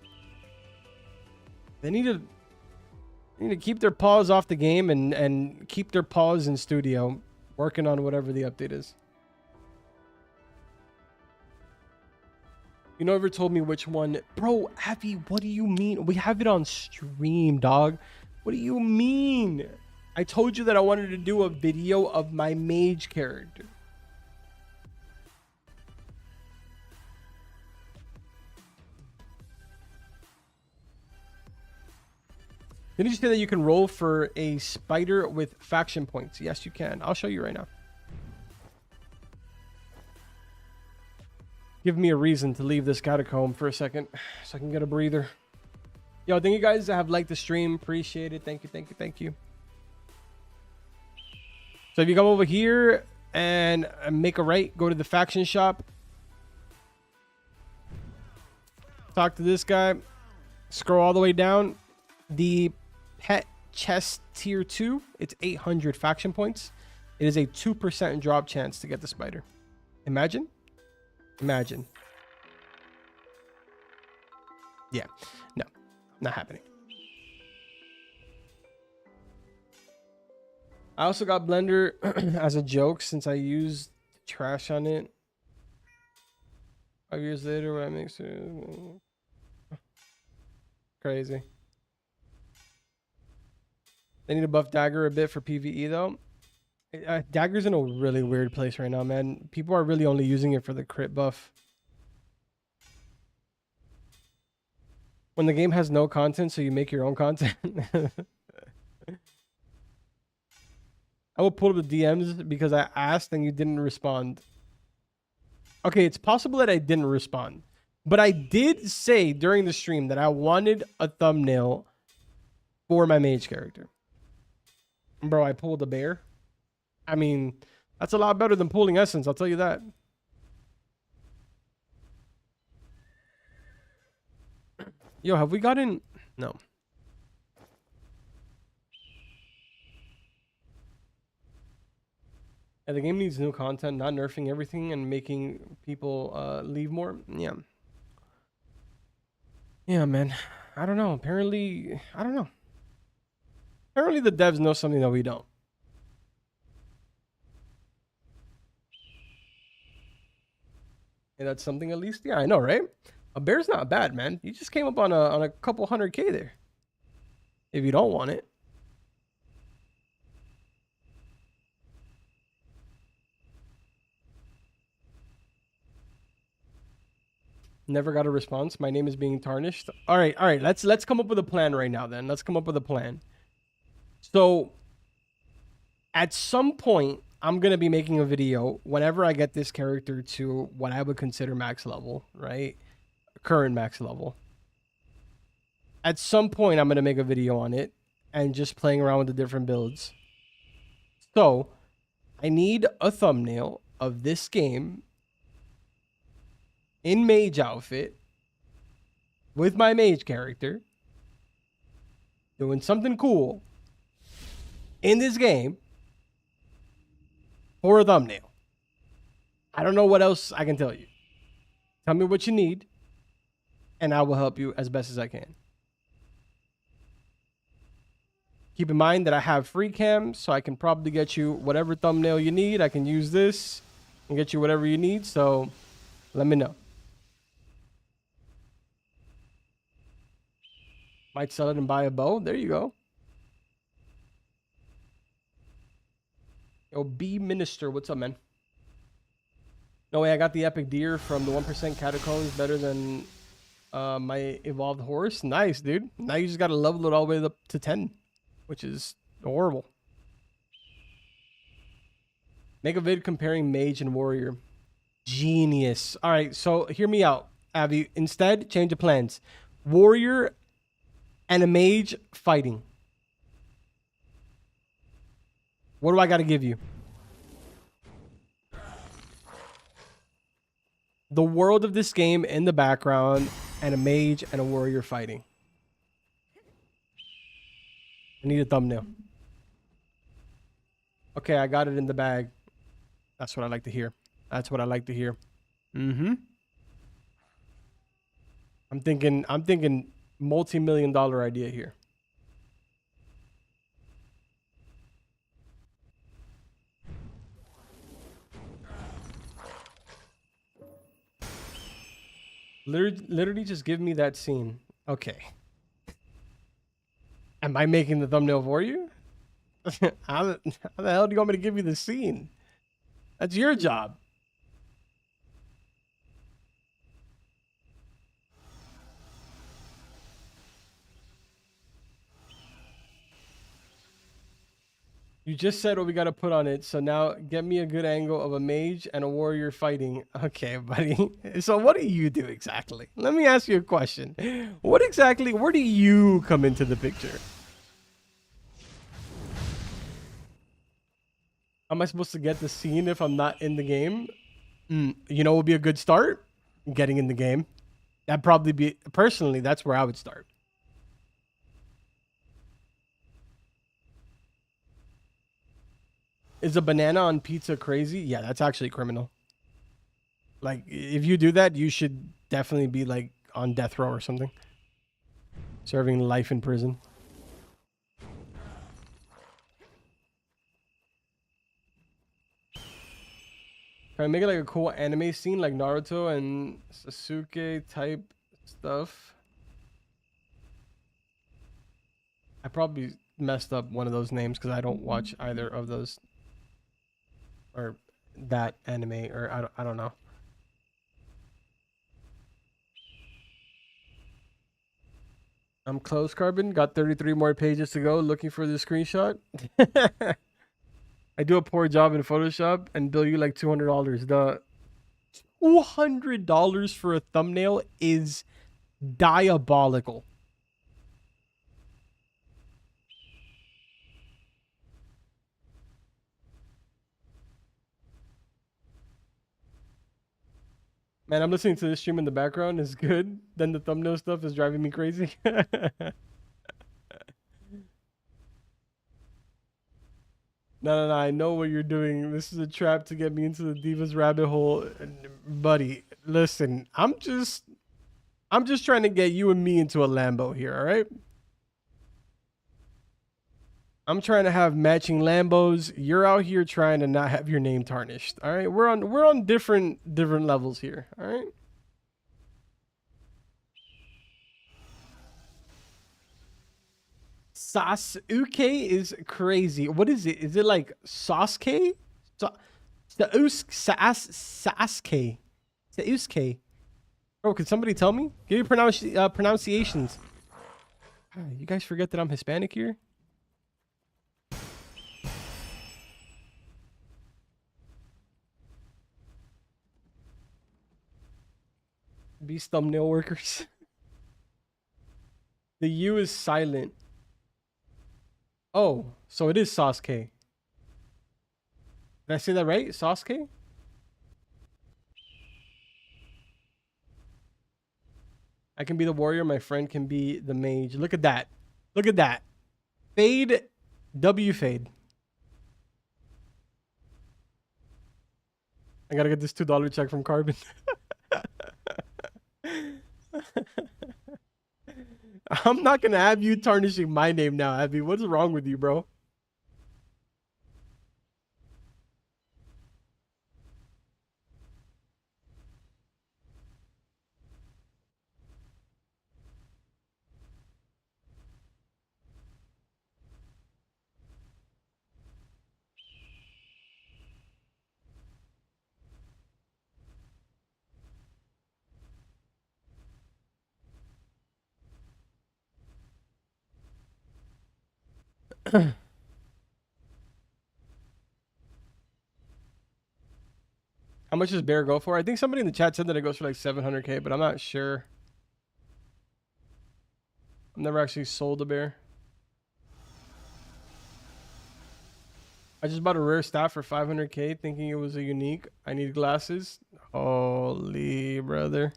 B: They need to keep their paws off the game and keep their paws in studio working on whatever the update is. You never told me which one. Bro, Abby, what do you mean? We have it on stream, dog. What do you mean? I told you that I wanted to do a video of my Mage character. Didn't you say that you can roll for a spider with faction points? Yes, you can. I'll show you right now. Give me a reason to leave this catacomb for a second so I can get a breather. Yo, thank you guys that have liked the stream. Appreciate it. Thank you. So if you come over here and make a right, go to the faction shop. Talk to this guy. Scroll all the way down. The pet chest tier 2, it's 800 faction points. It is a 2% drop chance to get the spider. Imagine. Yeah, no, not happening. I also got Blender as a joke since I used trash on it. 5 years later when I make it crazy. They need to buff Dagger a bit for PvE though. Dagger's in a really weird place right now, man. People are really only using it for the crit buff. When the game has no content, so you make your own content. I will pull up the DMs because I asked and you didn't respond. Okay, it's possible that I didn't respond. But I did say during the stream that I wanted a thumbnail for my mage character. Bro, I pulled a bear. I mean, that's a lot better than pulling essence, I'll tell you that. Yo, have we gotten... No. Yeah, the game needs new content, not nerfing everything and making people leave more. Yeah. Yeah, man. I don't know. Apparently, I don't know. Apparently the devs know something that we don't. And that's something at least. Yeah, I know, right? A bear's not bad, man. You just came up on a couple 100K there. If you don't want it. Never got a response. My name is being tarnished. All right. Let's come up with a plan right now then. Let's come up with a plan. So at some point, I'm going to be making a video whenever I get this character to what I would consider max level, right? Current max level. At some point, I'm going to make a video on it and just playing around with the different builds. So I need a thumbnail of this game in mage outfit with my mage character doing something cool in this game for a thumbnail. I don't know what else I can tell you. Tell me what you need, and I will help you as best as I can. Keep in mind that I have free cam, so I can probably get you whatever thumbnail you need. I can use this and get you whatever you need, so let me know. Might sell it and buy a bow. There you go. Yo, B Minister, what's up, man? No way, I got the epic deer from the 1% catacombs better than my evolved horse. Nice, dude. Now you just got to level it all the way up to 10, which is horrible. Make a vid comparing mage and warrior. Genius. All right, so hear me out, Abby. Instead, change the plans. Warrior and a mage fighting. What do I got to give you? The world of this game in the background and a mage and a warrior fighting. I need a thumbnail. Okay, I got it in the bag. That's what I like to hear. That's what I like to hear. Mm-hmm. I'm thinking multi-million-dollar idea here. Literally just give me that scene. Okay. Am I making the thumbnail for you? How the hell do you want me to give you the scene? That's your job. You just said what we got to put on it. So now get me a good angle of a mage and a warrior fighting. Okay, buddy. So what do you do exactly? Let me ask you a question. What exactly, where do you come into the picture? How am I supposed to get the scene if I'm not in the game? You know what would be a good start? Getting in the game. That'd probably be, personally, that's where I would start. Is a banana on pizza crazy? Yeah, that's actually criminal. Like, if you do that, you should definitely be, like, on death row or something. Serving life in prison. Can I make it like a cool anime scene like Naruto and Sasuke type stuff? I probably messed up one of those names because I don't watch either of those. Or that anime, or I don't know. I'm close, Carbon. Got 33 more pages to go. Looking for the screenshot. I do a poor job in Photoshop and bill you like $200. The $200 for a thumbnail is diabolical. Man, I'm listening to this stream in the background. It's good. Then the thumbnail stuff is driving me crazy. No. I know what you're doing. This is a trap to get me into the Divas rabbit hole, buddy. Listen, I'm just trying to get you and me into a Lambo here. All right. I'm trying to have matching Lambos. You're out here trying to not have your name tarnished. All right. We're on different levels here. All right. Sasuke is crazy. What is it? Is it like Sasuke? Sasuke. Sasuke. Bro, can somebody tell me? Give me pronunciations. You guys forget that I'm Hispanic here? These thumbnail workers. The U is silent. Oh, so it is Sasuke. Did I say that right? Sasuke? I can be the warrior. My friend can be the mage. Look at that. Look at that. Fade. W fade. I gotta get this $2 check from Carbon. I'm not gonna have you tarnishing my name now, Abby. What's wrong with you, bro? How much does Bear go for? I think somebody in the chat said that it goes for like 700K, but I'm not sure. I've never actually sold a bear. I just bought a rare staff for 500K thinking it was a unique. I need glasses. Holy brother.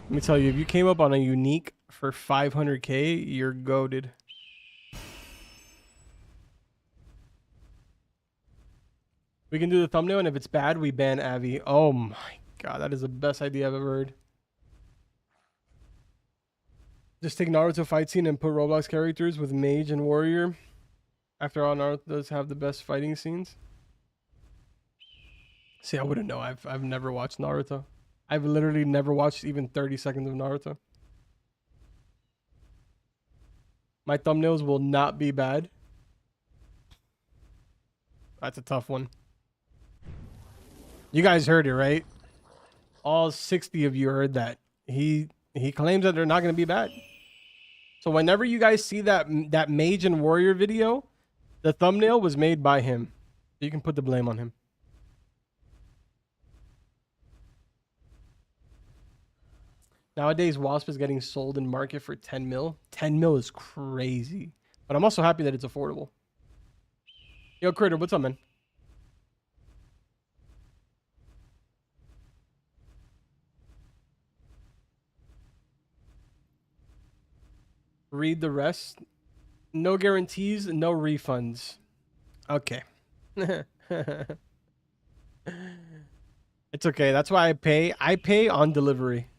B: Let me tell you, if you came up on a unique for 500K, you're goated. We can do the thumbnail, and if it's bad, we ban Avi. Oh my god, that is the best idea I've ever heard. Just take Naruto fight scene and put Roblox characters with Mage and Warrior. After all, Naruto does have the best fighting scenes. See, I wouldn't know. I've never watched Naruto. I've literally never watched even 30 seconds of Naruto. My thumbnails will not be bad. That's a tough one. You guys heard it, right? All 60 of you heard that. He claims that they're not going to be bad. So whenever you guys see that Mage and Warrior video, the thumbnail was made by him. You can put the blame on him. Nowadays, Wasp is getting sold in market for 10 mil. 10 mil is crazy. But I'm also happy that it's affordable. Yo, Critter, what's up, man? Read the rest. No guarantees, no refunds. Okay. It's okay. That's why I pay. I pay on delivery.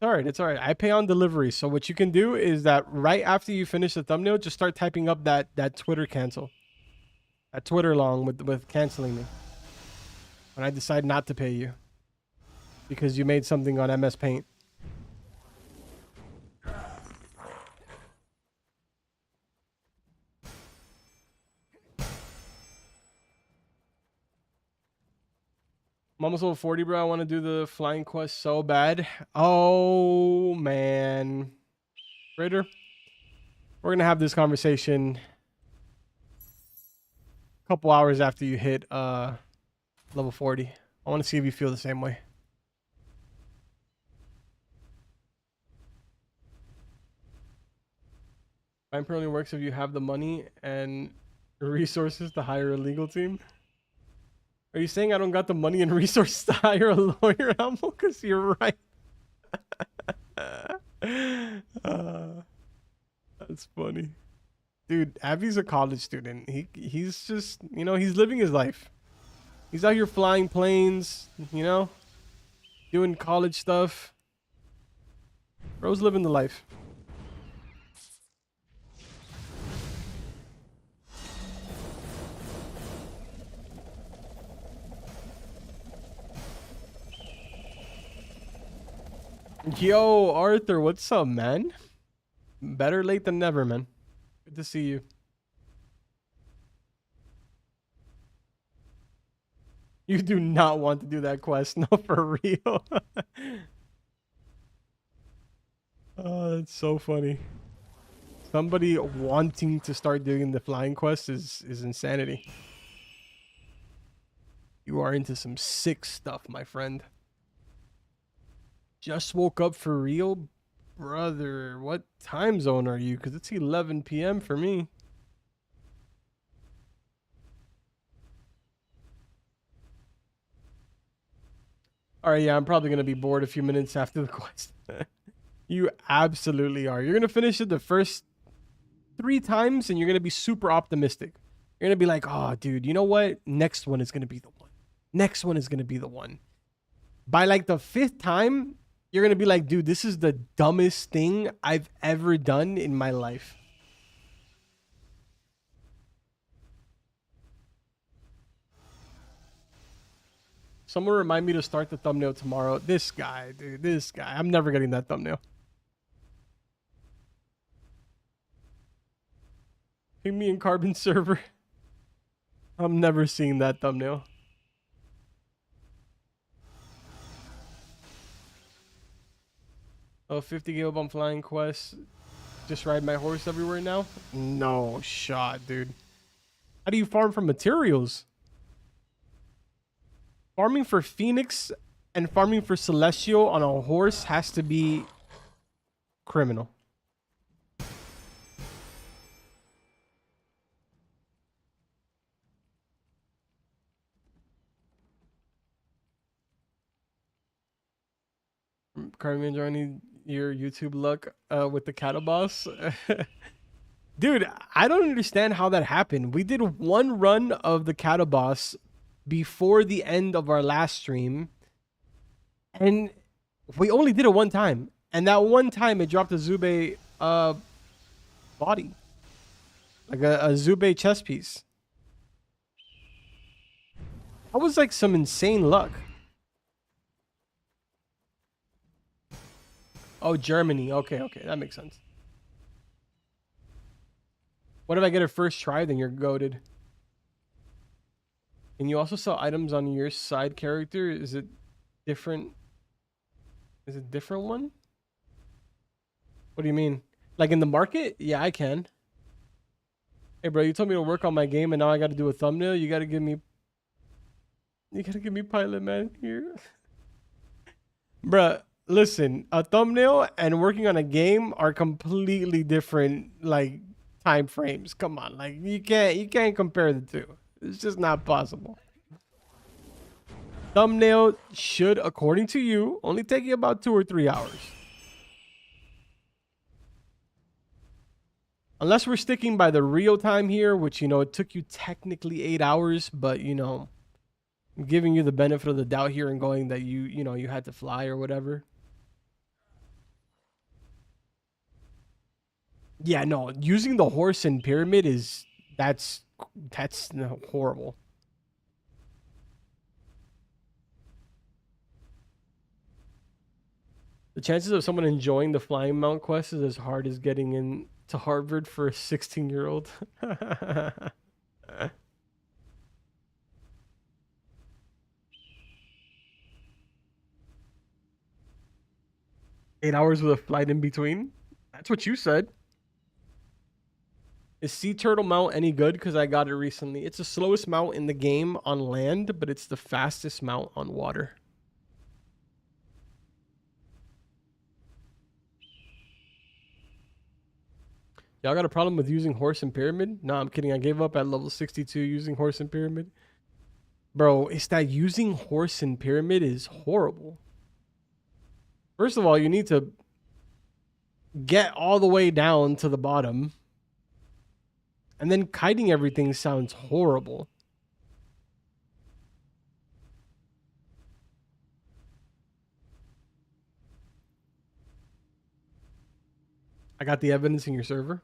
B: All right, it's all right. I pay on delivery. So what you can do is that right after you finish the thumbnail, just start typing up that Twitter cancel. That Twitter long with canceling me. When I decide not to pay you. Because you made something on MS Paint. I'm almost level 40, bro. I want to do the flying quest so bad. Oh, man. Raider, we're going to have this conversation a couple hours after you hit level 40. I want to see if you feel the same way. Mine only works if you have the money and resources to hire a legal team. Are you saying I don't got the money and resources to hire a lawyer, Elmo? Because you're right. That's funny. Dude, Avi's a college student. He's just, you know, he's living his life. He's out here flying planes, you know, doing college stuff. Bro's living the life. Yo, Arthur, what's up, man? Better late than never, man. Good to see you. You do not want to do that quest. No, for real. Oh, that's so funny. Somebody wanting to start doing the flying quest is insanity. You are into some sick stuff, my friend. Just woke up for real? Brother, what time zone are you? Because it's 11 p.m. for me. All right, yeah, I'm probably going to be bored a few minutes after the quest. You absolutely are. You're going to finish it the first 3 times and you're going to be super optimistic. You're going to be like, oh, dude, you know what? Next one is going to be the one. Next one is going to be the one. By like the 5th time, you're going to be like, dude, this is the dumbest thing I've ever done in my life. Someone remind me to start the thumbnail tomorrow. This guy, dude, this guy. I'm never getting that thumbnail. Ping me in Carbon server. I'm never seeing that thumbnail. Oh, 50 gig on flying quest. Just ride my horse everywhere now? No shot, dude. How do you farm for materials? Farming for Phoenix and farming for Celestial on a horse has to be criminal. Carmen joining your YouTube luck with the cattle boss. Dude, I don't understand how that happened. We did one run of the cattle boss before the end of our last stream, and we only did it one time. And that one time it dropped a Zube body. Like a Zube chest piece. That was like some insane luck. Oh, Germany. Okay, that makes sense. What if I get a first try, then you're goated? Can you also sell items on your side character? Is it different? Is it a different one? What do you mean? Like in the market? Yeah, I can. Hey, bro, you told me to work on my game, and now I got to do a thumbnail. You got to give me Pilot Man here. Bruh, listen, a thumbnail and working on a game are completely different, like, time frames. Come on, like you can't compare the two. It's just not possible. Thumbnail should, according to you, only take you about 2 or 3 hours. Unless we're sticking by the real time here, which, you know, it took you technically 8 hours, but, you know, I'm giving you the benefit of the doubt here and going that you know, you had to fly or whatever. Yeah, no, using the horse in pyramid is that's horrible. The chances of someone enjoying the flying mount quest is as hard as getting into Harvard for a 16-year-old. 8 hours with a flight in between. That's what you said. Is Sea Turtle mount any good? Because I got it recently. It's the slowest mount in the game on land, but it's the fastest mount on water. Y'all got a problem with using horse and pyramid? No, I'm kidding. I gave up at level 62 using horse and pyramid. Bro, it's that using horse and pyramid is horrible. First of all, you need to get all the way down to the bottom. And then kiting everything sounds horrible. I got the evidence in your server.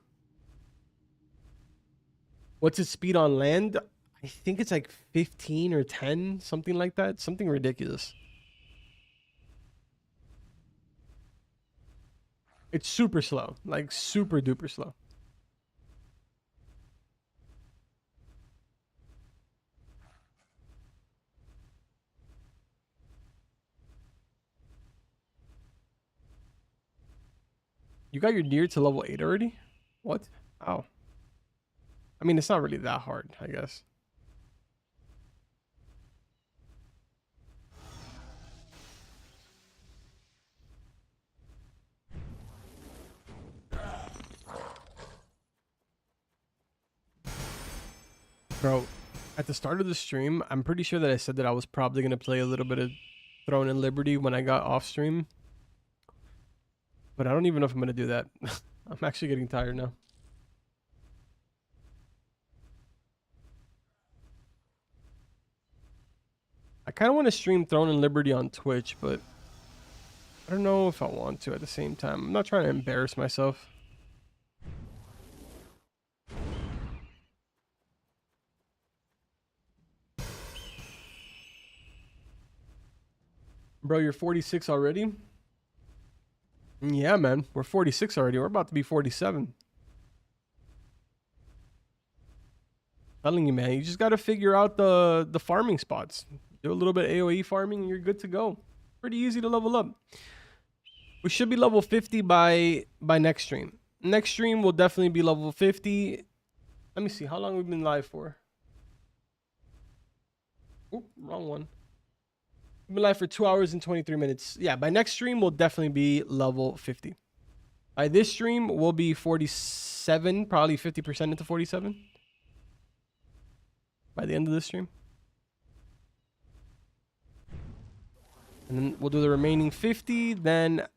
B: What's its speed on land? I think it's like 15 or 10, something like that. Something ridiculous. It's super slow, like super duper slow. You got your deer to level 8 already? What? Oh. I mean, it's not really that hard, I guess. Bro, at the start of the stream, I'm pretty sure that I said that I was probably going to play a little bit of Throne and Liberty when I got off stream. But I don't even know if I'm going to do that. I'm actually getting tired now. I kind of want to stream Throne and Liberty on Twitch, but I don't know if I want to at the same time. I'm not trying to embarrass myself. Bro, you're 46 already? Yeah, man. We're 46 already. We're about to be 47. Telling you, man. You just got to figure out the farming spots. Do a little bit of AoE farming and you're good to go. Pretty easy to level up. We should be level 50 by next stream. Next stream will definitely be level 50. Let me see. How long we've been live for? Oop, wrong one. We've been live for 2 hours and 23 minutes. Yeah, by next stream, we'll definitely be level 50. By this stream, we'll be 47, probably 50% into 47. By the end of this stream. And then we'll do the remaining 50. Then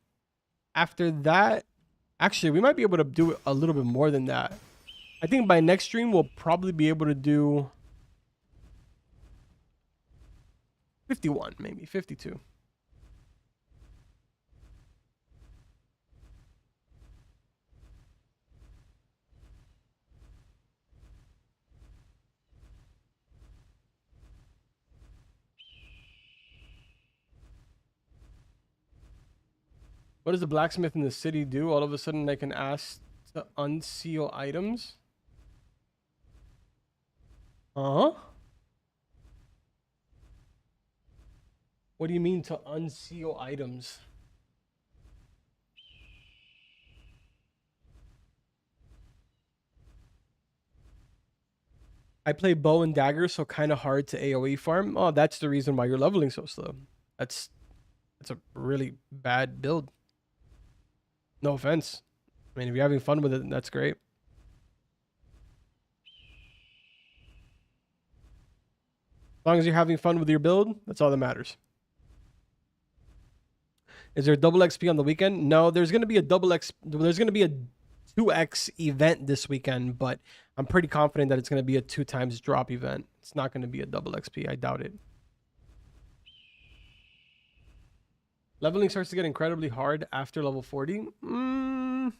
B: after that, actually, we might be able to do a little bit more than that. I think by next stream, we'll probably be able to do 51, maybe 52. What does the blacksmith in the city do? All of a sudden, they can ask to unseal items. Huh? What do you mean to unseal items? I play bow and dagger, so kind of hard to AoE farm. Oh, that's the reason why you're leveling so slow. That's a really bad build. No offense. I mean, if you're having fun with it, that's great. As long as you're having fun with your build, that's all that matters. Is there double XP on the weekend? No, there's going to be a double X. There's going to be a 2x event this weekend, but I'm pretty confident that it's going to be a 2 times drop event. It's not going to be a double XP. I doubt it. Leveling starts to get incredibly hard after level 40. I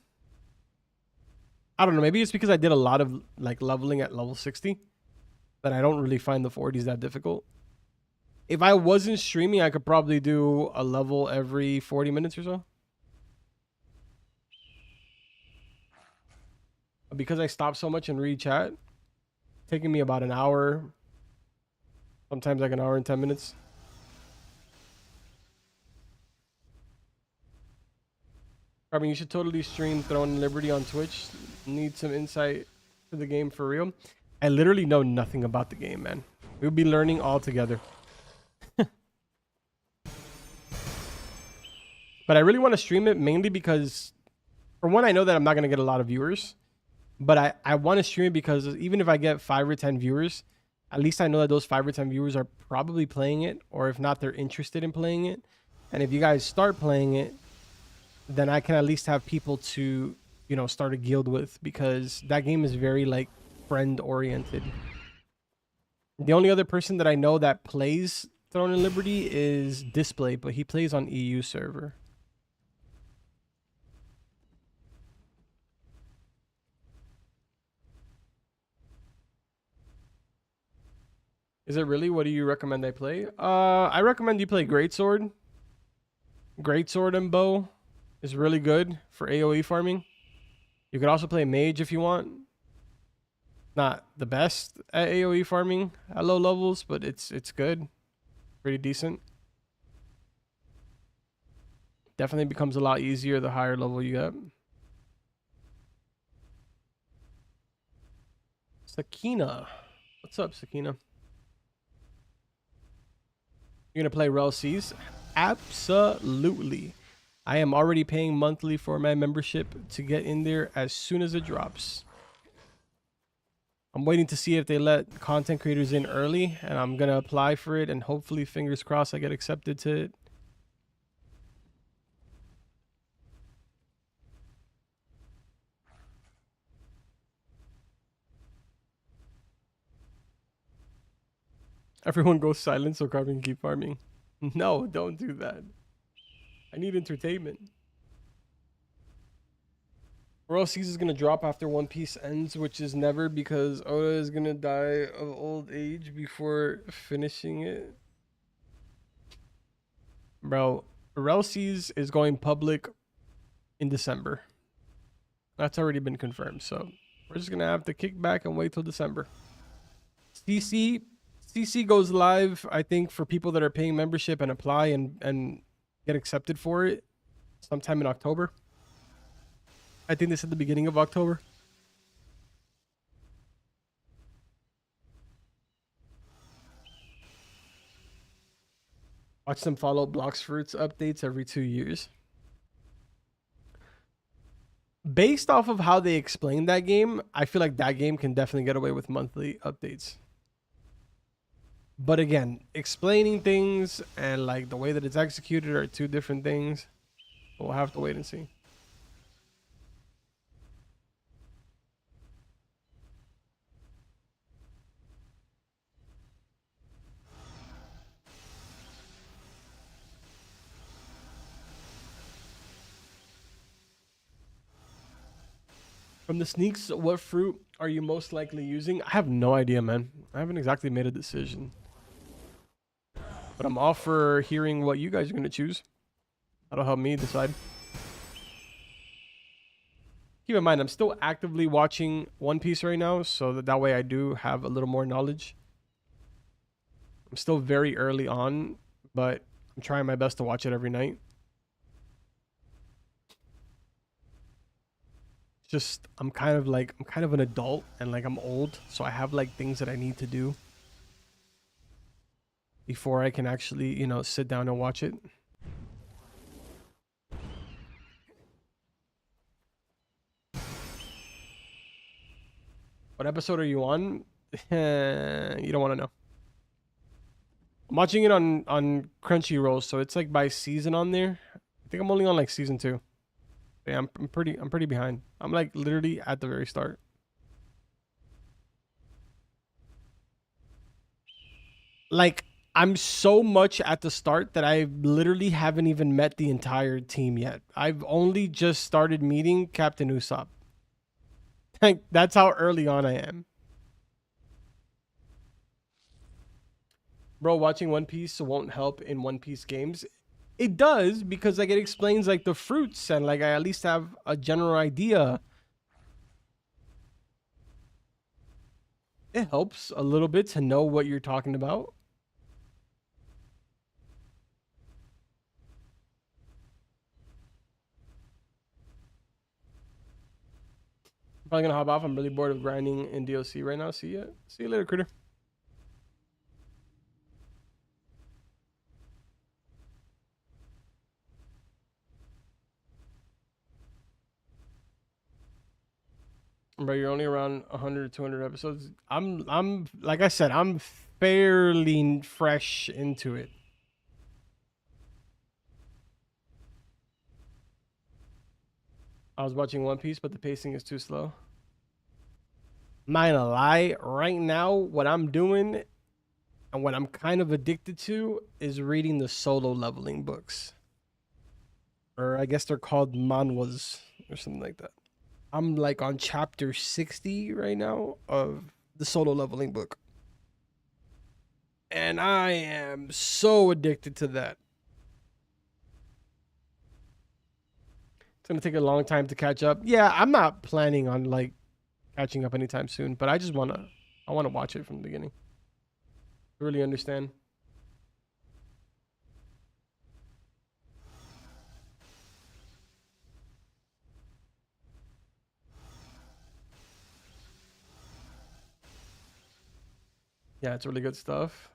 B: don't know. Maybe it's because I did a lot of like leveling at level 60 that I don't really find the 40s that difficult. If I wasn't streaming, I could probably do a level every 40 minutes or so. But because I stop so much and read chat, taking me about an hour, sometimes like an hour and 10 minutes. I mean, you should totally stream Throne and Liberty on Twitch. Need some insight to the game for real. I literally know nothing about the game, man. We'll be learning all together. But I really want to stream it mainly because, for one, I know that I'm not going to get a lot of viewers. But I want to stream it because even if I get 5 or 10 viewers, at least I know that those 5 or 10 viewers are probably playing it. Or if not, they're interested in playing it. And if you guys start playing it, then I can at least have people to, you know, start a guild with. Because that game is very, like, friend-oriented. The only other person that I know that plays Throne and Liberty is Display. But he plays on EU server. Is it really? What do you recommend I play? I recommend you play Greatsword. Greatsword and Bow is really good for AoE farming. You could also play Mage if you want. Not the best at AoE farming at low levels, but it's good. Pretty decent. Definitely becomes a lot easier the higher level you get. Sakina. What's up, Sakina? You're gonna play Rel Cs? Absolutely. I am already paying monthly for my membership to get in there as soon as it drops. I'm waiting to see if they let content creators in early, and I'm gonna apply for it, and hopefully, fingers crossed, I get accepted to it. Everyone goes silent so Carvin can keep farming. No, don't do that. I need entertainment. Royal Seas is gonna drop after One Piece ends, which is never, because Oda is gonna die of old age before finishing it. Bro, Royal Seas is going public in December. That's already been confirmed, so we're just gonna have to kick back and wait till December. CC goes live, I think, for people that are paying membership and apply and get accepted for it sometime in October. I think they said the beginning of October. Watch them follow Blocks Fruits updates every 2 years. Based off of how they explained that game, I feel like that game can definitely get away with monthly updates. But again, explaining things and like the way that it's executed are two different things. We'll have to wait and see. From the sneaks, what fruit are you most likely using? I have no idea, man. I haven't exactly made a decision. But I'm all for hearing what you guys are going to choose. That'll help me decide. Keep in mind, I'm still actively watching One Piece right now, so that way I do have a little more knowledge. I'm still very early on, but I'm trying my best to watch it every night. Just I'm kind of an adult and like I'm old, so I have like things that I need to do before I can actually, you know, sit down and watch it. What episode are you on? You don't want to know. I'm watching it on Crunchyroll, so it's like by season on there. I think I'm only on like season 2. Yeah, I'm pretty behind. I'm like literally at the very start. Like I'm so much at the start that I literally haven't even met the entire team yet. I've only just started meeting Captain Usopp. Like that's how early on I am. Bro, watching One Piece won't help in One Piece games. It does, because like it explains like the fruits and like I at least have a general idea. It helps a little bit to know what you're talking about. Probably gonna hop off. I'm really bored of grinding in DLC right now. See ya. See you later, critter. Bro, you're only around 100 or 200 episodes. I'm like I said, I'm fairly fresh into it. I was watching One Piece, but the pacing is too slow. I'm not gonna lie, right now, what I'm doing and what I'm kind of addicted to is reading the solo leveling books. Or I guess they're called manhwas or something like that. I'm like on chapter 60 right now of the solo leveling book. And I am so addicted to that. It's gonna take a long time to catch up. Yeah, I'm not planning on like catching up anytime soon, but I wanna watch it from the beginning. To really understand. Yeah, it's really good stuff.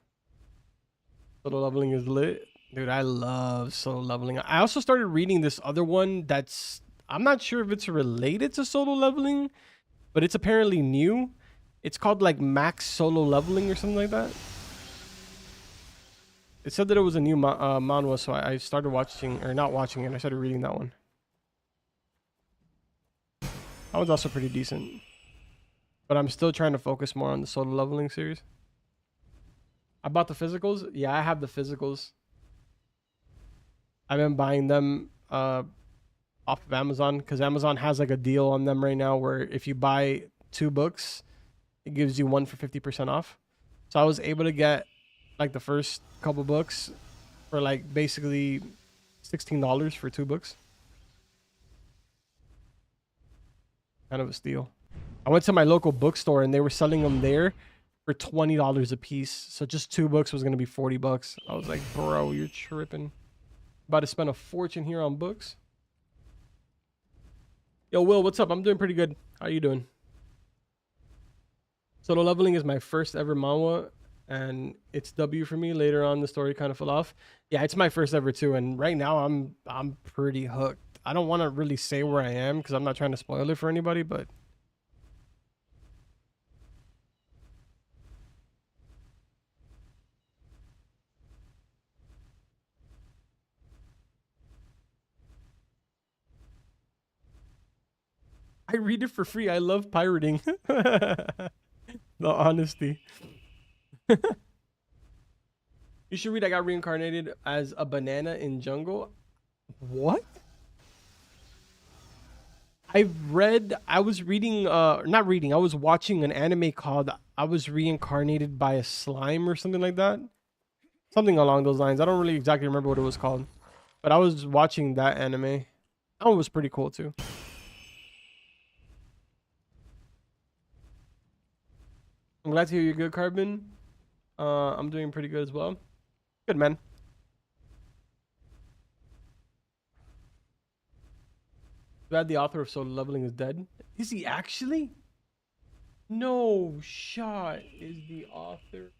B: Solo leveling is lit. Dude, I love solo leveling. I also started reading this other one that's I'm not sure if it's related to solo leveling, but it's apparently new. It's called like Max Solo Leveling or something like that. It said that it was a new manhwa, so I started watching, or not watching it, I started reading that one. That was also pretty decent. But I'm still trying to focus more on the solo leveling series. I bought the physicals. Yeah, I have the physicals. I've been buying them off of Amazon because Amazon has like a deal on them right now where if you buy 2 books, it gives you one for 50% off. So I was able to get like the first couple books for like basically $16 for 2 books. Kind of a steal. I went to my local bookstore and they were selling them there for $20 a piece. So just 2 books was gonna be $40. I was like, bro, you're tripping. About to spend a fortune here on books. Yo, Will, what's up? I'm doing pretty good. How you doing? Solo leveling is my first ever manhwa, and it's W for me. Later on, the story kind of fell off. Yeah, it's my first ever too, and right now I'm pretty hooked. I don't want to really say where I am because I'm not trying to spoil it for anybody, but I read it for free. I love pirating. The honesty. You should read I Got Reincarnated as a Banana in Jungle. What? I was reading not reading, I was watching an anime called I Was Reincarnated by a Slime or something like that. Something along those lines. I don't really exactly remember what it was called. But I was watching that anime. That one was pretty cool too. I'm glad to hear you're good, Carbon. I'm doing pretty good as well. Good, man. Glad the author of Solo Leveling is dead. Is he actually? No shot is the author.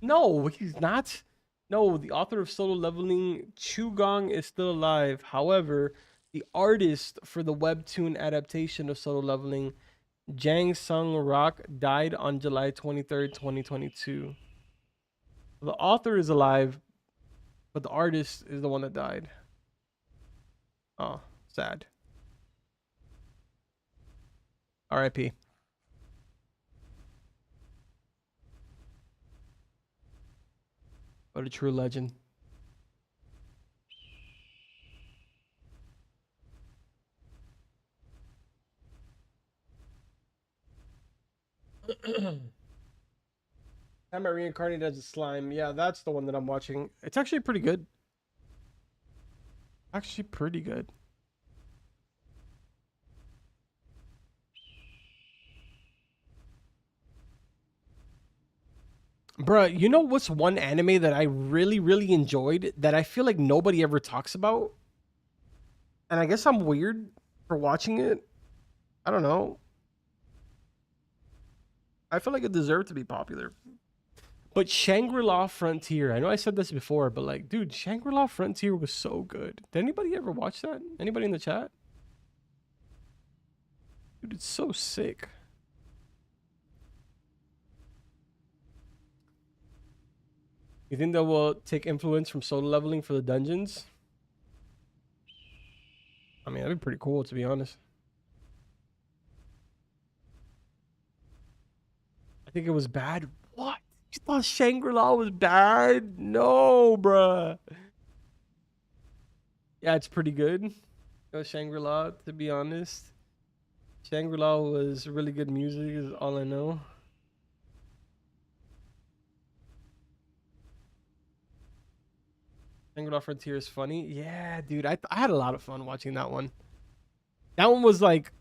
B: No, he's not. No, the author of Solo Leveling, Chugong, is still alive. However, the artist for the webtoon adaptation of Solo Leveling, Jang Sung Rock, died on July 23rd, 2022. The author is alive, but the artist is the one that died. Oh, sad. R.I.P. What a true legend. Time I reincarnated as a slime. Yeah, that's the one that I'm watching. It's actually pretty good. Actually pretty good. Bruh, you know what's one anime that I really, really enjoyed that I feel like nobody ever talks about? And I guess I'm weird for watching it. I don't know. I feel like it deserved to be popular. But Shangri-La Frontier, I know I said this before, but like, dude, Shangri-La Frontier was so good. Did anybody ever watch that? Anybody in the chat? Dude, it's so sick. You think that will take influence from solo leveling for the dungeons? I mean, that'd be pretty cool, to be honest. I think it was bad. What? You thought Shangri-La was bad? No, bruh. Yeah, it's pretty good. It was Shangri-La, to be honest. Shangri-La was really good music, is all I know. Shangri-La Frontier is funny. Yeah, dude, I had a lot of fun watching that one. That one was like,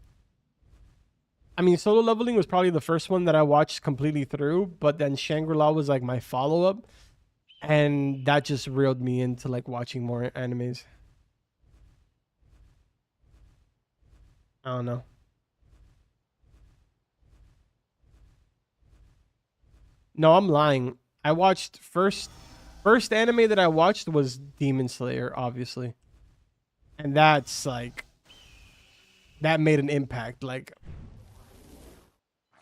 B: I mean, Solo Leveling was probably the first one that I watched completely through, but then Shangri-La was like my follow-up, and that just reeled me into like watching more animes. I don't know. No, I'm lying. I watched first anime that I watched was Demon Slayer, obviously. And that's like that made an impact. Like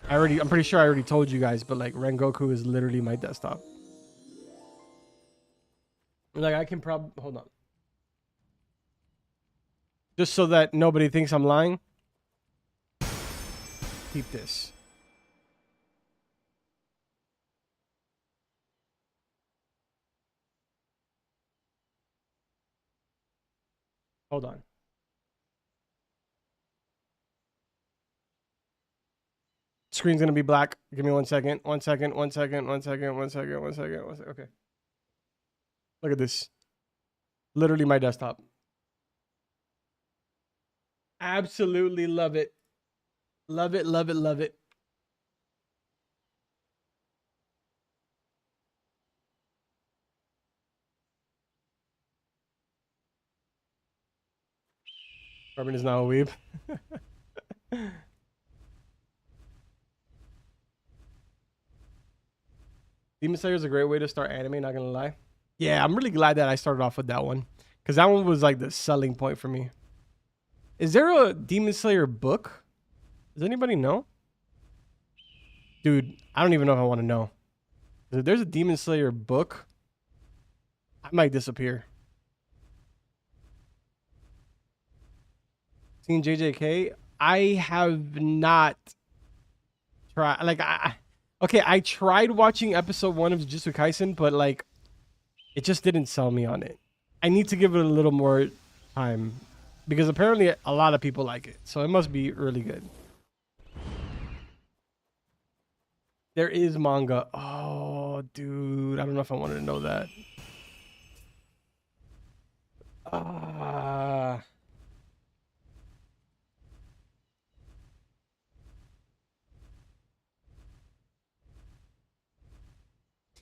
B: I'm pretty sure I already told you guys, but like Rengoku is literally my desktop. Like I can probably hold on. Just so that nobody thinks I'm lying. Keep this. Hold on. Screen's gonna be black. Give me 1 second. 1 second. 1 second. 1 second. 1 second. 1 second. 1 second. Okay. Look at this. Literally my desktop. Absolutely love it. Love it. Love it. Love it. Robin is now a weeb. Demon Slayer is a great way to start anime, not gonna lie. Yeah, I'm really glad that I started off with that one. Because that one was like the selling point for me. Is there a Demon Slayer book? Does anybody know? Dude, I don't even know if I want to know. If there's a Demon Slayer book, I might disappear. Seen JJK? I have not tried. Like, okay, I tried watching episode 1 of Jujutsu Kaisen, but like, it just didn't sell me on it. I need to give it a little more time because apparently a lot of people like it, so it must be really good. There is manga. Oh, dude, I don't know if I wanted to know that. Ah.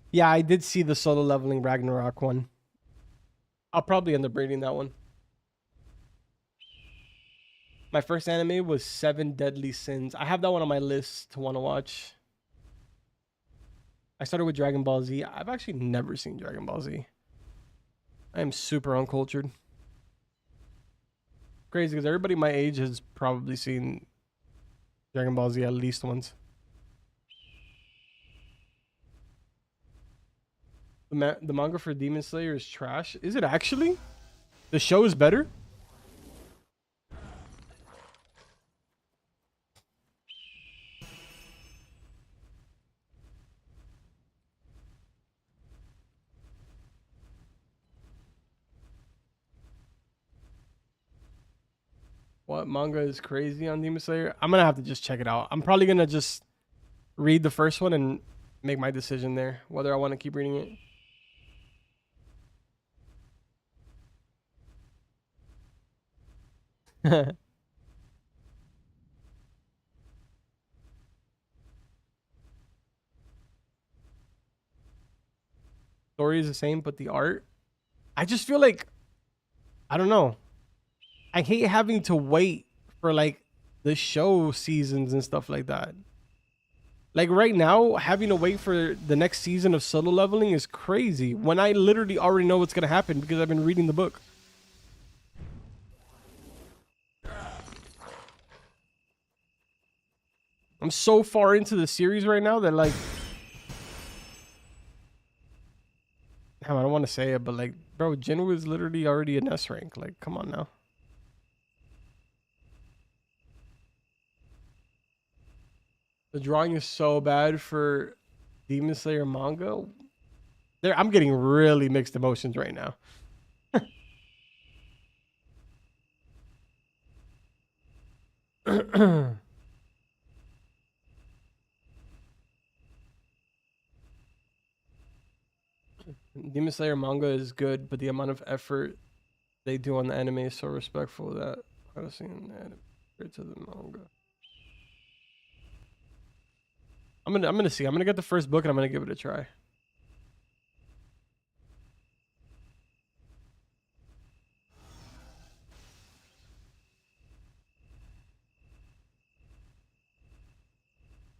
B: Yeah, I did see the Solo Leveling Ragnarok one. I'll probably end up reading that one. My first anime was Seven Deadly Sins. I have that one on my list to want to watch. I started with Dragon Ball Z. I've actually never seen Dragon Ball Z. I am super uncultured. Crazy because everybody my age has probably seen Dragon Ball Z at least once. The manga for Demon Slayer is trash. Is it actually? The show is better? What manga is crazy on Demon Slayer? I'm gonna have to just check it out. I'm probably gonna just read the first one and make my decision there, whether I want to keep reading it. Story is the same, but the art, I just feel like, I don't know. I hate having to wait for like the show seasons and stuff like that. Like right now, having to wait for the next season of Solo Leveling is crazy when I literally already know what's gonna happen because I've been reading the book. I'm so far into the series right now that like, I don't want to say it, but like, bro, Jin was literally already an S rank. Like, come on now. The drawing is so bad for Demon Slayer manga. There, I'm getting really mixed emotions right now. Demon Slayer manga is good, but the amount of effort they do on the anime is so respectful that I was seeing the anime compared to the manga. I'm gonna see. I'm gonna get the first book and I'm gonna give it a try.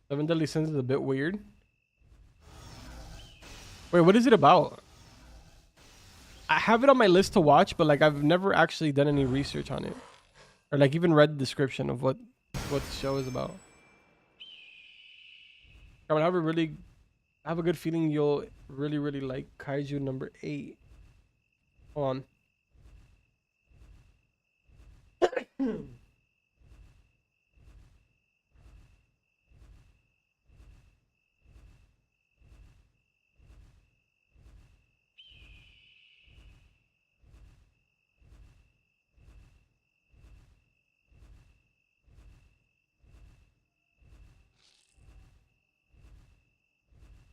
B: Seven Deadly Sins is a bit weird. Wait, what is it about? I have it on my list to watch, but like I've never actually done any research on it, or like even read the description of what the show is about. I would have a good feeling you'll really like Kaiju number 8. Hold on.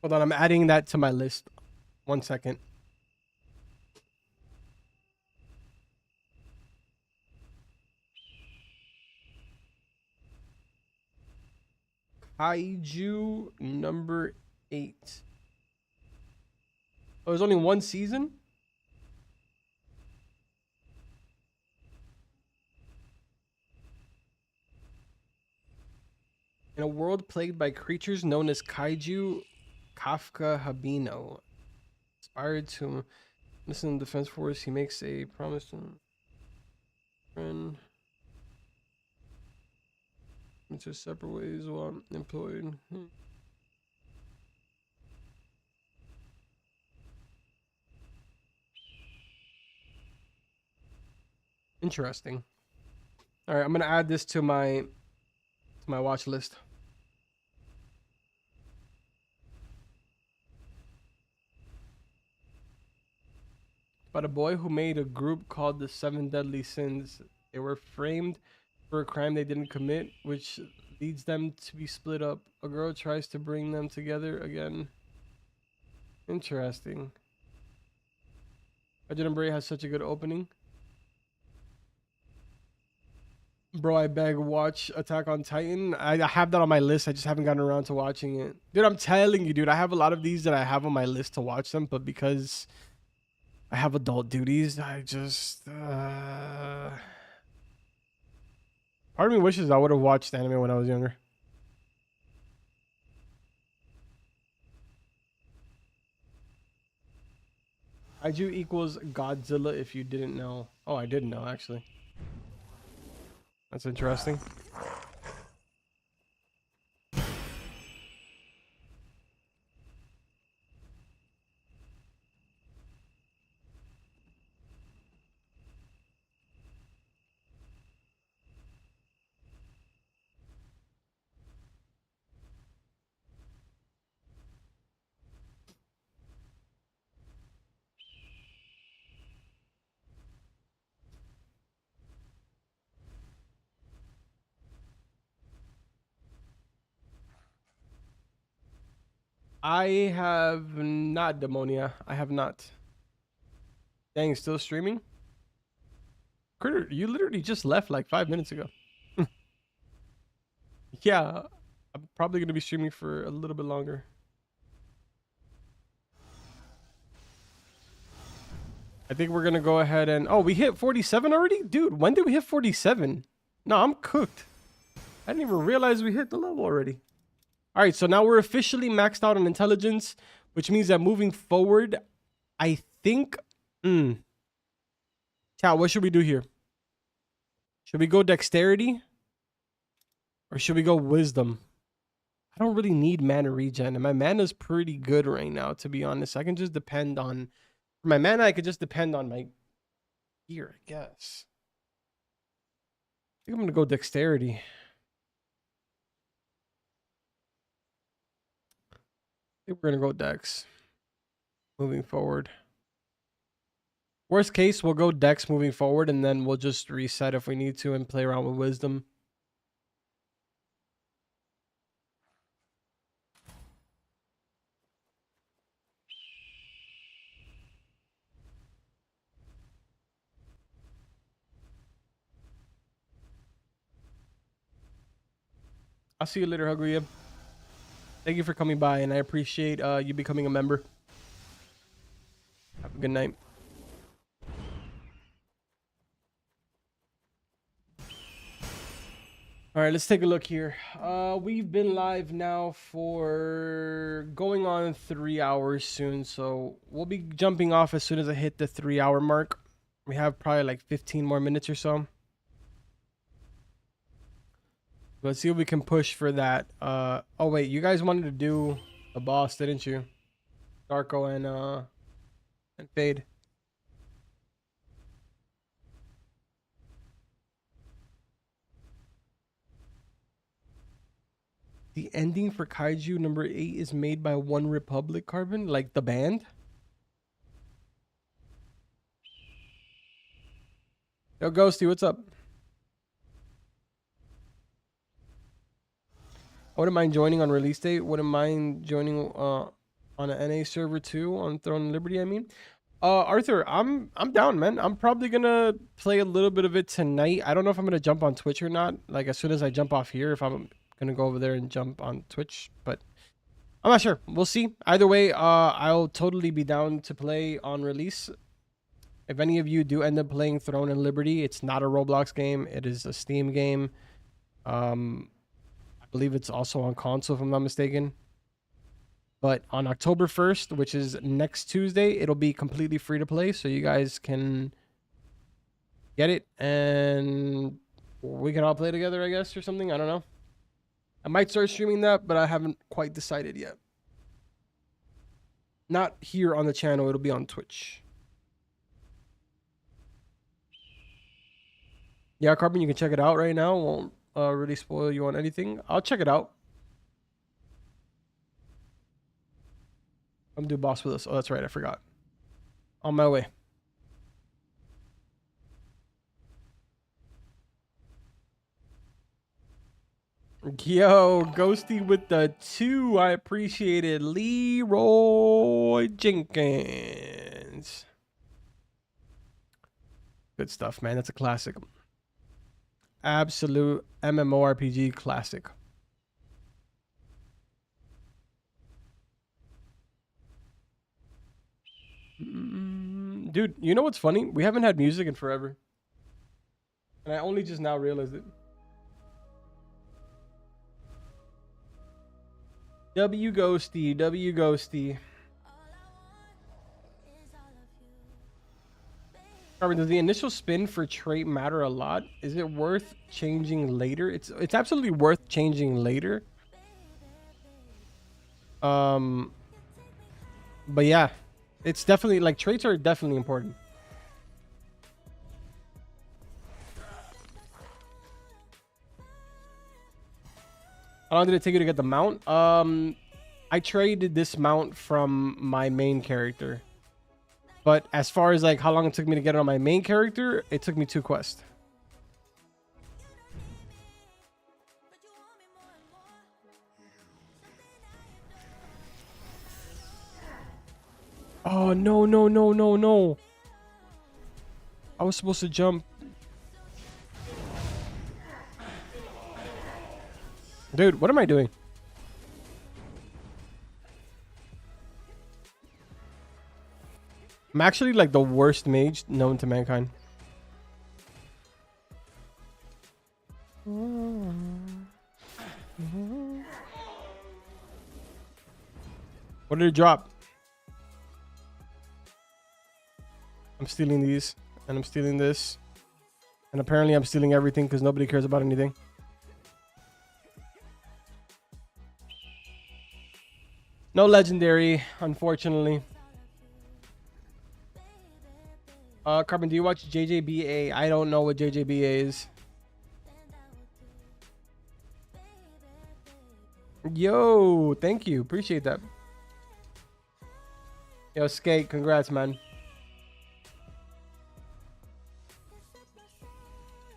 B: Hold on, I'm adding that to my list. 1 second. Kaiju number 8. Oh, there's only one season? In a world plagued by creatures known as Kaiju, Kafka Habino, inspired to listen to the Defense Force, he makes a promise to friend into separate ways while employed. Interesting. All right, I'm gonna add this to my watch list. About a boy who made a group called the Seven Deadly Sins. They were framed for a crime they didn't commit, which leads them to be split up. A girl tries to bring them together again. Interesting. Legend Bray has such a good opening. Bro, I beg, watch Attack on Titan. I have that on my list. I just haven't gotten around to watching it. Dude, I'm telling you, dude. I have a lot of these that I have on my list to watch them, but because I have adult duties, I just... Part of me wishes I would have watched anime when I was younger. Kaiju equals Godzilla if you didn't know. Oh, I didn't know, actually. That's interesting. I have not, Demonia. I have not. Dang, still streaming? Critter, you literally just left like 5 minutes ago. Yeah, I'm probably going to be streaming for a little bit longer. I think we're gonna go ahead and we hit 47 already, dude. When did we hit 47? No, I'm cooked. I didn't even realize we hit the level already. All right, so now we're officially maxed out on intelligence, which means that moving forward, I think. Chat, what should we do here? Should we go dexterity, or should we go wisdom? I don't really need mana regen, and my mana's pretty good right now, to be honest. I can just depend on for my mana. I could just depend on my gear, I guess. I think I'm gonna go dexterity. I think we're gonna go dex moving forward. Worst case, we'll go dex moving forward, and then we'll just reset if we need to and play around with wisdom. I'll see you later, Haguya. Thank you for coming by, and I appreciate you becoming a member. Have a good night. All right, let's take a look here. We've been live now for going on 3 hours soon, so we'll be jumping off as soon as I hit the 3-hour mark. We have probably like 15 more minutes or so. Let's see if we can push for that. Oh wait, you guys wanted to do the boss, didn't you? Darko and Fade. The ending for Kaiju number 8 is made by One Republic Carbon, like the band. Yo, Ghosty, what's up? I wouldn't mind joining on release date. Wouldn't mind joining on an NA server too, on Throne and Liberty, I mean. Arthur, I'm down, man. I'm probably gonna play a little bit of it tonight. I don't know if I'm gonna jump on Twitch or not. Like as soon as I jump off here, if I'm gonna go over there and jump on Twitch, but I'm not sure. We'll see. Either way, I'll totally be down to play on release. If any of you do end up playing Throne and Liberty, it's not a Roblox game. It is a Steam game. I believe it's also on console, if I'm not mistaken. But on October 1st, which is next Tuesday, it'll be completely free to play, so you guys can get it, and we can all play together, I guess, or something. I don't know. I might start streaming that, but I haven't quite decided yet. Not here on the channel. It'll be on Twitch. Yeah, Carbon, you can check it out right now. Won't really spoil you on anything. I'll check it out. I'm doing boss with us. Oh, that's right. I forgot. On my way. Yo, Ghosty with the 2. I appreciate it. Leroy Jenkins. Good stuff, man. That's a classic. Absolute MMORPG classic. Dude, you know what's funny? We haven't had music in forever. And I only just now realized it. W Ghosty, W Ghosty. Carbon, does the initial spin for trait matter a lot? Is it worth changing later? It's absolutely worth changing later. But yeah, it's definitely like traits are definitely important. How long did it take you to get the mount? I traded this mount from my main character. But as far as like how long it took me to get it on my main character, it took me 2 quests. Oh, no, no, no, no, no. I was supposed to jump. Dude, what am I doing? I'm actually like the worst mage known to mankind. What did it drop? I'm stealing these, and I'm stealing this, and apparently I'm stealing everything because nobody cares about anything. No legendary, unfortunately. Carbon, do you watch JJBA? I don't know what JJBA is. Yo, thank you. Appreciate that. Yo, Skate, congrats, man.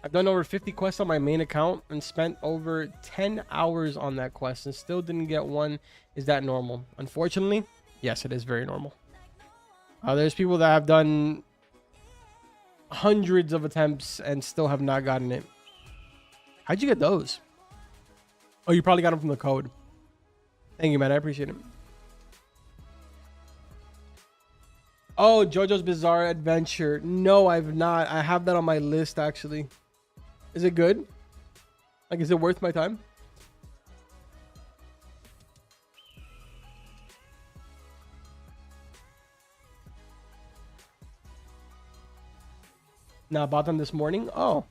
B: I've done over 50 quests on my main account and spent over 10 hours on that quest and still didn't get one. Is that normal? Unfortunately, yes, it is very normal. There's people that have done hundreds of attempts and still have not gotten it. How'd you get those? Oh, you probably got them from the code. Thank you, man. I appreciate it. Oh, JoJo's Bizarre Adventure. No, I've not. I have that on my list, actually. Is it good? Like, is it worth my time? Nah, I bought them this morning. Oh.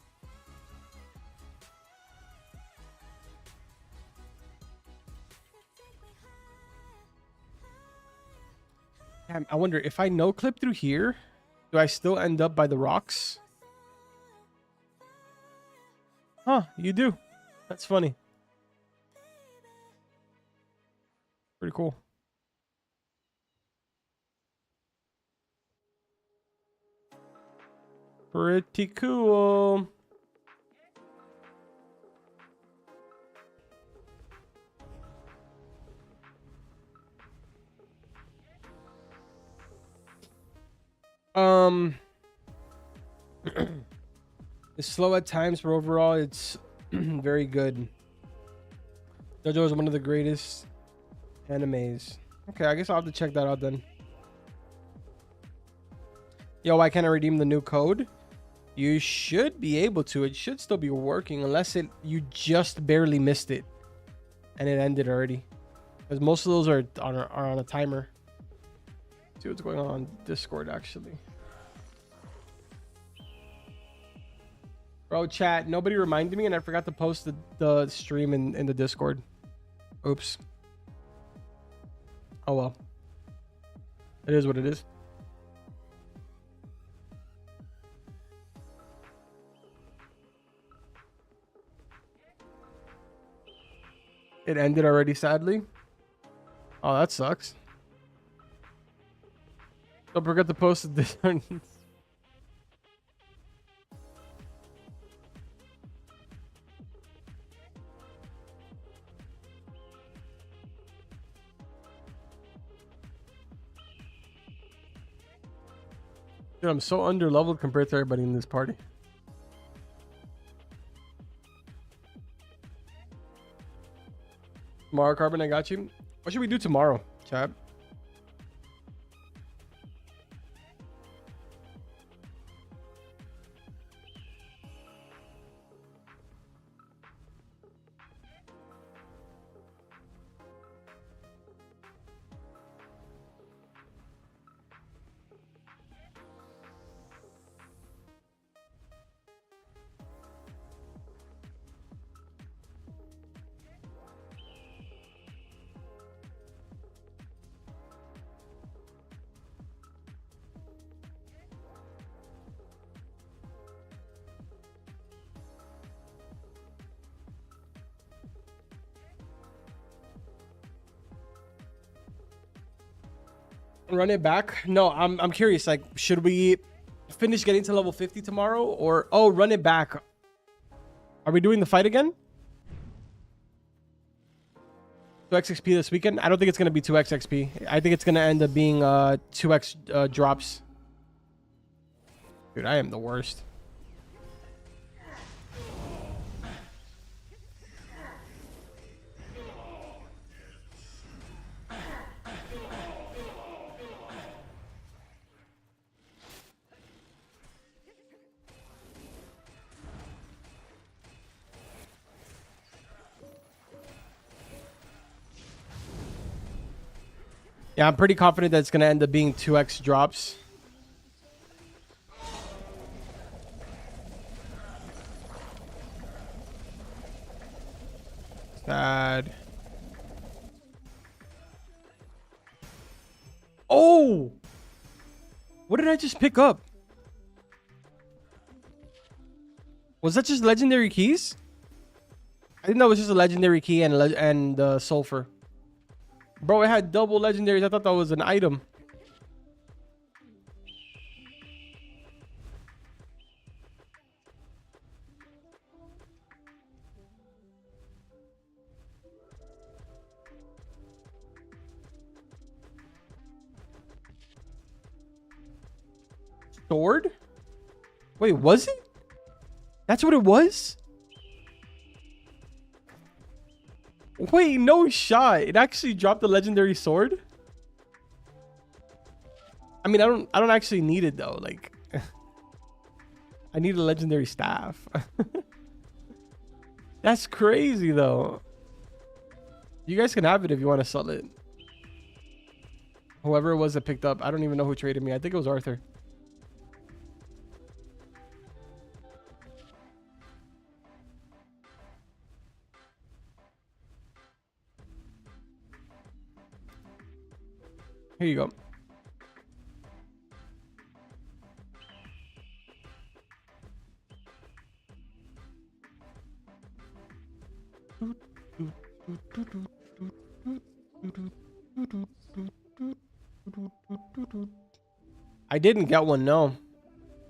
B: Damn, I wonder if I no clip through here, do I still end up by the rocks? Huh, you do. That's funny. Pretty cool. Pretty cool. It's slow at times, but overall it's very good. JoJo is one of the greatest animes. Okay, I guess I'll have to check that out then. Yo, why can't I redeem the new code? You should be able to. It should still be working unless you just barely missed it and it ended already. Because most of those are on a timer. Let's see what's going on Discord actually. Bro, chat, nobody reminded me and I forgot to post the stream in the Discord. Oops. Oh well. It is what it is. It ended already, sadly. Oh, that sucks. Don't forget to post this. Dude, I'm so under-leveled compared to everybody in this party. Tomorrow, Carbon, I got you. What should we do tomorrow, chat? Run it back? No, I'm curious. Like, should we finish getting to level 50 tomorrow, or run it back? Are we doing the fight again? 2x XP this weekend? I don't think it's gonna be 2x XP. I think it's gonna end up being 2x drops. Dude, I am the worst. Yeah, I'm pretty confident that it's gonna end up being 2x drops. Sad. Oh! What did I just pick up? Was that just legendary keys? I think that was just a legendary key and sulfur. Bro, it had double legendaries. I thought that was an item. Sword? Wait, was it? That's what it was? Wait, no shot. It actually dropped the legendary sword? I mean, I don't actually need it though. Like I need a legendary staff. That's crazy though. You guys can have it if you want to sell it. Whoever it was that picked up, I don't even know who traded me. I think it was Arthur. Here you go. I didn't get one, no.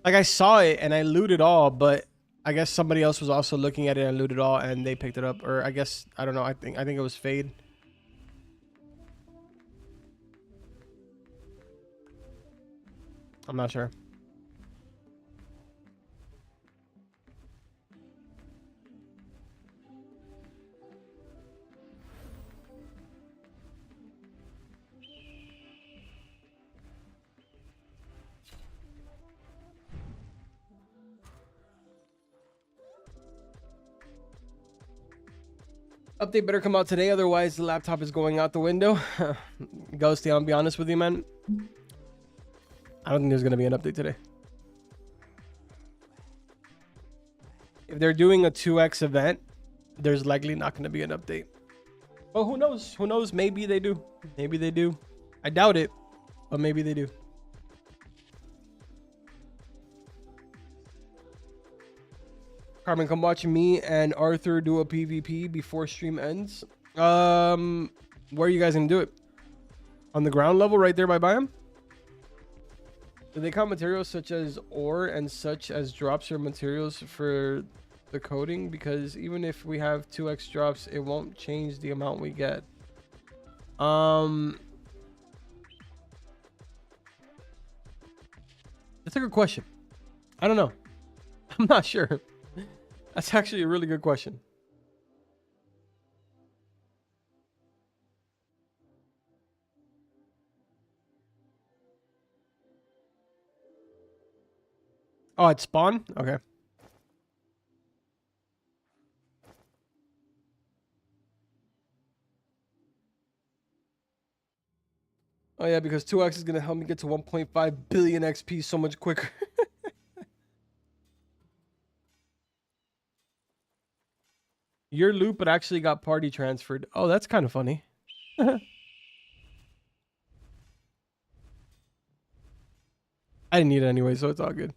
B: Like I saw it and I looted all, but I guess somebody else was also looking at it and looted all and they picked it up. Or I guess I don't know. I think it was Fade. I'm not sure. Update better come out today, otherwise the laptop is going out the window. Ghosty, I'll be honest with you, man. I don't think there's gonna be an update today. If they're doing a 2x event, there's likely not gonna be an update. Well, who knows? Who knows? Maybe they do. Maybe they do. I doubt it, but maybe they do. Carmen, come watch me and Arthur do a PvP before stream ends. Where are you guys gonna do it? On the ground level right there by biome? Do they count materials such as ore and such as drops or materials for the coding? Because even if we have 2x drops, it won't change the amount we get. That's a good question. I don't know. I'm not sure. That's actually a really good question. Oh, it's spawn? Okay. Oh yeah, because 2x is gonna help me get to 1.5 billion XP so much quicker. Your loop, but actually got party transferred. Oh, that's kind of funny. I didn't need it anyway, so it's all good.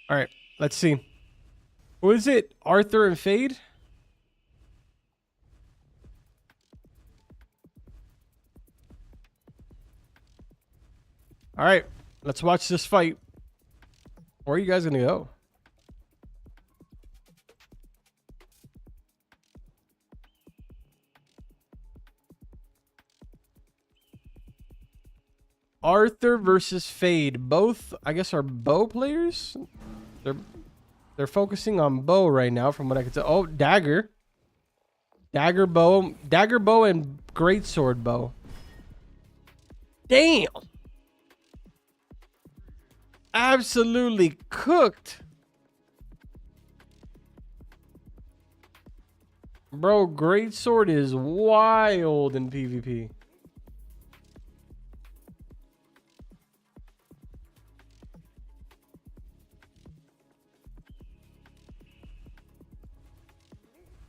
B: All right, let's see. Who is it? Arthur and Fade? All right, let's watch this fight. Where are you guys gonna go? Arthur versus Fade. Both, I guess, are bow players. They're focusing on bow right now, from what I can tell. Oh, dagger, dagger bow, and greatsword bow. Damn. Absolutely cooked. Bro, Great Sword is wild in PvP.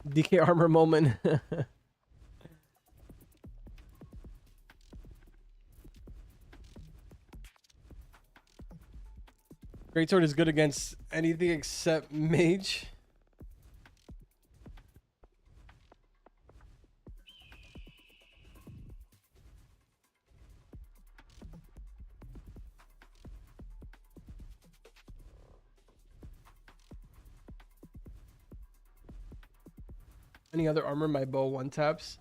B: DK armor moment. Great Sword is good against anything except Mage. Any other armor my bow one taps?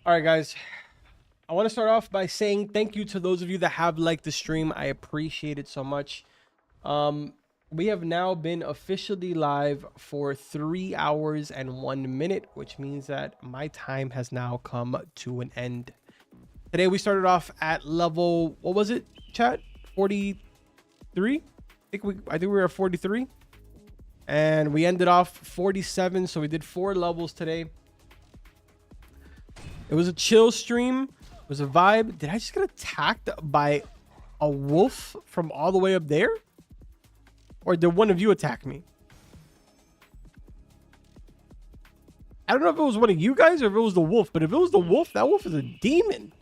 B: All right, guys. I want to start off by saying thank you to those of you that have liked the stream. I appreciate it so much. We have now been officially live for 3 hours and 1 minute, which means that my time has now come to an end. Today we started off at level, what was it, chat? 43? I think we were at 43. And we ended off 47, so we did 4 levels today. It was a chill stream. It was a vibe. Did I just get attacked by a wolf from all the way up there? Or did one of you attack me? I don't know if it was one of you guys or if it was the wolf, but if it was the wolf, that wolf is a demon.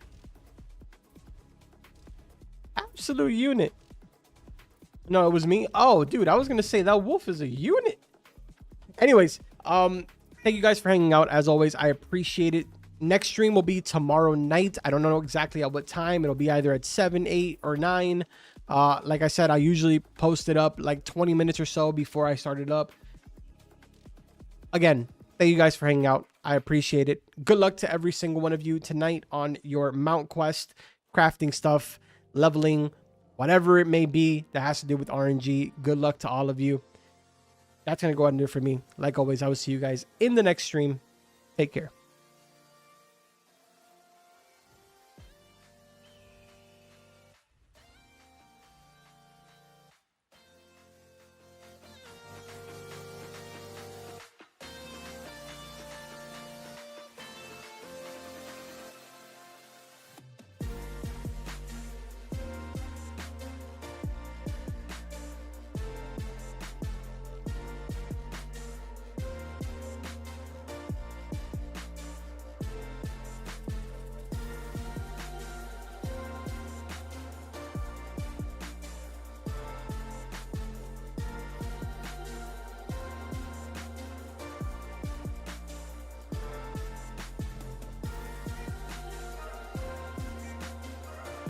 B: Absolute unit. No, it was me. Oh, dude, I was going to say that wolf is a unit. Anyways, thank you guys for hanging out. As always, I appreciate it. Next stream will be tomorrow night. I don't know exactly at what time. It'll be either at 7, 8, or 9. Like I said, I usually post it up like 20 minutes or so before I start it up. Again, thank you guys for hanging out. I appreciate it. Good luck to every single one of you tonight on your mount quest, crafting stuff, leveling, whatever it may be that has to do with RNG. Good luck to all of you. That's going to go ahead and do it for me. Like always, I will see you guys in the next stream. Take care.